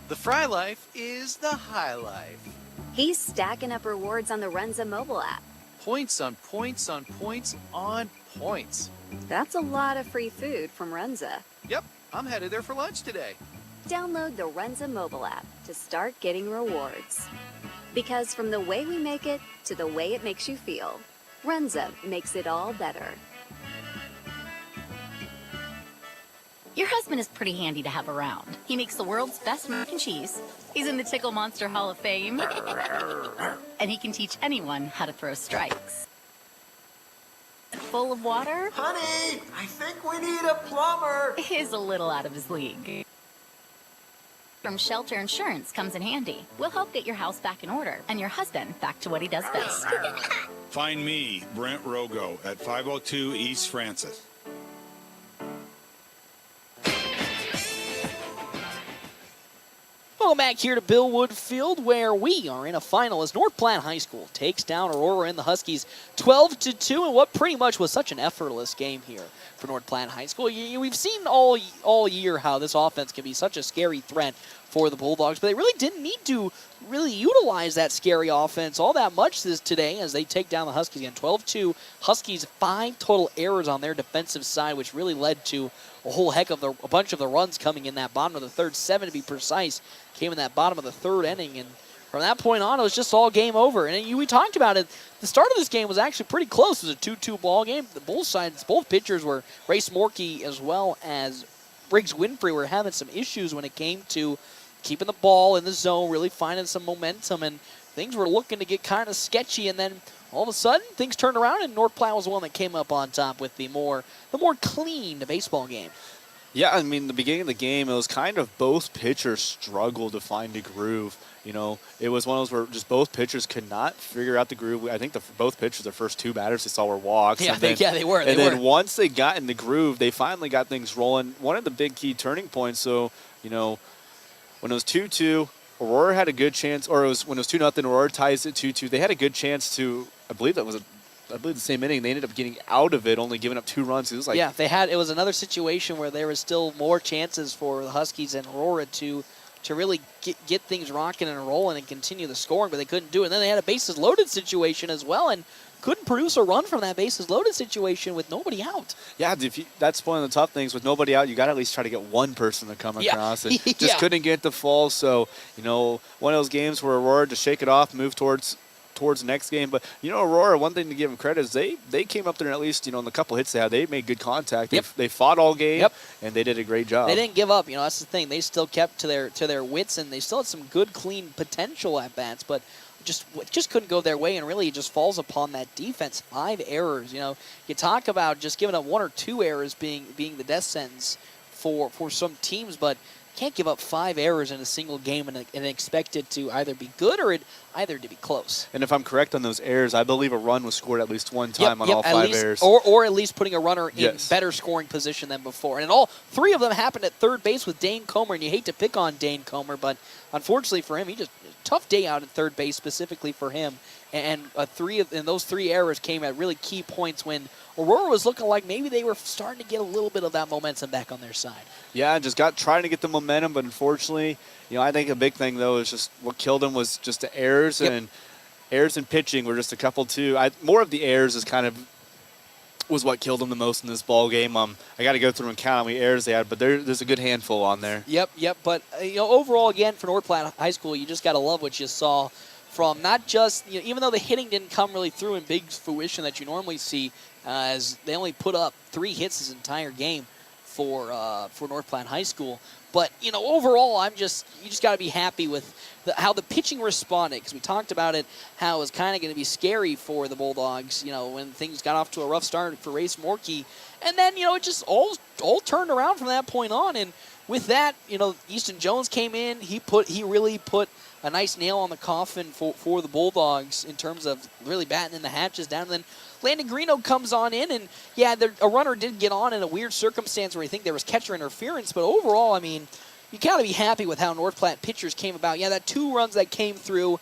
The Fry Life is the high life. He's stacking up rewards on the Runza mobile app. Points on points on points on points. That's a lot of free food from Runza. Yep, I'm headed there for lunch today. Download the Runza mobile app to start getting rewards. Because from the way we make it to the way it makes you feel, Runza makes it all better. Your husband is pretty handy to have around. He makes the world's best mac and cheese. He's in the Tickle Monster Hall of Fame. And he can teach anyone how to throw strikes. Full of water? Honey, I think we need a plumber. Is a little out of his league. From Shelter Insurance comes in handy. We'll help get your house back in order and your husband back to what he does best. Find me, Brent Rogo, at 502 East Francis. Welcome back here to Bill Wood Field, where we are in a final as North Platte High School takes down Aurora and the Huskies 12-2 in what pretty much was such an effortless game here for North Platte High School. We've seen all year how this offense can be such a scary threat for the Bulldogs, but they really didn't need to really utilize that scary offense all that much today as they take down the Huskies again. 12-2, Huskies 5 total errors on their defensive side, which really led to a whole a bunch of the runs coming in that bottom of the third. 7 to be precise came in that bottom of the third inning, and from that point on, it was just all game over. And we talked about it. The start of this game was actually pretty close. It was a 2-2 ball game. Both pitchers were, Race Morkey as well as Briggs Winfrey, were having some issues when it came to keeping the ball in the zone, really finding some momentum, and things were looking to get kind of sketchy. And then all of a sudden, things turned around, and North Platte was the one that came up on top with the more clean baseball game. Yeah, I mean, the beginning of the game, it was kind of both pitchers struggled to find a groove. You know, it was one of those where just both pitchers could not figure out the groove. I think both pitchers, their first 2 batters they saw were walks. Yeah, they were. And then once they got in the groove, they finally got things rolling. One of the big key turning points, so, you know, when it was 2-2, Aurora had a good chance, or when it was 2-0, Aurora ties it 2-2. They had a good chance to, I believe the same inning, they ended up getting out of it, only giving up 2 runs. It was like, it was another situation where there was still more chances for the Huskies and Aurora to really get things rocking and rolling and continue the scoring, but they couldn't do it. And then they had a bases loaded situation as well, and couldn't produce a run from that bases loaded situation with nobody out. Yeah, that's one of the tough things. With nobody out, you got to at least try to get one person to come across it. Just couldn't get the fall. So, you know, one of those games where Aurora to shake it off, move towards the next game. But, you know, Aurora, one thing to give them credit is they came up there and at least, you know, in the couple hits they had, they made good contact. They fought all game, and they did a great job. They didn't give up. You know, that's the thing. They still kept to their wits, and they still had some good, clean potential at bats, but just couldn't go their way, and really it just falls upon that defense. 5 errors. You know, you talk about just giving up 1 or 2 errors being the death sentence for some teams, but can't give up 5 errors in a single game and expect it to either be good or either to be close. And if I'm correct on those errors, I believe a run was scored at least one time on all 5 errors. Or at least putting a runner in better scoring position than before. And all 3 of them happened at third base with Dane Comer, and you hate to pick on Dane Comer, but unfortunately for him, tough day out at third base specifically for him. And those 3 errors came at really key points when Aurora was looking like maybe they were starting to get a little bit of that momentum back on their side. Yeah, trying to get the momentum, but unfortunately, you know, I think a big thing though is just what killed them was just the errors, and errors in pitching were just a couple too. More of the errors was what killed them the most in this ball game. I got to go through and count how many errors they had, but there's a good handful on there. Yep. But you know, overall, again for North Platte High School, you just got to love what you saw from not just, even though the hitting didn't come really through in big fruition that you normally see, as they only put up 3 hits this entire game for North Platte High School. But, overall, you just got to be happy with how the pitching responded, because we talked about it, how it was kind of going to be scary for the Bulldogs, when things got off to a rough start for Race Morkey. And then, it just all turned around from that point on. And with that, Easton Jones came in. He really put a nice nail on the coffin for the Bulldogs in terms of really batting in the hatches down. And then Landon Greeno comes on in, and a runner did get on in a weird circumstance where I think there was catcher interference. But overall, you got to be happy with how North Platte pitchers came about. Yeah, that 2 runs that came through,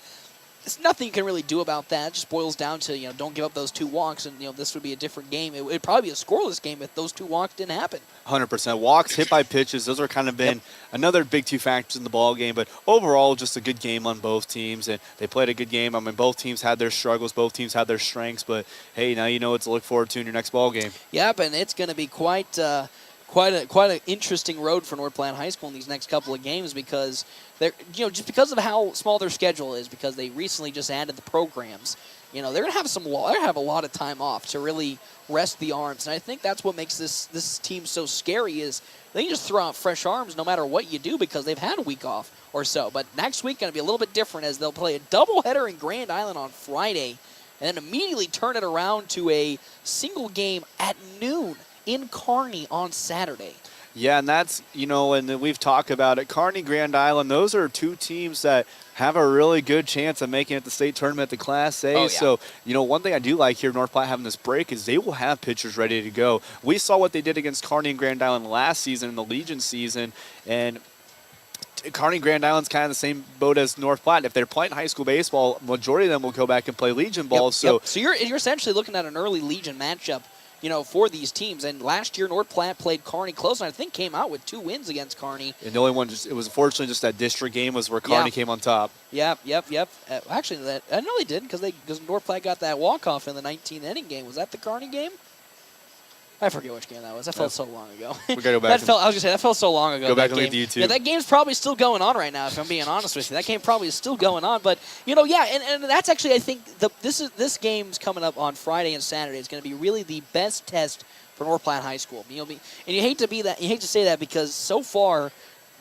there's nothing you can really do about that. It just boils down to, don't give up those 2 walks, and, this would be a different game. It would probably be a scoreless game if those 2 walks didn't happen. 100%. Walks, hit by pitches, those are kind of been another big 2 factors in the ball game. But overall, just a good game on both teams, and they played a good game. Both teams had their struggles, both teams had their strengths. But hey, now you know what to look forward to in your next ball game. Yep, and it's going to be quite an interesting road for North Platte High School in these next couple of games, because they're just because of how small their schedule is, because they recently just added the programs. They're going to have a lot of time off to really rest the arms, and I think that's what makes this team so scary, is they can just throw out fresh arms no matter what you do, because they've had a week off or so. But next week going to be a little bit different, as they'll play a doubleheader in Grand Island on Friday, and then immediately turn it around to a single game at noon in Kearney on Saturday. Yeah, and that's, and we've talked about it. Kearney, Grand Island, those are 2 teams that have a really good chance of making it to the state tournament, the Class A. Oh, yeah. So, one thing I do like here, North Platte having this break, is they will have pitchers ready to go. We saw what they did against Kearney and Grand Island last season in the Legion season, and Kearney Grand Island's kind of the same boat as North Platte. If they're playing high school baseball, majority of them will go back and play Legion ball. Yep, so you're essentially looking at an early Legion matchup, for these teams. And last year, North Platte played Kearney close, and I think came out with 2 wins against Kearney. And the only one, it was unfortunately just that district game was where Kearney came on top. Yep. Actually, I know they did, because North Platte got that walk-off in the 19th inning game. Was that the Kearney game? I forget which game that was. That felt so long ago. We got to go back. That felt so long ago. Go back and look at YouTube. Yeah, that game's probably still going on right now, if I'm being honest with you. That game probably is still going on. But, and that's actually, I think, this game's coming up on Friday and Saturday. It's going to be really the best test for North Platte High School. And you hate to say that, because so far,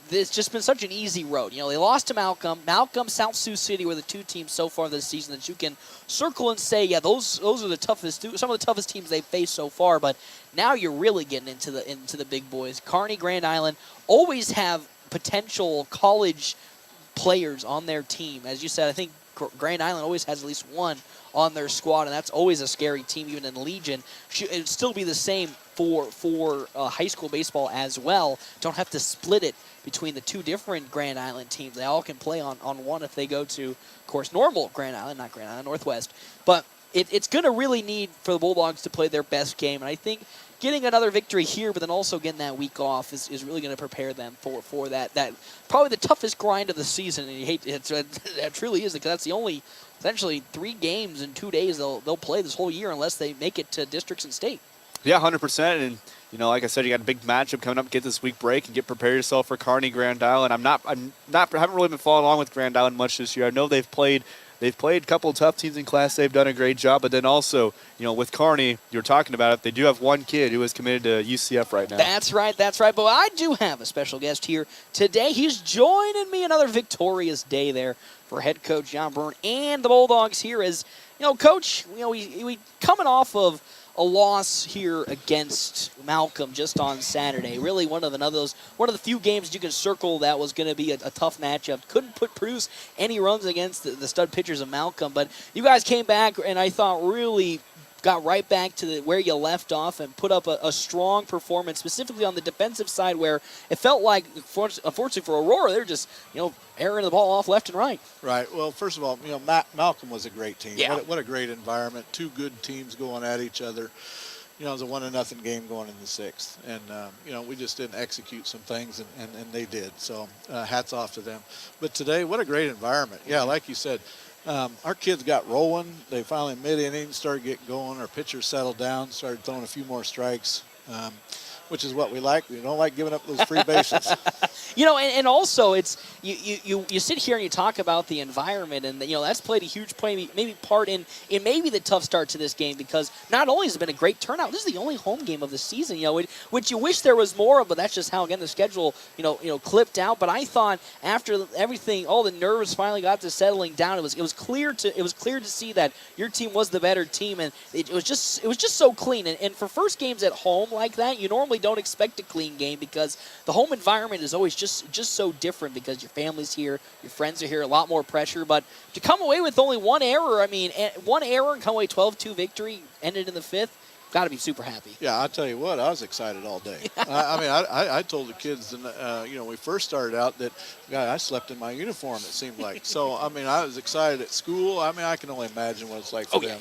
it's just been such an easy road. They lost to Malcolm. South Sioux City were the 2 teams so far this season that you can circle and say, yeah, those are the toughest, some of the toughest teams they've faced so far. But now you're really getting into the big boys. Kearney, Grand Island always have potential college players on their team. As you said, I think Grand Island always has at least 1 on their squad, and that's always a scary team, even in Legion. It'd still be the same for high school baseball as well. Don't have to split it between the 2 different Grand Island teams. They all can play on one if they go to, of course, normal Grand Island, not Grand Island, Northwest. But it's going to really need for the Bulldogs to play their best game, and I think getting another victory here, but then also getting that week off is really going to prepare them for that probably the toughest grind of the season. And you hate it, that truly is, because that's the only essentially 3 games in 2 days they'll play this whole year, unless they make it to districts and state. Yeah, 100%. And like I said, you got a big matchup coming up. Get this week break and get prepared yourself for Kearney, Grand Island. Haven't really been following along with Grand Island much this year. I know they've played a couple of tough teams in Class A. They've done a great job, but then also, with Kearney, you're talking about it. They do have 1 kid who is committed to UCF right now. That's right. But I do have a special guest here today. He's joining me another victorious day there for head coach John Byrne and the Bulldogs here. As Coach, we coming off of a loss here against Malcolm just on Saturday. Really one of the few games you can circle that was going to be a tough matchup. Couldn't produce any runs against the stud pitchers of Malcolm, but you guys came back and I thought really got right back to where you left off and put up a strong performance, specifically on the defensive side, where it felt like, unfortunately for Aurora, they're just airing the ball off left and right. Right. Well, first of all, Malcolm was a great team. Yeah. What a great environment. 2 good teams going at each other. It was a 1-0 game going in the 6th, and we just didn't execute some things, and they did. So hats off to them. But today, what a great environment. Yeah, like you said. Our kids got rolling. They finally mid-inning started getting going. Our pitchers settled down, started throwing a few more strikes. which is what we like. We don't like giving up those free bases. And also it's you sit here and you talk about the environment, and that's played a huge part in maybe the tough start to this game, because not only has it been a great turnout, this is the only home game of the season, which you wish there was more of, but that's just how, again, the schedule clipped out. But I thought after everything, all the nerves finally got to settling down, it was clear to see that your team was the better team, and it was just so clean. And for first games at home like that, you normally don't expect a clean game, because the home environment is always just so different, because your family's here, your friends are here, a lot more pressure. But to come away with only one error, one error and come away 12-2 victory, ended in the fifth, got to be super happy. Yeah, I'll tell you what, I was excited all day. I told the kids, when we first started out, that I slept in my uniform, it seemed like. So, I was excited at school. I can only imagine what it's like for them.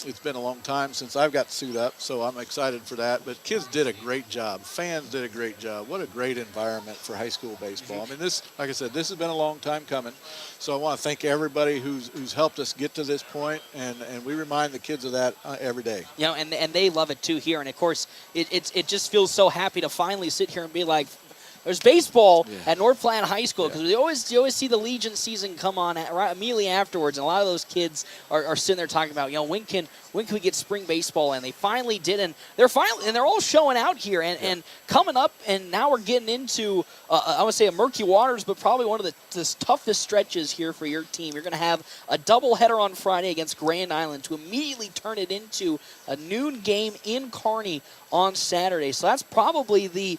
It's been a long time since I've got to suit up, so I'm excited for that. But kids did a great job. Fans did a great job. What a great environment for high school baseball. This, like I said, this has been a long time coming. So I want to thank everybody who's helped us get to this point, and we remind the kids of that every day. And they love it too here. And of course, it just feels so happy to finally sit here and be like, there's baseball at North Platte High School, because you always see the Legion season come on right immediately afterwards, and a lot of those kids are sitting there talking about, when can we get spring baseball? And they finally did, and they're all showing out here and coming up, and now we're getting into I would say a murky waters, but probably one of the toughest stretches here for your team. You're going to have a doubleheader on Friday against Grand Island to immediately turn it into a noon game in Kearney on Saturday. So that's probably the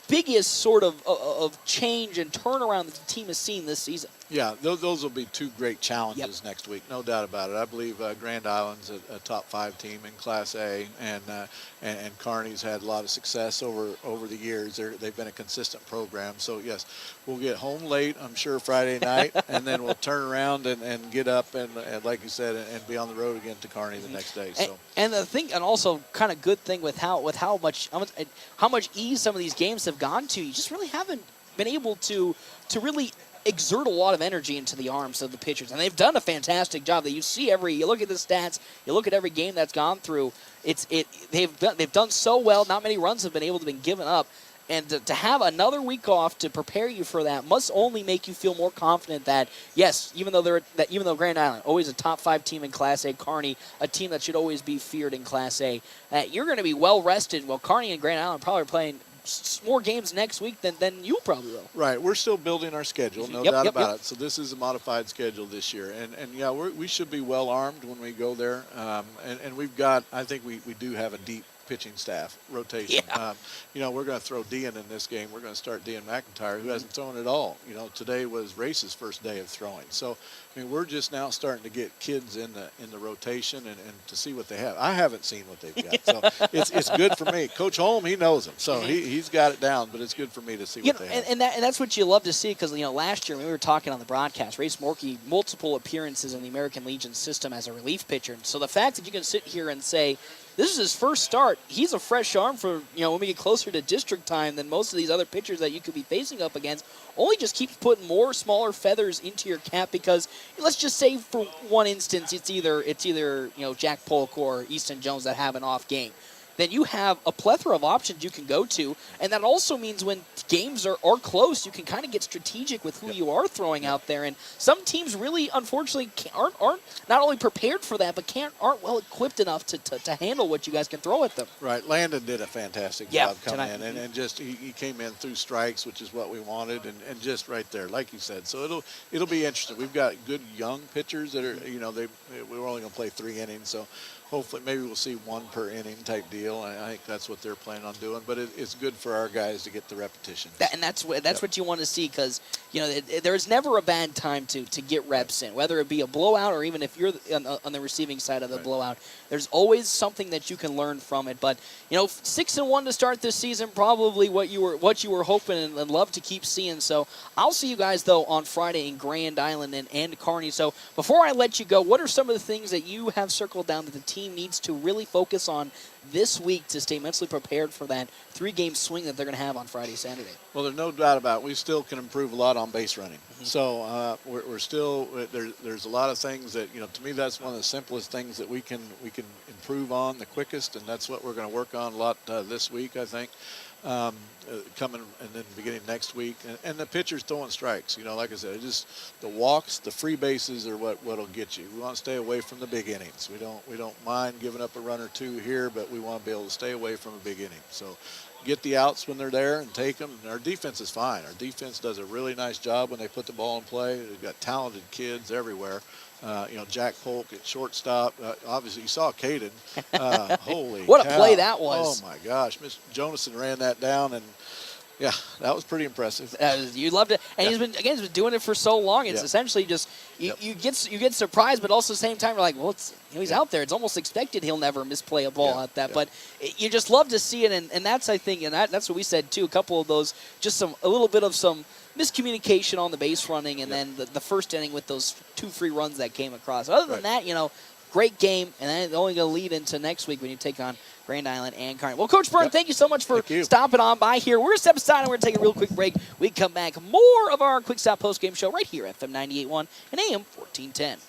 biggest sort of change and turnaround that the team has seen this season. Yeah, those will be two great challenges next week, no doubt about it. I believe Grand Island's a top 5 team in Class A, and Kearney's had a lot of success over the years. They've been a consistent program. So, yes, we'll get home late, I'm sure, Friday night, and then we'll turn around and get up and like you said, and be on the road again to Kearney the next day. So, and the thing, and also kind of good thing with how much ease some of these games have gone to, you just really haven't been able to really exert a lot of energy into the arms of the pitchers, and they've done a fantastic job. That you look at the stats, you look at every game that's gone through. They've done so well. Not many runs have been able to be given up, and to have another week off to prepare you for that must only make you feel more confident that yes, even though Grand Island always a top 5 team in Class A, Kearney a team that should always be feared in Class A, you're going to be well rested. Well, Kearney and Grand Island probably are playing more games next week than you probably will. Right. We're still building our schedule, no doubt about it. So this is a modified schedule this year. And we should be well armed when we go there. And we've got, I think we do have a deep pitching staff rotation. We're going to throw Dean in this game. We're going to start Dean McIntyre, who hasn't thrown at all. Today was Race's first day of throwing. So, we're just now starting to get kids in the rotation and to see what they have. I haven't seen what they've got. So it's good for me. Coach Holm, he knows them. So he's got it down, but it's good for me to see what they have. And that's what you love to see, because, last year when we were talking on the broadcast, Race Morkey, multiple appearances in the American Legion system as a relief pitcher. And so the fact that you can sit here and say, this is his first start. He's a fresh arm for, when we get closer to district time than most of these other pitchers that you could be facing up against. Only just keeps putting more smaller feathers into your cap, because let's just say for one instance, it's either Jack Polk or Easton Jones that have an off game. Then you have a plethora of options you can go to, and that also means when games are close, you can kind of get strategic with who you are throwing out there. And some teams really, unfortunately, aren't not only prepared for that, but aren't well equipped enough to handle what you guys can throw at them. Right. Landon did a fantastic job coming in, and just he came in through strikes, which is what we wanted, and just right there, like you said. So it'll be interesting. We've got good young pitchers that are, we're only going to play 3 innings, so hopefully maybe we'll see 1 per inning type deal. I think that's what they're planning on doing, but it's good for our guys to get the repetition. That's what you want to see, because there's never a bad time to get reps in, whether it be a blowout or even if you're on the receiving side of the blowout. There's always something that you can learn from it. But 6-1 to start this season, probably what you were hoping and love to keep seeing. So I'll see you guys though on Friday in Grand Island and Kearney. So before I let you go, what are some of the things that you have circled down that the team team needs to really focus on this week to stay mentally prepared for that 3-game swing that they're going to have on Friday, Saturday? Well, there's no doubt about it. We still can improve a lot on base running. So we're still there's a lot of things that, to me, that's one of the simplest things that we can improve on the quickest, and that's what we're going to work on a lot this week, I think. Coming and then beginning next week, and the pitchers throwing strikes. Like I said, just the walks, the free bases are what'll get you. We want to stay away from the big innings. We don't mind giving up a run or two here, but we want to be able to stay away from a big inning. So get the outs when they're there and take them. And our defense is fine. Our defense does a really nice job when they put the ball in play. They've got talented kids everywhere. Jack Polk at shortstop. Obviously, you saw Caden. Holy what cow. a play that was. Oh, my gosh. Mr. Jonason ran that down, and, yeah, that was pretty impressive. You loved it. And he's been doing it for so long. It's essentially just you get surprised, but also at the same time, you're like, well, he's out there. It's almost expected he'll never misplay a ball at that. But you just love to see it, and that's, I think, and that's what we said, too, a couple of those, just a little bit of some miscommunication on the base running, and then the first inning with those 2 free runs that came across. Other than that, great game, and then it's only going to lead into next week when you take on Grand Island and Kearney. Well, Coach Byrne, thank you so much for stopping on by here. We're going to step aside, and we're going to take a real quick break. We come back, more of our Quick Stop postgame show right here at FM 98.1 and AM 1410.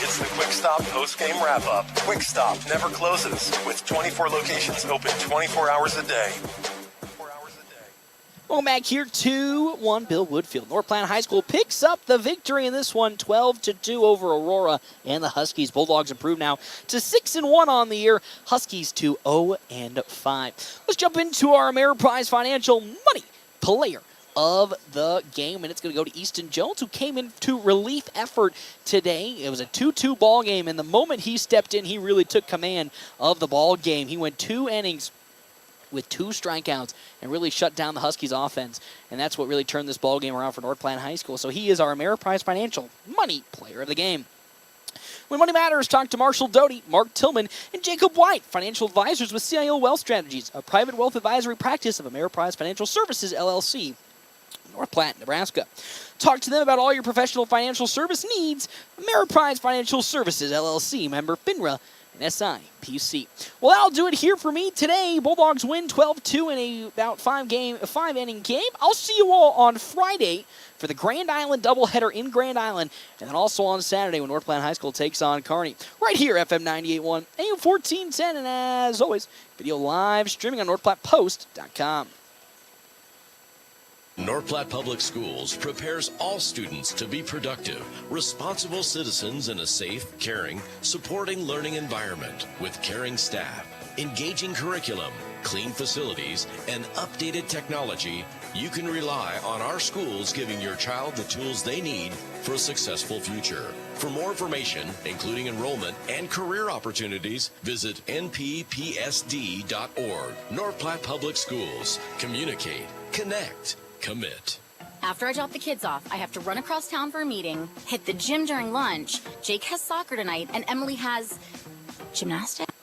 It's the Quick Stop post-game wrap-up. Quick Stop never closes, with 24 locations open 24 hours a day. Welcome back here to 1 Bill Woodfield. North Platte High School picks up the victory in this one, 12-2 over Aurora and the Huskies. Bulldogs improve now to 6-1 on the year. Huskies to 0-5. Let's jump into our Ameriprise Financial Money Player of the game, and it's going to go to Easton Jones, who came into relief effort today. It was a 2-2 ball game, and the moment he stepped in, he really took command of the ball game. He went 2 innings with 2 strikeouts and really shut down the Huskies offense, and that's what really turned this ball game around for North Platte High School. So he is our Ameriprise Financial Money Player of the game. When Money Matters, talk to Marshall Doty, Mark Tillman, and Jacob White, financial advisors with CIO Wealth Strategies, a private wealth advisory practice of Ameriprise Financial Services, LLC, North Platte, Nebraska. Talk to them about all your professional financial service needs. Ameriprise Financial Services, LLC, member FINRA and SIPC. Well, that'll do it here for me today. Bulldogs win 12-2 in about 5-inning game. I'll see you all on Friday for the Grand Island doubleheader in Grand Island, and then also on Saturday when North Platte High School takes on Kearney. Right here, FM 98.1, AM 1410, and as always, video live streaming on NorthPlattePost.com. North Platte Public Schools prepares all students to be productive, responsible citizens in a safe, caring, supporting learning environment with caring staff, engaging curriculum, clean facilities, and updated technology, you can rely on our schools giving your child the tools they need for a successful future. For more information, including enrollment and career opportunities, visit nppsd.org. North Platte Public Schools. Communicate, connect, commit. After I drop the kids off, I have to run across town for a meeting, hit the gym during lunch. Jake has soccer tonight, and Emily has gymnastics.